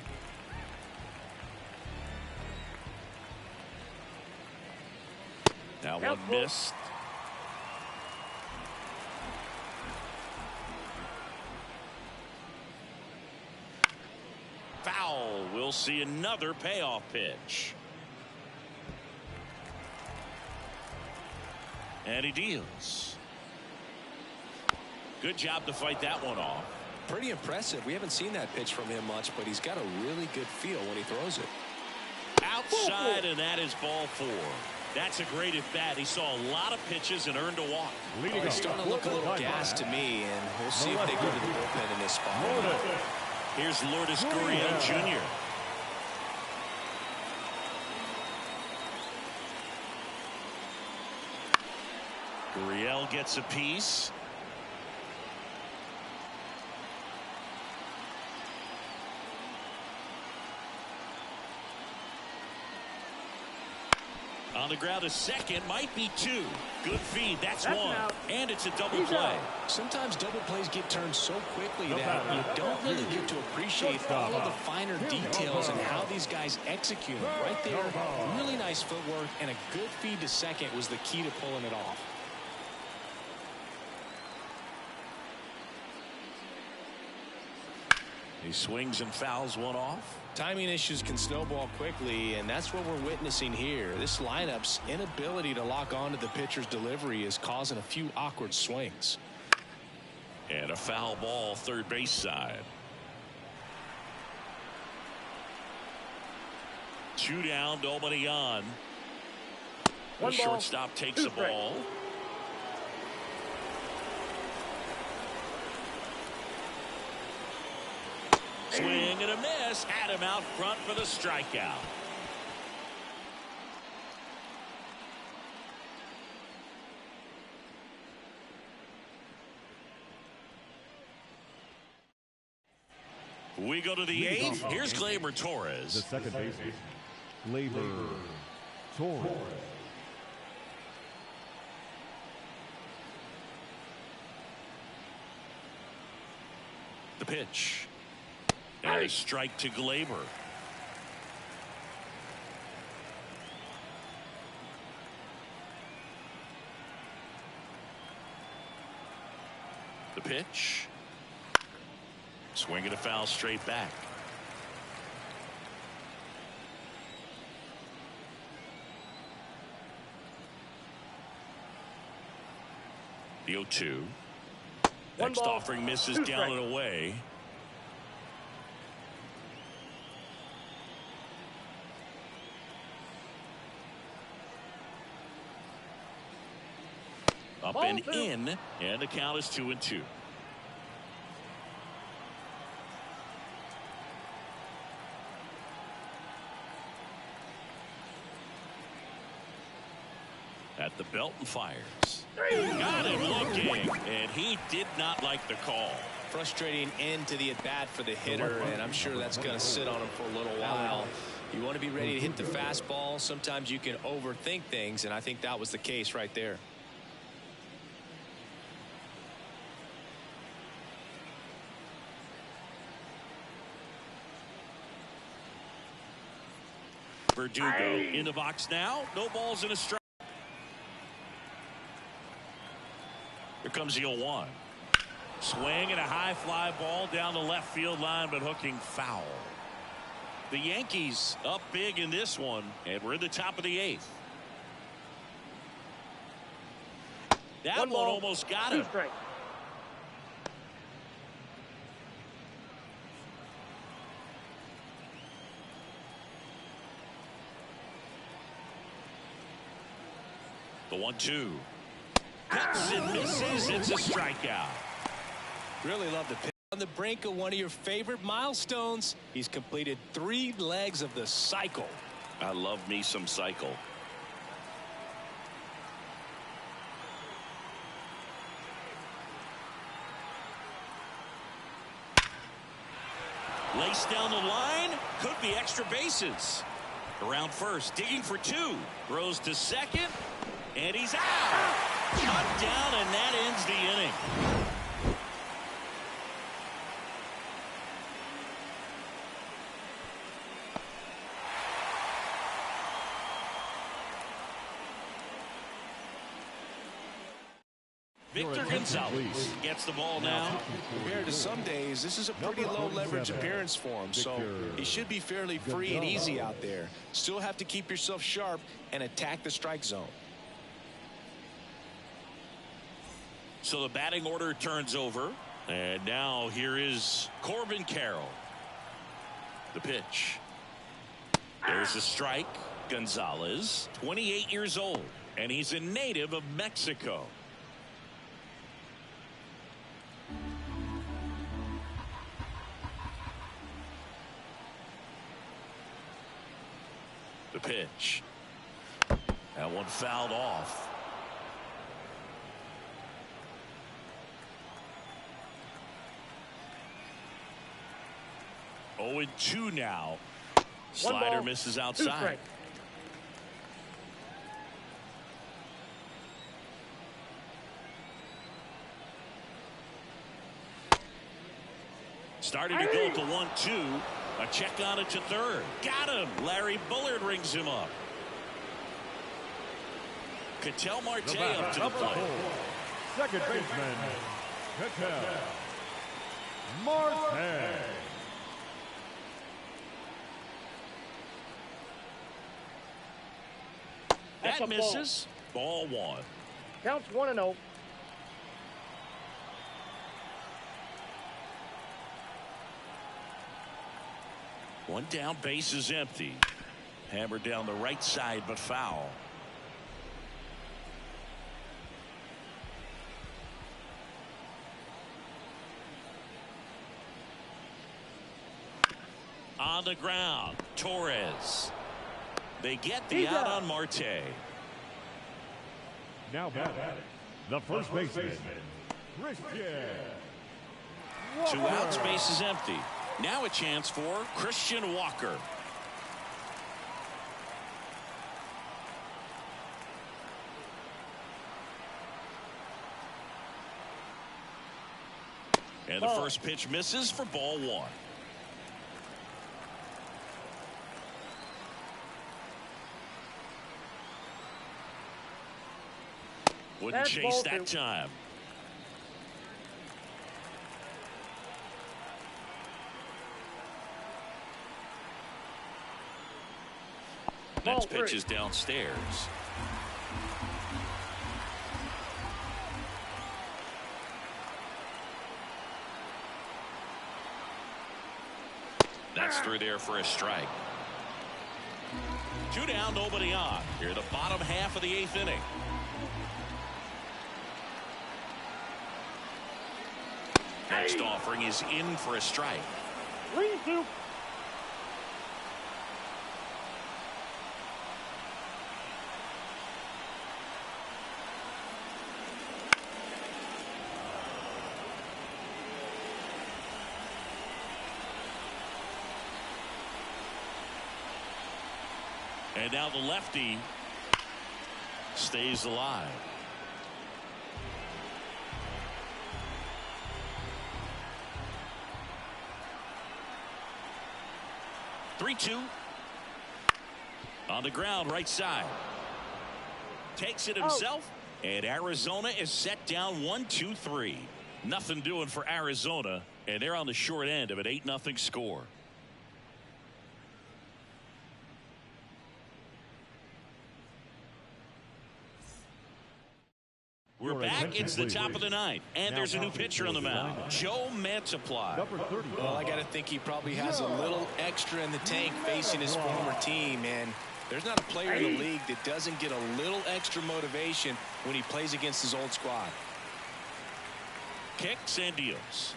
S1: Now one missed. Foul. We'll see another payoff pitch. And he deals. Good job to fight that one off.
S2: Pretty impressive. We haven't seen that pitch from him much, but he's got a really good feel when he throws it.
S1: Outside, and that is ball 4. That's a great at-bat. He saw a lot of pitches and earned a walk.
S2: He's starting to look a little gassed to me, and we'll see if they go to the bullpen in this spot.
S1: Here's Lourdes Gurriel Jr. Gurriel gets a piece. On the ground, a second, might be two. Good feed, that's one. And it's a double play.
S2: Sometimes double plays get turned so quickly that you don't really get to appreciate all of the finer details and how these guys execute them. Right there, really nice footwork, and a good feed to second was the key to pulling it off.
S1: He swings and fouls one off.
S2: Timing issues can snowball quickly, and that's what we're witnessing here. This lineup's inability to lock onto the pitcher's delivery is causing a few awkward swings.
S1: And a foul ball, third base side. 2 down, nobody on. The shortstop takes the ball. Swing and a miss. Had him out front for the strikeout. We go to the 8th. Here's Gleyber Torres.
S3: The second baseman, Gleyber Torres.
S1: The pitch. And a strike to Gleyber. The pitch. Swing and a foul straight back. The 0-2. Next offering misses down and away. Up and in, and the count is 2-2. At the belt and fires. Got him looking, and he did not like the call.
S2: Frustrating end to the at-bat for the hitter, and I'm sure that's going to sit on him for a little while. You want to be ready to hit the fastball. Sometimes you can overthink things, and I think that was the case right there.
S1: Verdugo in the box now. No balls and a strike. Here comes the 0-1. Swing and a high fly ball down the left field line, but hooking foul. The Yankees up big in this one, and we're in the top of the 8th. That one almost got him. The 1-2. Hits and misses. It's a strikeout.
S2: Really love the pitch. On the brink of one of your favorite milestones. He's completed 3 legs of the cycle.
S1: I love me some cycle. Lace down the line. Could be extra bases. Around first. Digging for 2. Throws to second. And he's out. Cut down, and that ends the inning. Victor Gonzalez gets the ball now.
S2: Compared to some days, this is a pretty low leverage appearance for him, so he should be fairly free and easy out there. Still have to keep yourself sharp and attack the strike zone.
S1: So the batting order turns over, and now here is Corbin Carroll. The pitch. There's the strike. Gonzalez, 28 years old, and he's a native of Mexico. The pitch. That one fouled off. Oh, 2 now. Slider misses outside. Started to go to 1-2. A check on it to third. Got him. Larry Bullard rings him up. Ketel Marte up to the plate.
S3: Second baseman, Ketel Marte.
S1: That misses. Ball 1.
S4: Counts 1-0.
S1: One down, base is empty. Hammered down the right side, but foul. On the ground, Torres. They get the out on Marte.
S3: Now batting, the first baseman, Christian.
S1: 2 outs, base is empty. Now a chance for Christian Walker. And the first pitch misses for ball 1. Wouldn't chase that time. Next pitch is downstairs. That's through there for a strike. 2 down, nobody on. Here the bottom half of the 8th inning. Next offering is in for a strike.
S4: 3-2.
S1: And now the lefty stays alive. Three-two. On the ground, right side. Takes it himself, and Arizona is set down 1-2-3. Nothing doing for Arizona, and they're on the short end of an 8-0 score. We're back. It's the top of the 9th, and there's a new pitcher on the mound, Joe Mantiply.
S2: Well, I got to think he probably has a little extra in the tank facing his former team, and there's not a player in the league that doesn't get a little extra motivation when he plays against his old squad.
S1: Kicks and deals.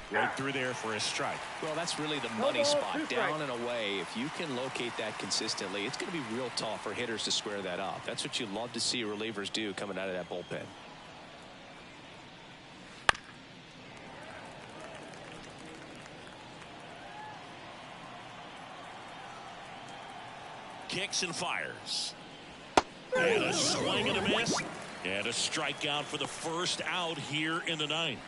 S1: Right through there for a strike.
S2: Well, that's really the money spot, down and away. If you can locate that consistently, it's going to be real tough for hitters to square that up. That's what you love to see relievers do coming out of that bullpen.
S1: Kicks and fires. And a swing and a miss. And a strikeout for the first out here in the 9th.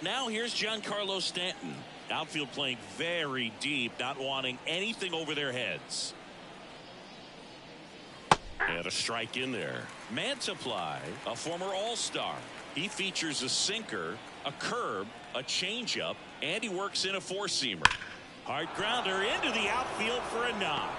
S1: Now here's Giancarlo Stanton. Outfield playing very deep, not wanting anything over their heads. And a strike in there. Mantiply, a former All-Star. He features a sinker, a curve, a changeup, and he works in a 4-seamer. Hard grounder into the outfield for a knock.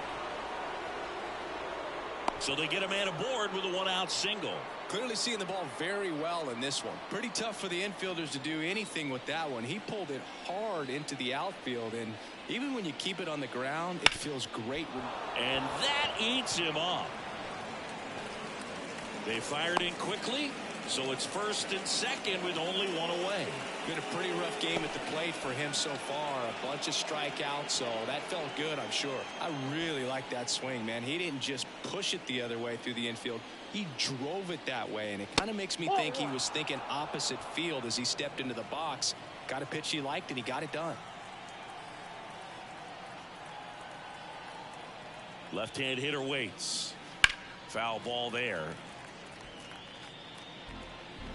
S1: So they get a man aboard with a 1-out single.
S2: Clearly seeing the ball very well in this one. Pretty tough for the infielders to do anything with that one. He pulled it hard into the outfield, and even when you keep it on the ground, it feels great.
S1: And that eats him up. They fired in quickly, so it's first and second with only one away.
S2: Been a pretty rough game at the plate for him so far. A bunch of strikeouts, so that felt good, I'm sure. I really like that swing, man. He didn't just push it the other way through the infield. He drove it that way, and it kind of makes me think he was thinking opposite field as he stepped into the box. Got a pitch he liked, and he got it done.
S1: Left-hand hitter waits. Foul ball there.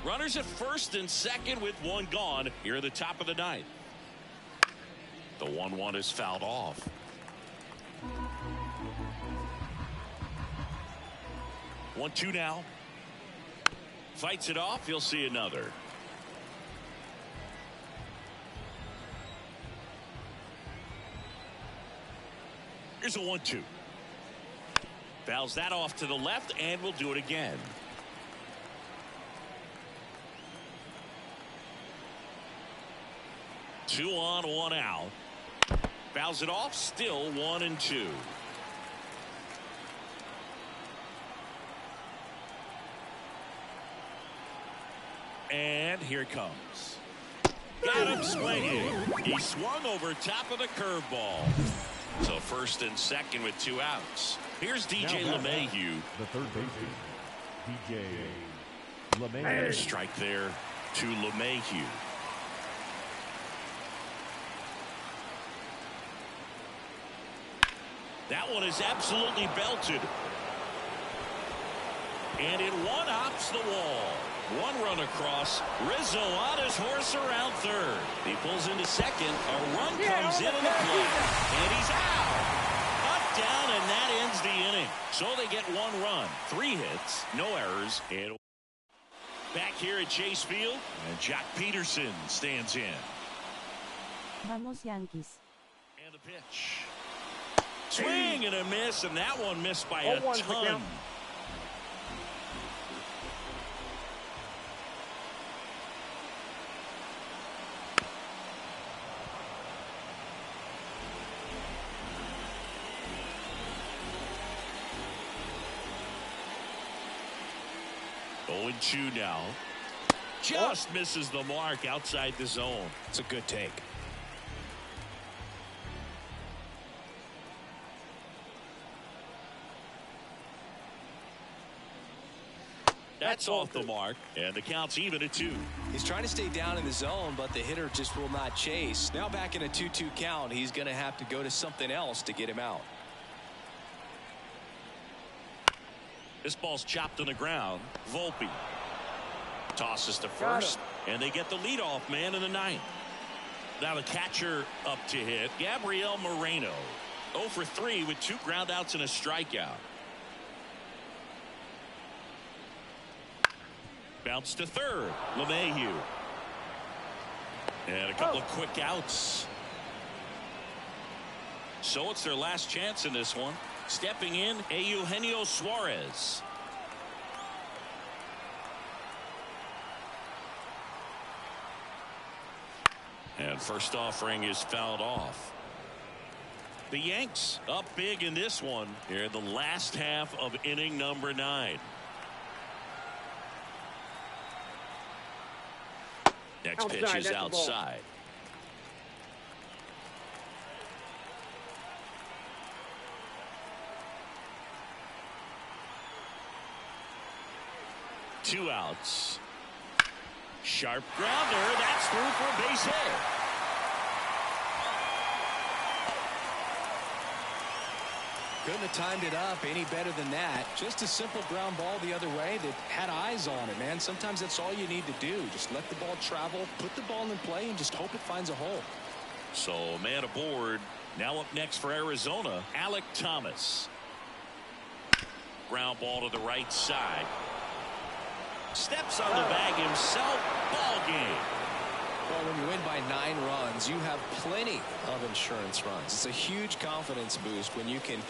S1: Runners at first and second with one gone here at the top of the ninth. The 1-1 is fouled off. 1-2 now. Fights it off. You'll see another. Here's a 1-2. Fouls that off to the left, and we'll do it again. Two on, one out. Fouls it off, still 1-2. And here it comes. Got him swinging. He swung over top of the curveball. So first and second with two outs. Here's DJ LeMahieu.
S3: The third baseman, DJ LeMahieu.
S1: Strike there to LeMahieu. That one is absolutely belted. And it one-hops the wall. One run across. Rizzo on his horse around third. He pulls into second. A run comes in the plate. And he's out. Up, down, and that ends the inning. So they get one run. 3 hits, no errors. And back here at Chase Field, and Jack Peterson stands in.
S5: Vamos Yankees.
S1: And the pitch. Swing and a miss, and that one missed by a ton. Oh, 0-2 now. Just misses the mark outside the zone.
S2: It's a good take.
S1: That's off the mark, and the count's even at 2.
S2: He's trying to stay down in the zone, but the hitter just will not chase. Now back in a 2-2 count, he's going to have to go to something else to get him out.
S1: This ball's chopped on the ground. Volpe tosses to first, and they get the leadoff man in the ninth. Now the catcher up to hit, Gabriel Moreno. 0 for 3 with 2 groundouts and a strikeout. Bounce to third. LeMahieu. And a couple of quick outs. So it's their last chance in this one. Stepping in, Eugenio Suarez. And first offering is fouled off. The Yanks up big in this one here in the last half of inning number 9. Next pitch is outside. Two outs. Sharp grounder. That's through for a base hit.
S2: Couldn't have timed it up any better than that. Just a simple ground ball the other way that had eyes on it, man. Sometimes that's all you need to do. Just let the ball travel, put the ball in play, and just hope it finds a hole.
S1: So man aboard. Now up next for Arizona, Alek Thomas. Ground ball to the right side. Steps on the bag himself. Ball game.
S2: Well, when you win by 9 runs, you have plenty of insurance runs. It's a huge confidence boost when you can